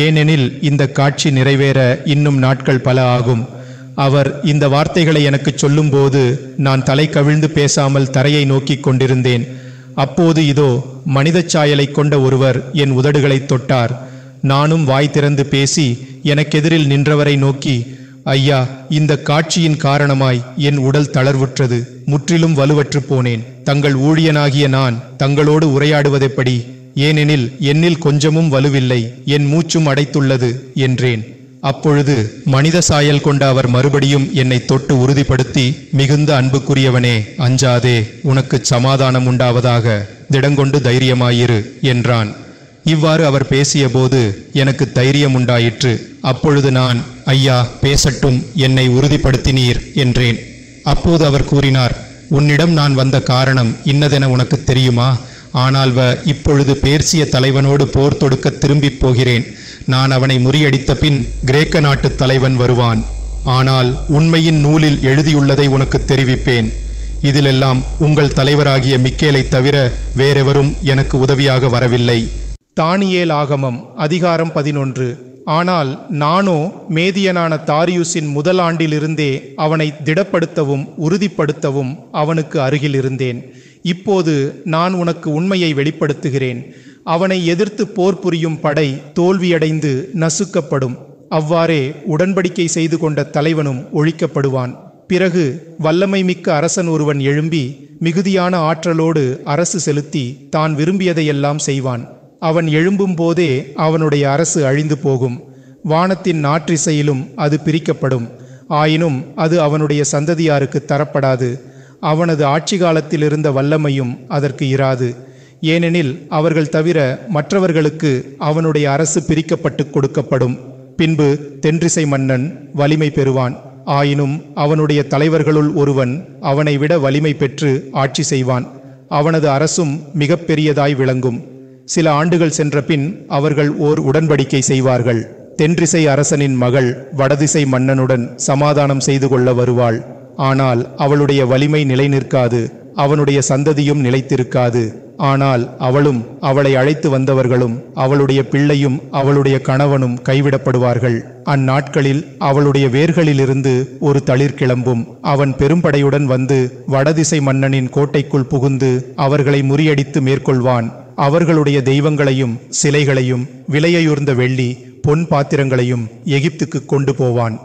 Speaker 1: ஏனெனில் இந்த காட்சி நிறைவேற இன்னும் நாட்கள் பல ஆகும். அவர் இந்த வார்த்தைகளை எனக்கு சொல்லும்போது நான் தலை கவிழ்ந்து பேசாமல் தரையை நோக்கி கொண்டிருந்தேன். அப்போது இதோ மனிதச் சாயலை கொண்ட ஒருவர் என் உதடுகளை தொட்டார். நானும் வாய் திறந்து பேசி எனக்கெதிரில் நின்றவரை நோக்கி, ஐயா, இந்த காட்சியின் காரணமாய் என் உடல் தளர்வுற்றது, முற்றிலும் வலுவற்று போனேன். தங்கள் ஊழியனாகிய நான் தங்களோடு உரையாடுவதெப்படி? ஏனெனில் என்னில் கொஞ்சமும் வலுவில்லை, என் மூச்சும் அடைத்துள்ளது என்றேன். அப்பொழுது மனித சாயல் கொண்ட அவர் மறுபடியும் என்னை தொட்டு உறுதிப்படுத்தி, மிகுந்த அன்புக்குரியவனே, அஞ்சாதே, உனக்கு சமாதானம் உண்டாவதாக, திடங்கொண்டு தைரியமாயிரு என்றான். இவ்வாறு அவர் பேசியபோது எனக்கு தைரியம் உண்டாயிற்று. அப்பொழுது நான், ஐயா, பேசட்டும், என்னை உறுதிப்படுத்தினீர் என்றேன். அப்போது அவர் கூறினார், உன்னிடம் நான் வந்த காரணம் இன்னதென உனக்கு தெரியுமா? ஆனால் இப்பொழுது பேர்சிய தலைவனோடு போர் தொடுக்க திரும்பி போகிறேன். நான் அவனை முறியடித்த பின் கிரேக்க நாட்டு தலைவன் வருவான். ஆனால் உண்மையின் நூலில் எழுதியுள்ளதை உனக்கு தெரிவிப்பேன். இதிலெல்லாம் உங்கள் தலைவராகிய மிக்கேலை தவிர வேறெவரும் எனக்கு உதவியாக வரவில்லை.
Speaker 2: தானியேல் ஆகமம் அதிகாரம் 11. ஆனால் நானோ மேதியனான தாரியுசின் முதல் ஆண்டிலிருந்தே அவனை திடப்படுத்தவும் உறுதிப்படுத்தவும் அவனுக்கு அருகில் இருந்தேன். இப்போது நான் உனக்கு உண்மையை வெளிப்படுத்துகிறேன். அவனை எதிர்த்து போர் புரியும் படை தோல்வியடைந்து நசுக்கப்படும். அவ்வாறே உடன்படிக்கை செய்து கொண்ட தலைவனும் ஒழிக்கப்படுவான். பிறகு வல்லமை மிக்க அரசன் ஒருவன் எழும்பி மிகுதியான ஆற்றலோடு அரசு செலுத்தி தான் விரும்பியதையெல்லாம் செய்வான். அவன் எழும்பும் போதே அவனுடைய அரசு அழிந்து போகும். வானத்தின் நாற்றிசையிலும் அது பிரிக்கப்படும். ஆயினும் அது அவனுடைய சந்ததியாருக்கு தரப்படாது. அவனது ஆட்சி காலத்தில் இருந்த வல்லமையும் அதற்கு இராது. ஏனெனில் அவர்கள் தவிர மற்றவர்களுக்கு அவனுடைய அரசு பிரிக்கப்பட்டு கொடுக்கப்படும். பின்பு தென்றிசை மன்னன் வலிமை பெறுவான். ஆயினும் அவனுடைய தலைவர்களுள் ஒருவன் அவனை விட வலிமை பெற்று ஆட்சி செய்வான். அவனது அரசும் மிக பெரியதாய் விளங்கும். சில ஆண்டுகள் சென்ற பின் அவர்கள் ஓர் உடன்படிக்கை செய்வார்கள். தென்றிசை அரசனின் மகள் வடதிசை மன்னனுடன் சமாதானம் செய்து கொள்ள வருவாள். ஆனால் அவளுடைய வலிமை நிலை நிற்காது, அவனுடைய சந்ததியும் நிலைத்திருக்காது. ஆனால் அவளும் அவளை அழைத்து வந்தவர்களும் அவளுடைய பிள்ளையும் அவளுடைய கணவனும் கைவிடப்படுவார்கள். அந்நாட்களில் அவளுடைய வேர்களிலிருந்து ஒரு தளிர் கிளம்பும். அவன் பெரும்படையுடன் வந்து வடதிசை மன்னனின் கோட்டைக்குள் புகுந்து அவர்களை முறியடித்து மேற்கொள்வான். அவர்களுடைய தெய்வங்களையும் சிலைகளையும் விலையுயர்ந்த வெள்ளி பொன் பாத்திரங்களையும் எகிப்துக்கு கொண்டு போவான்.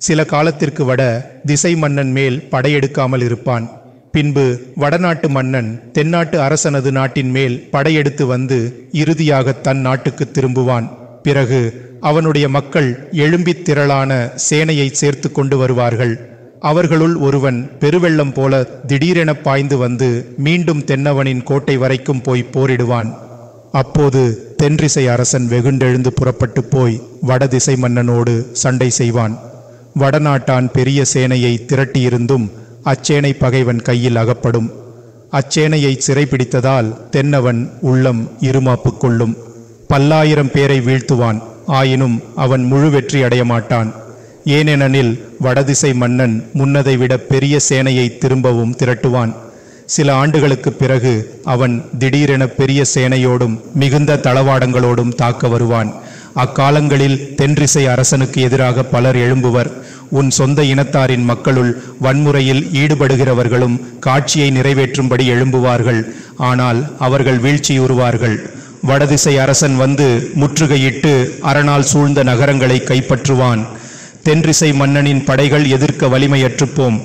Speaker 2: சில காலத்திற்கு வட திசை மன்னன் மேல் படையெடுக்காமல் இருப்பான். பின்பு வடநாட்டு மன்னன் தென்னாட்டு அரசனது நாட்டின் மேல் படையெடுத்து வந்து இறுதியாக தன் நாட்டுக்கு திரும்புவான். பிறகு அவனுடைய மக்கள் எழும்பித் திரளான சேனையை சேர்த்து கொண்டு வருவார்கள். அவர்களுள் ஒருவன் பெருவெள்ளம் போல திடீரென பாய்ந்து வந்து மீண்டும் தென்னவனின் கோட்டை வரைக்கும் போய் போரிடுவான். அப்போது தென்றிசை அரசன் வெகுண்டெழுந்து புறப்பட்டு போய் வடதிசை மன்னனோடு சண்டை செய்வான். வடநாட்டான் பெரிய சேனையை திரட்டியிருந்தும் அச்சேனை பகைவன் கையில் அகப்படும். அச்சேனையை சிறைப்பிடித்ததால் தென்னவன் உள்ளம் இருமாப்பு கொள்ளும். 10,000 பேரை வீழ்த்துவான். ஆயினும் அவன் முழு வெற்றி அடைய மாட்டான். ஏனெனில் வடதிசை மன்னன் முன்னதை விட பெரிய சேனையை திரும்பவும் திரட்டுவான். சில ஆண்டுகளுக்கு பிறகு அவன் திடீரென பெரிய சேனையோடும் மிகுந்த தளவாடங்களோடும் தாக்க வருவான். அக்காலங்களில் தென்றிசை அரசனுக்கு எதிராக பலர் எழும்புவர். உன் சொந்த இனத்தாரின் மக்களுள் வன்முறையில் ஈடுபடுகிறவர்களும் காட்சியை நிறைவேற்றும்படி எழும்புவார்கள். ஆனால் அவர்கள் வீழ்ச்சியுறுவார்கள். வடதிசை அரசன் வந்து முற்றுகையிட்டு அரணால் சூழ்ந்த நகரங்களை கைப்பற்றுவான். தென்றிசை மன்னனின் படைகள் எதிர்க்க வலிமையற்றுப்போம்.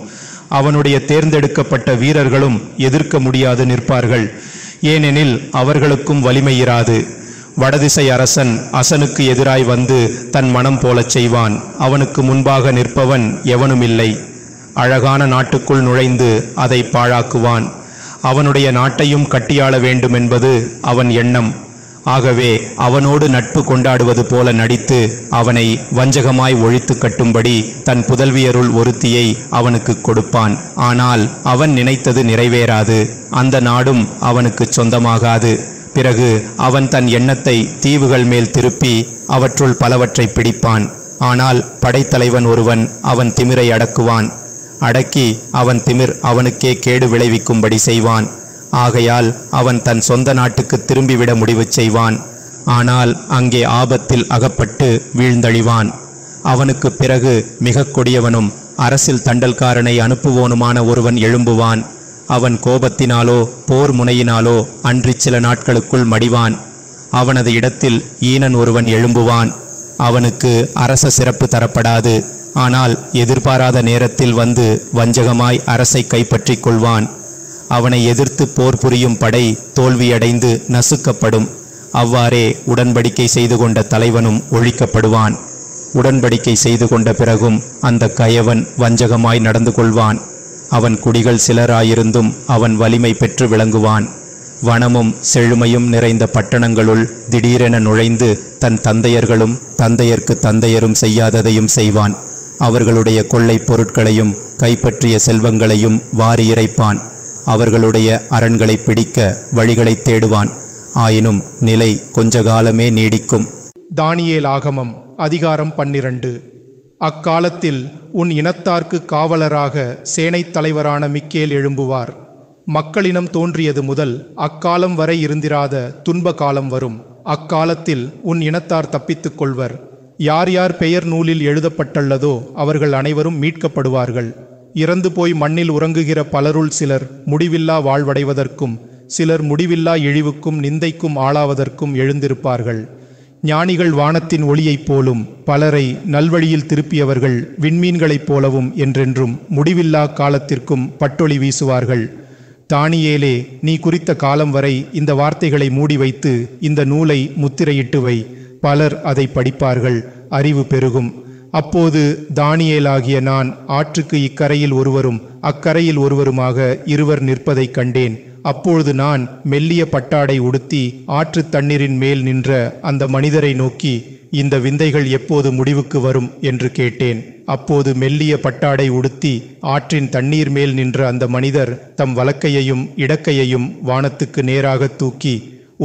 Speaker 2: அவனுடைய தேர்ந்தெடுக்கப்பட்ட வீரர்களும் எதிர்க்க முடியாது நிற்பார்கள். ஏனெனில் அவர்களுக்கும் வலிமை இராது. வடதிசை அரசன் அசனுக்கு எதிராய் வந்து தன் மனம் போலச் செய்வான். அவனுக்கு முன்பாக நிற்பவன் எவனுமில்லை. அழகான நாட்டுக்குள் நுழைந்து அதை பாழாக்குவான். அவனுடைய நாட்டையும் கட்டியாள வேண்டுமென்பது அவன் எண்ணம். ஆகவே அவனோடு நட்பு கொண்டாடுவது போல நடித்து அவனை வஞ்சகமாய் ஒழித்து கட்டும்படி தன் புதல்வியருள் ஒருத்தியை அவனுக்கு கொடுப்பான். ஆனால் அவன் நினைத்தது நிறைவேறாது. அந்த நாடும் அவனுக்கு சொந்தமாகாது. பிறகு அவன் தன் எண்ணத்தை தீவுகள் மேல் திருப்பி அவற்றுள் பலவற்றை பிடிப்பான்.
Speaker 4: ஆனால் படைத்தலைவன் ஒருவன் அவன் திமிரை அடக்குவான். அடக்கி அவன் திமிர் அவனுக்கே கேடு விளைவிக்கும்படி செய்வான். ஆகையால் அவன் தன் சொந்த நாட்டுக்கு திரும்பிவிட முடிவு செய்வான். ஆனால் அங்கே ஆபத்தில் அகப்பட்டு வீழ்ந்தழிவான். அவனுக்கு பிறகு மிக கொடியவனும் அரசில் தண்டல்காரனை அனுப்புவோனுமான ஒருவன் எழும்புவான். அவன் கோபத்தினாலோ போர் முனையினாலோ அன்றி சில நாட்களுக்குள் மடிவான். அவனது இடத்தில் ஈனன் ஒருவன் எழும்புவான். அவனுக்கு அரச சிறப்பு தரப்படாது. ஆனால் எதிர்பாராத நேரத்தில் வந்து வஞ்சகமாய் அரசை கைப்பற்றி கொள்வான். அவனை எதிர்த்து போர் புரியும் படை தோல்வியடைந்து நசுக்கப்படும். அவ்வாறே உடன்படிக்கை செய்து கொண்ட தலைவனும் ஒழிக்கப்படுவான். உடன்படிக்கை செய்து கொண்ட பிறகும் அந்த கயவன் வஞ்சகமாய் நடந்து கொள்வான். அவன் குடிகள் சிலராயிருந்தும் அவன் வலிமை பெற்று விளங்குவான். வனமும் செழுமையும் நிறைந்த பட்டணங்களுள் திடீரென நுழைந்து தன் தந்தையர்களும் தந்தையர்க்கு தந்தையரும் செய்யாததையும் செய்வான். அவர்களுடைய கொள்ளை பொருட்களையும் கைப்பற்றிய செல்வங்களையும் வாரி இறைப்பான். அவர்களுடைய அரண்களை பிடிக்க வழிகளை தேடுவான். ஆயினும் நிலை கொஞ்ச காலமே நீடிக்கும்.
Speaker 1: தானியேல் ஆகமம் அதிகாரம் 12. அக்காலத்தில் உன் இனத்தார்க்கு காவலராக சேனைத் தலைவரான மிக்கேல் எழும்புவார். மக்களினம் தோன்றியது முதல் அக்காலம் வரை இருந்திராத துன்ப காலம் வரும். அக்காலத்தில் உன் இனத்தார் தப்பித்துக் கொள்வர். யார் யார் பெயர் நூலில் எழுதப்பட்டுள்ளதோ அவர்கள் அனைவரும் மீட்கப்படுவார்கள். இறந்து போய் மண்ணில் உறங்குகிற பலருள் சிலர் முடிவில்லா வாழ்வடைவதற்கும் சிலர் முடிவில்லா இழிவுக்கும் நிந்தைக்கும் ஆளாவதற்கும் எழுந்திருப்பார்கள். ஞானிகள் வானத்தின் ஒளியைப் போலும் பலரை நல்வழியில் திருப்பியவர்கள் விண்மீன்களைப் போலவும் என்றென்றும் முடிவில்லா காலத்திற்கும் பட்டொளி வீசுவார்கள். தானியேலே, நீ குறித்த காலம் வரை இந்த வார்த்தைகளை மூடி வைத்து இந்த நூலை முத்திரையிட்டு வை. பலர் அதை படிப்பார்கள், அறிவு பெருகும். அப்போது தானியேலாகிய நான் ஆற்றுக்கு இக்கரையில் ஒருவரும் அக்கரையில் ஒருவருமாக இருவர் நிற்பதைக் கண்டேன். அப்பொழுது நான் மெல்லிய பட்டாடை உடுத்தி ஆற்று தண்ணீரின் மேல் நின்ற அந்த மனிதரை நோக்கி, இந்த விந்தைகள் எப்போது முடிவுக்கு வரும் என்று கேட்டேன். அப்போது மெல்லிய பட்டாடை உடுத்தி ஆற்றின் தண்ணீர் மேல் நின்ற அந்த மனிதர் தம் வலக்கையையும் இடக்கையையும் வானத்துக்கு நேராக தூக்கி,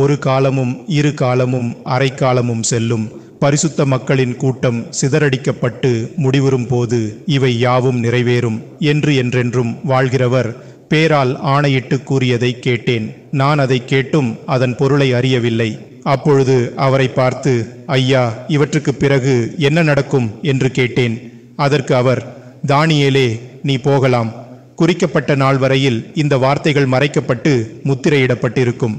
Speaker 1: ஒரு காலமும் இரு காலமும் அரை காலமும் செல்லும். பரிசுத்த மக்களின் கூட்டம் சிதறடிக்கப்பட்டு முடிவுறும் போது இவை யாவும் நிறைவேறும் என்று என்றென்றும் வாழ்கிறவர் பேரால் ஆணையிட்டு கூறியதை கேட்டேன். நான் அதை கேட்டும் அதன் பொருளை அறியவில்லை. அப்பொழுது அவரை பார்த்து, ஐயா, இவற்றுக்கு பிறகு என்ன நடக்கும் என்று கேட்டேன். அதற்கு அவர், தானியேலே, நீ போகலாம். குறிக்கப்பட்ட நாள் வரையில் இந்த வார்த்தைகள் மறைக்கப்பட்டு முத்திரையிடப்பட்டிருக்கும்.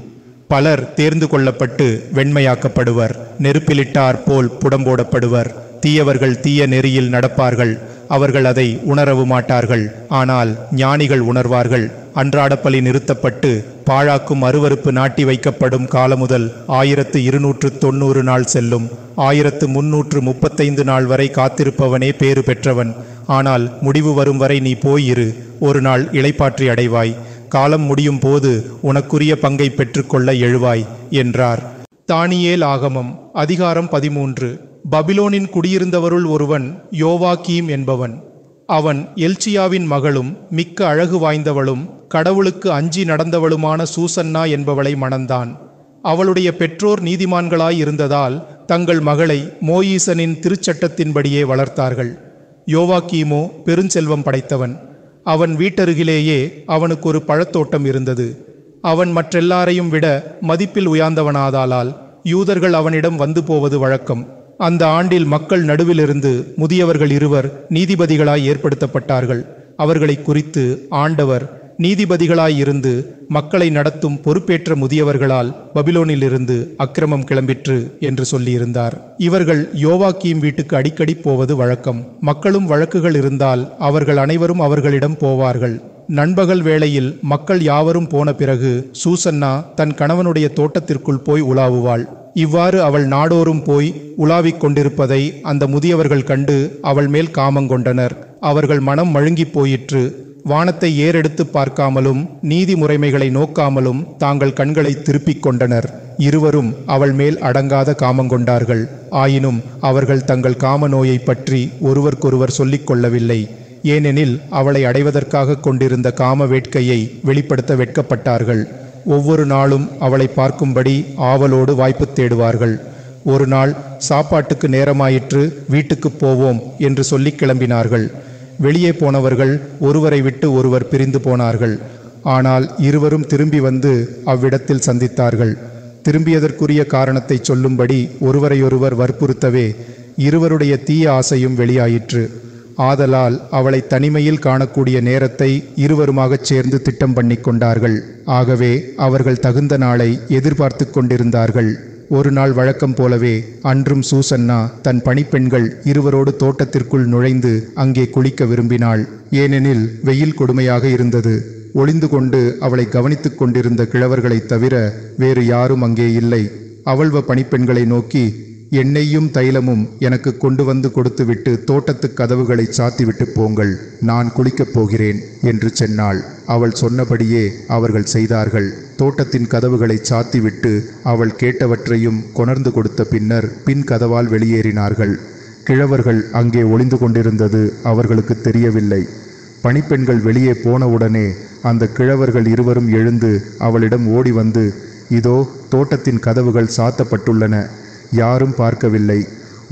Speaker 1: பலர் தேர்ந்து கொள்ளப்பட்டு வெண்மையாக்கப்படுவர். நெருப்பிலிட்டார் போல் புடம்போடப்படுவர். தீயவர்கள் தீய நெறியில் நடப்பார்கள். அவர்கள் அதை உணரவு மாட்டார்கள். ஆனால் ஞானிகள் உணர்வார்கள். அன்றாட பலி நிறுத்தப்பட்டு பாழாக்கும் அருவருப்பு நாட்டி வைக்கப்படும் காலம் முதல் 1290 நாள் செல்லும். 1335 நாள் வரை காத்திருப்பவனே பேறு பெற்றவன். ஆனால் முடிவு வரும் வரை நீ போயிரு. ஒரு நாள் இளைப்பாற்றி அடைவாய். காலம் முடியும் போது உனக்குரிய பங்கை பெற்றுக்கொள்ள எழுவாய் என்றார். தானியேல் ஆகமம் அதிகாரம் 13. பபிலோனின் குடியிருந்தவருள் ஒருவன் யோவாக்கீம் என்பவன். அவன் எல்சியாவின் மகளும் மிக்க அழகு வாய்ந்தவளும் கடவுளுக்கு அஞ்சி நடந்தவளுமான சூசன்னா என்பவளை மணந்தான். அவளுடைய பெற்றோர் நீதிமான்களாய் இருந்ததால் தங்கள் மகளை மோயீசனின் திருச்சட்டத்தின்படியே வளர்த்தார்கள். யோவாக்கீமோ பெருஞ்செல்வம் படைத்தவன். அவன் வீட்டருகிலேயே அவனுக்கு ஒரு பழத்தோட்டம் இருந்தது. அவன் மற்றெல்லாரையும் விட மதிப்பில் உயர்ந்தவனாதாலால் யூதர்கள் அவனிடம் வந்து போவது வழக்கம். அந்த ஆண்டில் மக்கள் நடுவிலிருந்து முதியவர்கள் இருவர் நீதிபதிகளாய் ஏற்படுத்தப்பட்டார்கள். அவர்களை குறித்து ஆண்டவர், நீதிபதிகளாயிருந்து மக்களை நடத்தும் பொறுப்பேற்ற முதியவர்களால் பபிலோனிலிருந்து அக்கிரமம் கிளம்பிற்று என்று சொல்லியிருந்தார். இவர்கள் யோவாக்கீம் வீட்டுக்கு அடிக்கடி போவது வழக்கம். மக்களும் வழக்குகள் இருந்தால் அவர்கள் அனைவரும் அவர்களிடம் போவார்கள். நண்பகல் வேளையில் மக்கள் யாவரும் போன பிறகு சூசன்னா தன் கணவனுடைய தோட்டத்திற்குள் போய் உலாவுவாள். இவ்வாறு அவள் நாடோறும் போய் உலாவிக் கொண்டிருப்பதை அந்த முதியவர்கள் கண்டு அவள் மேல் காமங்கொண்டனர். அவர்கள் மனம் மழுங்கி போயிற்று. வானத்தை ஏறெடுத்து பார்க்காமலும் நீதி முறைமைகளை நோக்காமலும் தாங்கள் கண்களை திருப்பிக் கொண்டனர். இருவரும் அவள் மேல் அடங்காத காமங்கொண்டார்கள். ஆயினும் அவர்கள் தங்கள் காம நோயை பற்றி ஒருவருக்கொருவர் சொல்லிக் கொள்ளவில்லை. ஏனெனில் அவளை அடைவதற்காக கொண்டிருந்த காம வேட்கையை வெளிப்படுத்த வெட்கப்பட்டார்கள். ஒவ்வொரு நாளும் அவளை பார்க்கும்படி ஆவலோடு வாய்ப்பு தேடுவார்கள். ஒரு நாள் சாப்பாட்டுக்கு நேரமாயிற்று, வீட்டுக்கு போவோம் என்று சொல்லி கிளம்பினார்கள். வெளியே போனவர்கள் ஒருவரை விட்டு ஒருவர் பிரிந்து போனார்கள். ஆனால் இருவரும் திரும்பி வந்து அவ்விடத்தில் சந்தித்தார்கள். திரும்பியதற்குரிய காரணத்தை சொல்லும்படி ஒருவரையொருவர் வற்புறுத்தவே இருவருடைய தீய ஆசையும் வெளியாயிற்று. ஆதலால் அவளை தனிமையில் காணக்கூடிய நேரத்தை இருவருமாகச் சேர்ந்து திட்டம் பண்ணி கொண்டார்கள். ஆகவே அவர்கள் தகுந்த நாளை எதிர்பார்த்து கொண்டிருந்தார்கள். ஒரு நாள் வழக்கம் போலவே அன்றும் சூசன்னா தன் பணிப்பெண்கள் இருவரோடு தோட்டத்திற்குள் நுழைந்து அங்கே குளிக்க விரும்பினாள். ஏனெனில் வெயில் கொடுமையாக இருந்தது. ஒளிந்து கொண்டு அவளை கவனித்துக் கொண்டிருந்த கிழவர்களைத் தவிர வேறு யாரும் அங்கே இல்லை. அவள்வ பணிப்பெண்களை நோக்கி, எண்ணெயும் தைலமும் எனக்கு கொண்டு வந்து கொடுத்துவிட்டு தோட்டத்துக் கதவுகளை சாத்திவிட்டு போங்கள், நான் குளிக்கப் போகிறேன் என்று சொன்னாள். அவள் சொன்னபடியே அவர்கள் செய்தார்கள். தோட்டத்தின் கதவுகளை சாத்திவிட்டு அவள் கேட்டவற்றையும் கொணர்ந்து கொடுத்த பின்னர் பின் கதவால் வெளியேறினார்கள். கிழவர்கள் அங்கே ஒளிந்து கொண்டிருந்தது அவர்களுக்கு தெரியவில்லை. பணிப்பெண்கள் வெளியே போனவுடனே அந்த கிழவர்கள் இருவரும் எழுந்து அவளிடம் ஓடி வந்து, இதோ தோட்டத்தின் கதவுகள் சாத்தப்பட்டுள்ளன, யாரும் பார்க்கவில்லை.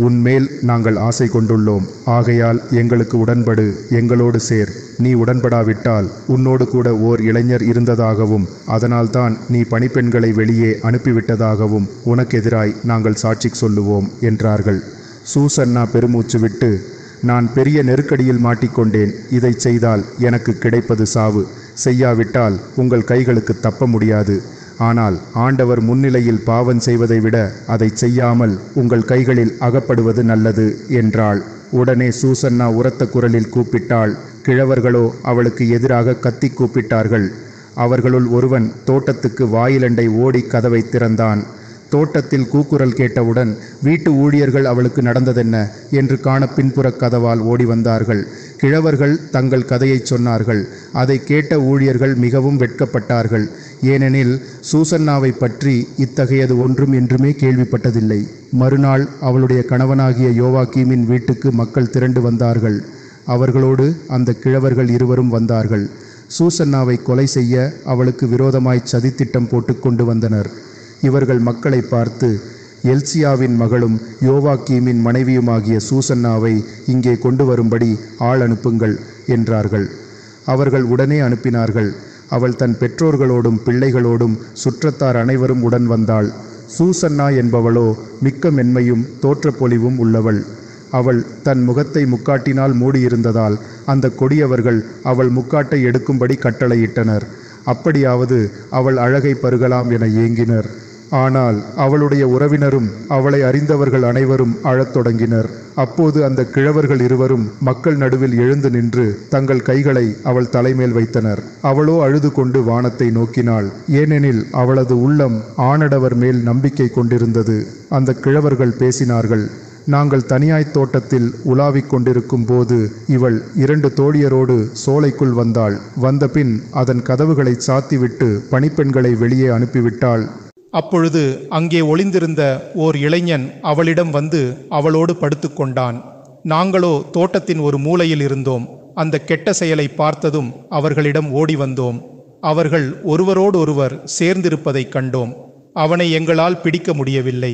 Speaker 1: உன்மேல் நாங்கள் ஆசை கொண்டுள்ளோம். ஆகையால் எங்களுக்கு உடன்படு, எங்களோடு சேர். நீ உடன்படாவிட்டால் உன்னோடு கூட ஓர் இளைஞர் இருந்ததாகவும் அதனால்தான் நீ பணிப்பெண்களை வெளியே அனுப்பிவிட்டதாகவும் உனக்கு எதிராய் நாங்கள் சாட்சி சொல்லுவோம் என்றார்கள். சூசன்னா பெருமூச்சு விட்டு, நான் பெரிய நெருக்கடியில் மாட்டிக்கொண்டேன். இதை செய்தால் எனக்கு கிடைப்பது சாவு. செய்யாவிட்டால் உங்கள் கைகளுக்கு தப்ப முடியாது. ஆனால் ஆண்டவர் முன்னிலையில் பாவம் செய்வதை விட அதை செய்யாமல் உங்கள் கைகளில் அகப்படுவது நல்லது என்றாள். உடனே சூசன்னா உரத்த குரலில் கூப்பிட்டாள். கிழவர்களோ அவளுக்கு எதிராக கத்தி கூப்பிட்டார்கள். அவர்களுள் ஒருவன் தோட்டத்துக்கு வாயிலண்டை ஓடி கதவை திறந்தான். தோட்டத்தில் கூக்குரல் கேட்டவுடன் வீட்டு ஊழியர்கள் அவளுக்கு நடந்ததென்ன என்று காண பின்புற கதவால் ஓடி வந்தார்கள். கிழவர்கள் தங்கள் கதையை சொன்னார்கள். அதை கேட்ட ஊழியர்கள் மிகவும் வெட்கப்பட்டார்கள். ஏனெனில் சூசன்னாவை பற்றி இத்தகையது ஒன்றும் என்றுமே கேள்விப்பட்டதில்லை. மறுநாள் அவளுடைய கணவனாகிய யோவாக்கீமின் வீட்டுக்கு மக்கள் திரண்டு வந்தார்கள். அவர்களோடு அந்த கிழவர்கள் இருவரும் வந்தார்கள். சூசன்னாவை கொலை செய்ய அவளுக்கு விரோதமாய் சதித்திட்டம் போட்டு கொண்டு வந்தனர். இவர்கள் மக்களை பார்த்து, எல்சியாவின் மகளும் யோவாக்கீமின் மனைவியுமாகிய சூசன்னாவை இங்கே கொண்டு வரும்படி ஆள் அனுப்புங்கள் என்றார்கள். அவர்கள் உடனே அனுப்பினார்கள். அவள் தன் பெற்றோர்களோடும் பிள்ளைகளோடும் சுற்றத்தார் அனைவரும் உடன் வந்தாள். சூசன்னா என்பவளோ மிக்க மென்மையும் தோற்றப்பொலிவும் உள்ளவள். அவள் தன் முகத்தை முக்காட்டினால் மூடியிருந்ததால் அந்த கொடியவர்கள் அவள் முக்காட்டை எடுக்கும்படி கட்டளையிட்டனர். அப்படியாவது அவள் அழகை பருகலாம் என ஏங்கினர். ஆனால் அவளுடைய உறவினரும் அவளை அறிந்தவர்கள் அனைவரும் அழத் தொடங்கினர். அப்போது அந்த கிழவர்கள் இருவரும் மக்கள் நடுவில் எழுந்து நின்று தங்கள் கைகளை அவள் தலைமேல் வைத்தனர். அவளோ அழுது கொண்டு வானத்தை நோக்கினாள். ஏனெனில் அவளது உள்ளம் ஆணடவர் மேல் நம்பிக்கை கொண்டிருந்தது. அந்த கிழவர்கள் பேசினார்கள். நாங்கள் தனியாய்த் தோட்டத்தில் உலாவிக் கொண்டிருக்கும் போது இவள் 2 தோழியரோடு சோலைக்குள் வந்தாள். வந்தபின் அதன் கதவுகளை சாத்திவிட்டு பணிப்பெண்களை வெளியே அனுப்பிவிட்டாள்.
Speaker 2: அப்பொழுது அங்கே ஒளிந்திருந்த ஓர் இளைஞன் அவளிடம் வந்து அவளோடு படுத்துக்கொண்டான். நாங்களோ தோட்டத்தின் ஒரு மூலையில் இருந்தோம். அந்த கெட்ட செயலை பார்த்ததும் அவர்களிடம் ஓடி வந்தோம். அவர்கள் ஒருவரோடொருவர் சேர்ந்திருப்பதைக் கண்டோம். அவனை எங்களால் பிடிக்க முடியவில்லை.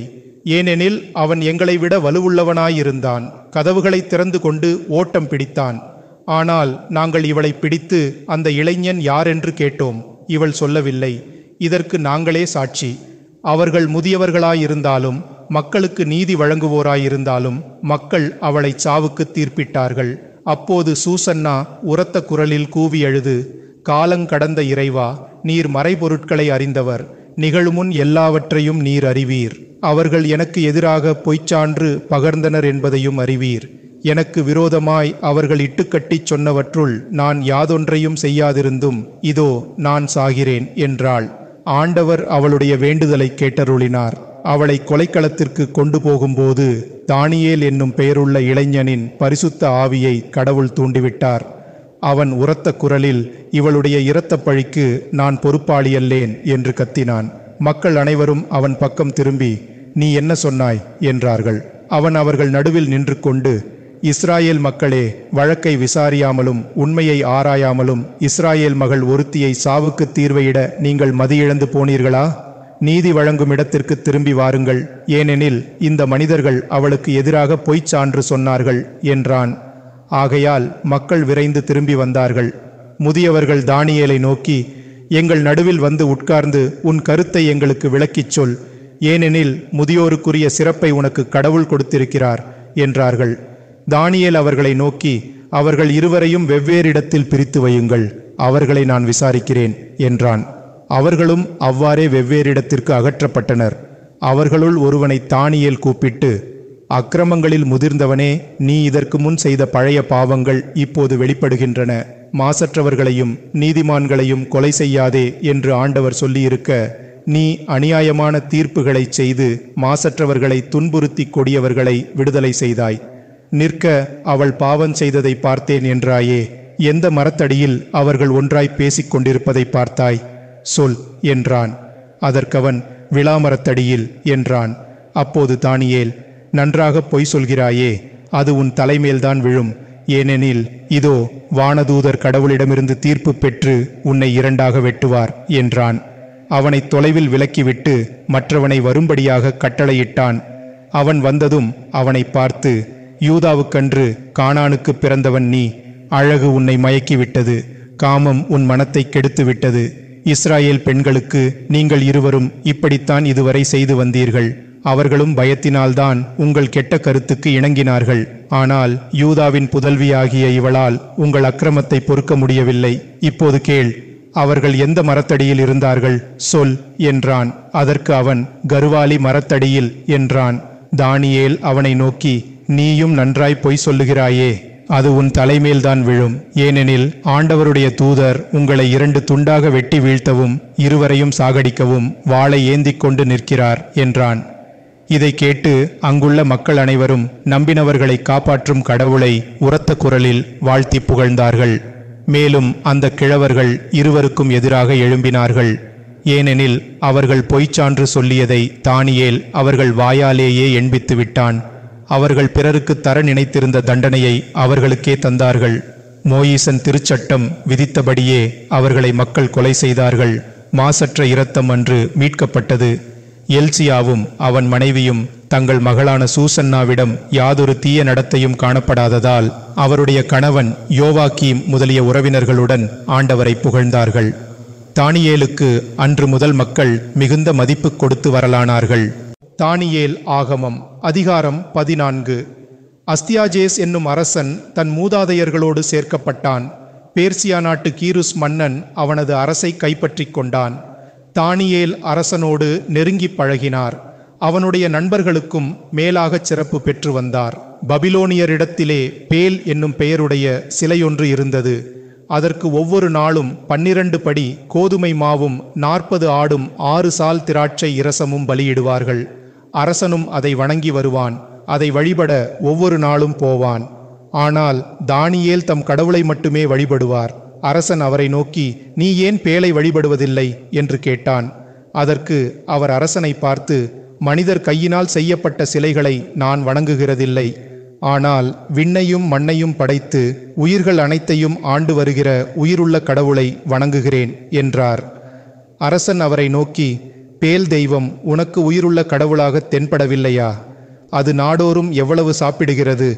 Speaker 2: ஏனெனில் அவன் எங்களை விட வலுவுள்ளவனாயிருந்தான். கதவுகளை திறந்து கொண்டு ஓட்டம் பிடித்தான். ஆனால் நாங்கள் இவளை பிடித்து அந்த இளைஞன் யாரென்று கேட்டோம். இவள் சொல்லவில்லை. இதற்கு நாங்களே சாட்சி. அவர்கள் முதியவர்களாயிருந்தாலும் மக்களுக்கு நீதி வழங்குவோராயிருந்தாலும் மக்கள் அவளை சாவுக்கு தீர்ப்பிட்டார்கள். அப்போது சூசன்னா உரத்த குரலில் கூவி அழுது, காலங்கடந்த இறைவா, நீர் மறைபொருட்களை அறிந்தவர். நிகழுமுன் எல்லாவற்றையும் நீர் அறிவீர். அவர்கள் எனக்கு எதிராக பொய்ச்சான்று பகர்ந்தனர் என்பதையும் அறிவீர். எனக்கு விரோதமாய் அவர்கள் இட்டுக்கட்டிச் சொன்னவற்றுள் நான் யாதொன்றையும் செய்யாதிருந்தும் இதோ நான் சாகிறேன் என்றாள். ஆண்டவர் அவளுடைய வேண்டுதலை கேட்டருளினார். அவளை கொலைக்களத்திற்கு கொண்டு போகும்போது தானியேல் என்னும் பெயருள்ள இளைஞனின் பரிசுத்த ஆவியை கடவுள் தூண்டிவிட்டார். அவன் உரத்த குரலில், இவளுடைய இரத்தப் பழிக்கு நான் பொறுப்பாளியல்லேன் என்று கத்தினான். மக்கள் அனைவரும் அவன் பக்கம் திரும்பி, நீ என்ன சொன்னாய் என்றார்கள். அவன் அவர்கள் நடுவில் நின்று கொண்டு, இஸ்ராயேல் மக்களே, வழக்கை விசாரியாமலும் உண்மையை ஆராயாமலும் இஸ்ராயேல் மகள் ஒருத்தியை சாவுக்கு தீர்வையிட நீங்கள் மதியிழந்து போனீர்களா?
Speaker 1: நீதி வழங்கும் இடத்திற்கு திரும்பி வாருங்கள், ஏனெனில் இந்த மனிதர்கள் அவளுக்கு எதிராக பொய்ச் சான்று சொன்னார்கள் என்றான். ஆகையால் மக்கள் விரைந்து திரும்பி வந்தார்கள். முதியவர்கள் தானியேலை நோக்கி, எங்கள் நடுவில் வந்து உட்கார்ந்து உன் கருத்தை எங்களுக்கு விளக்கிச் சொல், ஏனெனில் முதியோருக்குரிய சிறப்பை உனக்கு கடவுள் கொடுத்திருக்கிறார் என்றார்கள். தானியேல் அவர்களை நோக்கி, அவர்கள் இருவரையும் வெவ்வேறு இடத்தில் பிரித்து வையுங்கள், அவர்களை நான் விசாரிக்கிறேன் என்றான். அவர்களும் அவ்வாறே வெவ்வேறு இடத்திற்கு அகற்றப்பட்டனர். அவர்களுள் ஒருவனை தானியேல் கூப்பிட்டு, அக்கிரமங்களில் முதிர்ந்தவனே, நீ இதற்கு முன் செய்த பழைய பாவங்கள் இப்போது வெளிப்படுகின்றன. மாசற்றவர்களையும் நீதிமான்களையும் கொலை செய்யாதே என்று ஆண்டவர் சொல்லியிருக்க, நீ அநியாயமான தீர்ப்புகளை செய்து மாசற்றவர்களை துன்புறுத்தி கொடியவர்களை விடுதலை செய்தாய். நிற்க அவள் பாவம் செய்ததை பார்த்தேன் என்றாயே. எந்த மரத்தடியில் அவர்கள் ஒன்றாய் பேசிக் கொண்டிருப்பதை பார்த்தாய்? சொல் என்றான். அதற்கவன், விளாமரத்தடியில் என்றான். அப்போது தானியேல், நன்றாக பொய் சொல்கிறாயே, அது உன் தலைமேல்தான் விழும். ஏனெனில் இதோ வானதூதர் கடவுளிடமிருந்து தீர்ப்பு பெற்று உன்னை இரண்டாக வெட்டுவார் என்றான். அவனை தொலைவில் விலக்கிவிட்டு மற்றவனை வரும்படியாக கட்டளையிட்டான். அவன் வந்ததும் அவனை பார்த்து, யூதாவுக்கன்று கானானுக்கு பிறந்தவன் நீ. அழகு உன்னை மயக்கிவிட்டது, காமம் உன் மனத்தை கெடுத்துவிட்டது. இஸ்ராயேல் பெண்களுக்கு நீங்கள் இருவரும் இப்படித்தான் இதுவரை செய்து வந்தீர்கள். அவர்களும் பயத்தினால்தான் உங்கள் கெட்ட கருத்துக்கு இணங்கினார்கள். ஆனால் யூதாவின் புதல்வியாகிய இவளால் உங்கள் அக்கிரமத்தை பொறுக்க முடியவில்லை. இப்போது கேள், அவர்கள் எந்த மரத்தடியில் இருந்தார்கள்? சொல் என்றான். அதற்கு அவன், கர்வாலி மரத்தடியில் என்றான். தானியேல் அவனை நோக்கி, நீயும் நன்றாய் பொய் சொல்லுகிறாயே, அது உன் தலைமேல்தான் விழும். ஏனெனில் ஆண்டவருடைய தூதர் உங்களை 2 துண்டாக வெட்டி வீழ்த்தவும் இருவரையும் சாகடிக்கவும் வாளை ஏந்திக் கொண்டு நிற்கிறார் என்றான். இதை கேட்டு அங்குள்ள மக்கள் அனைவரும் நம்பினவர்களை காப்பாற்றும் கடவுளை உரத்த குரலில் வாழ்த்தி புகழ்ந்தார்கள். மேலும் அந்த கிழவர்கள் இருவருக்கும் எதிராக எழும்பினார்கள். ஏனெனில் அவர்கள் பொய்ச்சான்று சொல்லியதை தானியேல் அவர்கள் வாயாலேயே எண்பித்து விட்டான். அவர்கள் பிறருக்கு தர நினைத்திருந்த தண்டனையை அவர்களுக்கே தந்தார்கள். மோயிசன் திருச்சட்டம் விதித்தபடியே அவர்களை மக்கள் கொலை செய்தார்கள். மாசற்ற இரத்தம் அன்று மீட்கப்பட்டது. எல்சியாவும் அவன் மனைவியும் தங்கள் மகளான சூசன்னாவிடம் யாதொரு தீய நடத்தையும் காணப்படாததால் அவருடைய கணவன் யோவாக்கீம் முதலிய உறவினர்களுடன் ஆண்டவரை புகழ்ந்தார்கள். தானியேலுக்கு அன்று முதல் மக்கள் மிகுந்த மதிப்பு கொடுத்து வரலானார்கள். தானியேல் ஆகமம் அதிகாரம் 14. அஸ்தியாஜேஸ் என்னும் அரசன் தன் மூதாதையர்களோடு சேர்க்கப்பட்டான். பேர்சியா நாட்டு கீருஸ் மன்னன் அவனது அரசை கைப்பற்றி கொண்டான். தானியேல் அரசனோடு நெருங்கி பழகினார். அவனுடைய நண்பர்களுக்கும் மேலாக சிறப்பு பெற்று வந்தார். பபிலோனியரிடத்திலே பேல் என்னும் பெயருடைய சிலையொன்று இருந்தது. அதற்கு ஒவ்வொரு நாளும் 12 படி கோதுமை மாவும் 40 ஆடும் 6 சால் திராட்சை இரசமும் பலியிடுவார்கள். அரசனும் அதை வணங்கி வருவான். அதை வழிபட ஒவ்வொரு நாளும் போவான். ஆனால் தானியேல் தம் கடவுளை மட்டுமே வழிபடுவார். அரசன் அவரை நோக்கி, நீ ஏன் பேலை வழிபடுவதில்லை என்று கேட்டான். அதற்கு அவர் அரசனை பார்த்து, மனிதர் கையினால் செய்யப்பட்ட சிலைகளை நான் வணங்குகிறதில்லை. ஆனால் விண்ணையும் மண்ணையும் படைத்து உயிர்கள் அனைத்தையும் ஆண்டு வருகிற உயிருள்ள கடவுளை வணங்குகிறேன் என்றார். அரசன் அவரை நோக்கி, பேல் தெய்வம் உனக்கு உயிருள்ள கடவுளாக தென்படவில்லையா? அது நாடோறும் எவ்வளவு சாப்பிடுகிறது,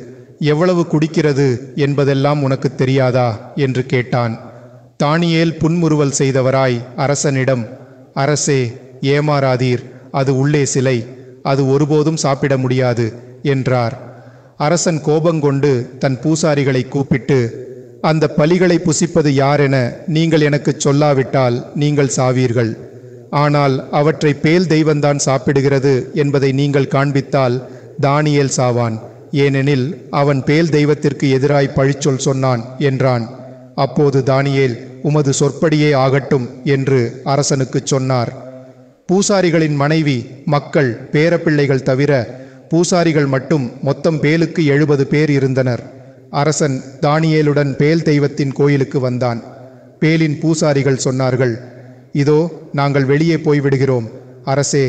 Speaker 1: எவ்வளவு குடிக்கிறது என்பதெல்லாம் உனக்கு தெரியாதா என்று கேட்டான். தானியேல் புன்முறுவல் செய்தவராய் அரசனிடம், அரசே, ஏமாறாதீர், அது உள்ளே சிலை, அது ஒருபோதும் சாப்பிட முடியாது என்றார். அரசன் கோபங்கொண்டு தன் பூசாரிகளை கூப்பிட்டு, அந்த பலிகளை புசிப்பது யாரென நீங்கள் எனக்கு சொல்லாவிட்டால் நீங்கள் சாவீர்கள். ஆனால் அவற்றை பேல் தெய்வந்தான் சாப்பிடுகிறது என்பதை நீங்கள் காண்பித்தால் தானியேல் சாவான். ஏனெனில் அவன் பேல் தெய்வத்திற்கு எதிராய் பழிச்சொல் சொன்னான் என்றான். அப்போது தானியேல், உமது சொற்படியே ஆகட்டும் என்று அரசனுக்கு சொன்னார். பூசாரிகளின் மனைவி, மக்கள், பேரப்பிள்ளைகள் தவிர பூசாரிகள் மட்டும் மொத்தம் பேலுக்கு 70 பேர் இருந்தனர். அரசன் தானியேலுடன் பேல் தெய்வத்தின் கோயிலுக்கு வந்தான். பேலின் பூசாரிகள் சொன்னார்கள், இதோ நாங்கள் வெளியே போய்விடுகிறோம். அரசே,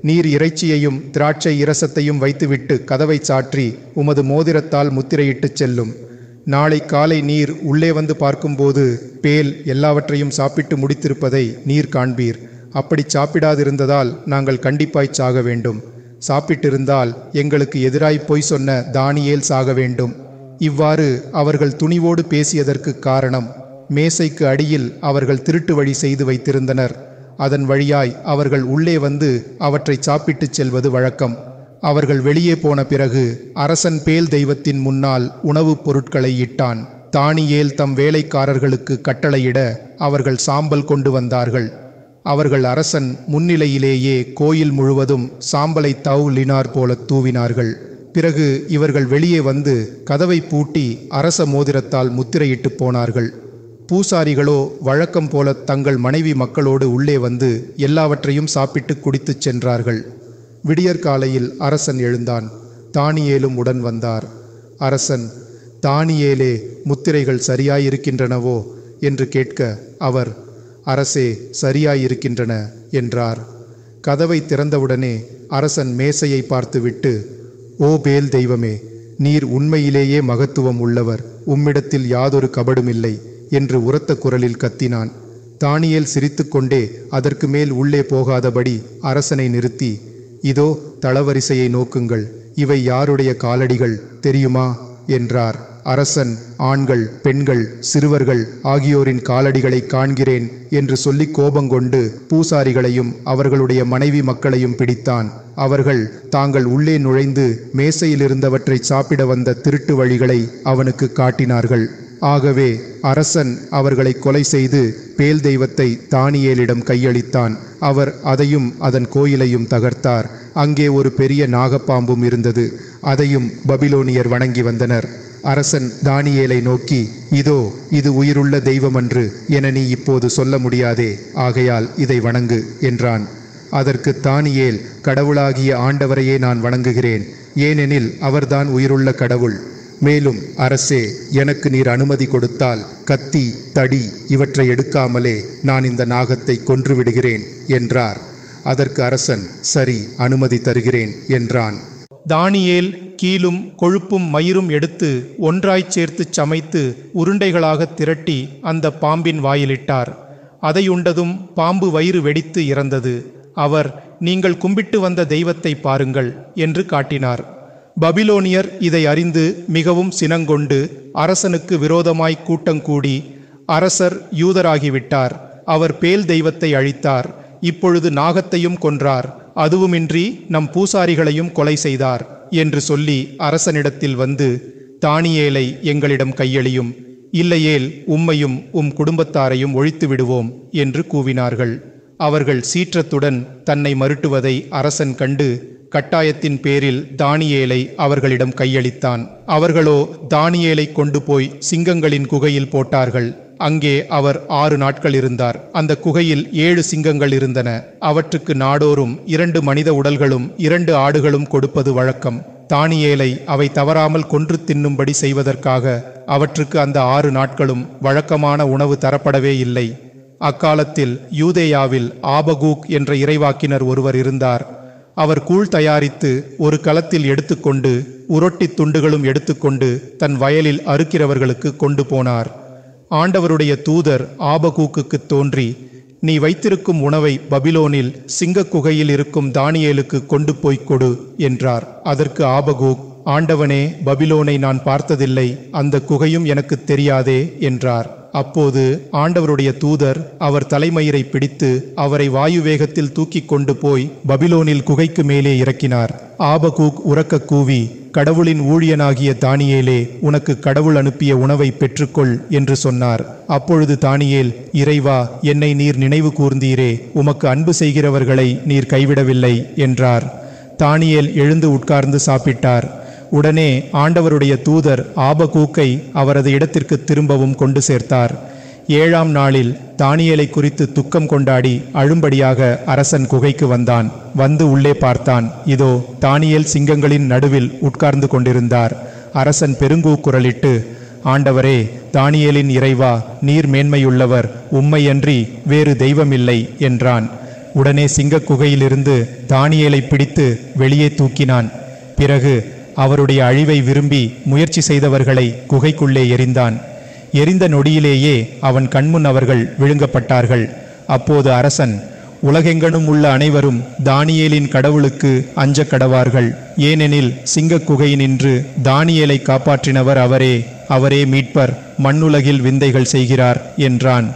Speaker 1: நீர் இறைச்சியையும் திராட்சை இரசத்தையும் வைத்துவிட்டு கதவை சாற்றி உமது மோதிரத்தால் முத்திரையிட்டு செல்லும். நாளை காலை நீர் உள்ளே வந்து பார்க்கும்போது பேல் எல்லாவற்றையும் சாப்பிட்டு முடித்திருப்பதை நீர் காண்பீர். அப்படி சாப்பிடாதிருந்ததால் நாங்கள் கண்டிப்பாய் சாக வேண்டும். சாப்பிட்டிருந்தால் எங்களுக்கு எதிராய் பொய் சொன்ன தானியேல் சாக வேண்டும். இவ்வாறு அவர்கள் துணிவோடு பேசியதற்கு காரணம், மேசைக்கு அடியில் அவர்கள் திருட்டு வழி செய்து வைத்திருந்தனர். அதன் வழியாய் அவர்கள் உள்ளே வந்து அவற்றை சாப்பிட்டுச் செல்வது வழக்கம். அவர்கள் வெளியே போன பிறகு அரசன் பேல் தெய்வத்தின் முன்னால் உணவுப் பொருட்களை இட்டான். தானியேல் தம் வேலைக்காரர்களுக்கு கட்டளையிட அவர்கள் சாம்பல் கொண்டு வந்தார்கள். அவர்கள் அரசன் முன்னிலையிலேயே கோயில் முழுவதும் சாம்பலை தவுலினார் போல தூவினார்கள். பிறகு இவர்கள் வெளியே வந்து கதவை பூட்டி அரச மோதிரத்தால் முத்திரையிட்டு போனார்கள். பூசாரிகளோ வழக்கம் போல தங்கள் மனைவி மக்களோடு உள்ளே வந்து எல்லாவற்றையும் சாப்பிட்டு குடித்துச் சென்றார்கள். விடியற்காலையில் அரசன் எழுந்தான். தானியேலும் உடன் வந்தார். அரசன், தானியேலே, முத்திரைகள் சரியாயிருக்கின்றனவோ என்று கேட்க அவர், அரசே, சரியாயிருக்கின்றன என்றார். கதவை திறந்தவுடனே அரசன் மேசையை பார்த்துவிட்டு, ஓ பேல் தெய்வமே, நீர் உண்மையிலேயே மகத்துவம் உள்ளவர், உம்மிடத்தில் யாதொரு கபடுமில்லை என்று உரத்த குரலில் கத்தினான். தானியேல் சிரித்துக்கொண்டே அதற்கு மேல் உள்ளே போகாதபடி அரசனை நிறுத்தி, இதோ தளவரிசையை நோக்குங்கள், இவை யாருடைய காலடிகள் தெரியுமா என்றார். அரசன், ஆண்கள், பெண்கள், சிறுவர்கள் ஆகியோரின் காலடிகளை காண்கிறேன் என்று சொல்லி கோபங்கொண்டு பூசாரிகளையும் அவர்களுடைய மனைவி மக்களையும் பிடித்தான். அவர்கள் தாங்கள் உள்ளே நுழைந்து மேசையிலிருந்தவற்றை சாப்பிட வந்த திருட்டு வழிகளை அவனுக்கு காட்டினார்கள். ஆகவே அரசன் அவர்களை கொலை செய்து பேல் தெய்வத்தை தானியேலிடம் கையளித்தான். அவர் அதையும் அதன் கோயிலையும் தகர்த்தார். அங்கே ஒரு பெரிய நாகப்பாம்பும் இருந்தது. அதையும் பபிலோனியர் வணங்கி வந்தனர். அரசன் தானியேலை நோக்கி, இதோ இது உயிருள்ள தெய்வமன்று என நீ இப்போது சொல்ல முடியாதே, ஆகையால் இதை வணங்கு என்றான். அதற்கு தானியேல், கடவுளாகிய ஆண்டவரையே நான் வணங்குகிறேன், ஏனெனில் அவர்தான் உயிருள்ள கடவுள். மேலும் அரசே, எனக்கு நீர் அனுமதி கொடுத்தால் கத்தி, தடி இவற்றை எடுக்காமலே நான் இந்த நாகத்தை கொன்று விடுகிறேன் என்றார். அதற்கு அரசன், சரி, அனுமதி தருகிறேன் என்றான்.
Speaker 2: தானியேல் கீலும் கொழுப்பும் மயிரும் எடுத்து ஒன்றாய்ச் சேர்த்துச் சமைத்து உருண்டைகளாக திரட்டி அந்த பாம்பின் வாயிலிட்டார். அதை உண்டதும் பாம்பு வயிறு வெடித்து இறந்தது. அவர், நீங்கள் கும்பிட்டு வந்த தெய்வத்தை பாருங்கள் என்று காட்டினார். பபிலோனியர் இதை அறிந்து மிகவும் சினங்கொண்டு அரசனுக்கு விரோதமாய் கூட்டங்கூடி, அரசர் யூதராகிவிட்டார், அவர் பேல் தெய்வத்தை அழித்தார், இப்பொழுது நாகத்தையும் கொன்றார், அதுவுமின்றி நம் பூசாரிகளையும் கொலை செய்தார் என்று சொல்லி அரசனிடத்தில் வந்து, தானியேலை எங்களிடம் கையளியும், இல்லையேல் உம்மையும் உம் குடும்பத்தாரையும் ஒழித்து விடுவோம் என்று கூவினார்கள். அவர்கள் சீற்றத்துடன் தன்னை மருட்டுவதை அரசன் கண்டு கட்டாயத்தின் பேரில் தானியேலை அவர்களிடம் கையளித்தான். அவர்களோ தானியேலை கொண்டு போய் சிங்கங்களின் குகையில் போட்டார்கள். அங்கே அவர் 6 நாட்கள் இருந்தார். அந்த குகையில் 7 சிங்கங்கள் இருந்தன. அவற்றுக்கு நாடோறும் 2 மனித உடல்களும் 2 ஆடுகளும் கொடுப்பது வழக்கம். தானியேலை அவை தவறாமல் கொன்று தின்னும்படி செய்வதற்காக அவற்றுக்கு அந்த 6 நாட்களும் வழக்கமான உணவு தரப்படவே இல்லை. அக்காலத்தில் யூதேயாவில் ஆபகூக் என்ற இறைவாக்கினர் ஒருவர் இருந்தார். அவர் கூழ் தயாரித்து ஒரு கலத்தில் எடுத்துக்கொண்டு உரொட்டி துண்டுகளும் எடுத்துக்கொண்டு தன் வயலில் அறுக்கிறவர்களுக்கு கொண்டு போனார். ஆண்டவருடைய தூதர் ஆபகூக்குக்கு தோன்றி, நீ வைத்திருக்கும் உணவை பபிலோனில் சிங்க குகையில் இருக்கும் தானியேலுக்கு கொண்டு போய்க் கொடு என்றார். அதற்கு ஆபகூக், ஆண்டவனே, பபிலோனை நான் பார்த்ததில்லை, அந்த குகையும் எனக்கு தெரியாதே என்றார். அப்போது ஆண்டவருடைய தூதர் அவர் தலைமயிரை பிடித்து அவரை வாயு வேகத்தில் தூக்கி கொண்டு போய் பபிலோனில் குகைக்கு மேலே இறக்கினார். ஆபகூக் உரக்க கூவி, கடவுளின் ஊழியனாகிய தானியேலே, உனக்கு கடவுள் அனுப்பிய உணவை பெற்றுக்கொள் என்று சொன்னார். அப்பொழுது தானியேல், இறைவா, என்னை நீர் நினைவு கூர்ந்தீரே, உமக்கு அன்பு செய்கிறவர்களை நீர் கைவிடவில்லை என்றார். தானியேல் எழுந்து உட்கார்ந்து சாப்பிட்டார். உடனே ஆண்டவருடைய தூதர் ஆபகூக்கை அவரது இடத்திற்கு திரும்பவும் கொண்டு சேர்த்தார். 7ஆம் நாளில் தானியேலை குறித்து துக்கம் கொண்டாடி அழும்படியாக அரசன் குகைக்கு வந்தான். வந்து உள்ளே பார்த்தான். இதோ தானியேல் சிங்கங்களின் நடுவில் உட்கார்ந்து கொண்டிருந்தார். அரசன் பெருங்கூக்குரலிட்டு, ஆண்டவரே, தானியேலின் இறைவா, நீர் மேன்மையுள்ளவர், உம்மையன்றி வேறு தெய்வமில்லை என்றான். உடனே சிங்க குகையிலிருந்து தானியேலை பிடித்து வெளியே தூக்கினான். பிறகு அவருடைய அழிவை விரும்பி முயற்சி செய்தவர்களை குகைக்குள்ளே எறிந்தான். எரிந்த நொடியிலேயே அவன் கண்முன் அவர்கள் விழுங்கப்பட்டார்கள். அப்போது அரசன்,
Speaker 1: உலகெங்கனும் உள்ள அனைவரும் தானியேலின் கடவுளுக்கு அஞ்ச கடவார்கள். ஏனெனில் சிங்கக் குகையினின்று தானியேலை காப்பாற்றினவர் அவரே மீட்பர், மண்ணுலகில் விந்தைகள் செய்கிறார் என்றான்.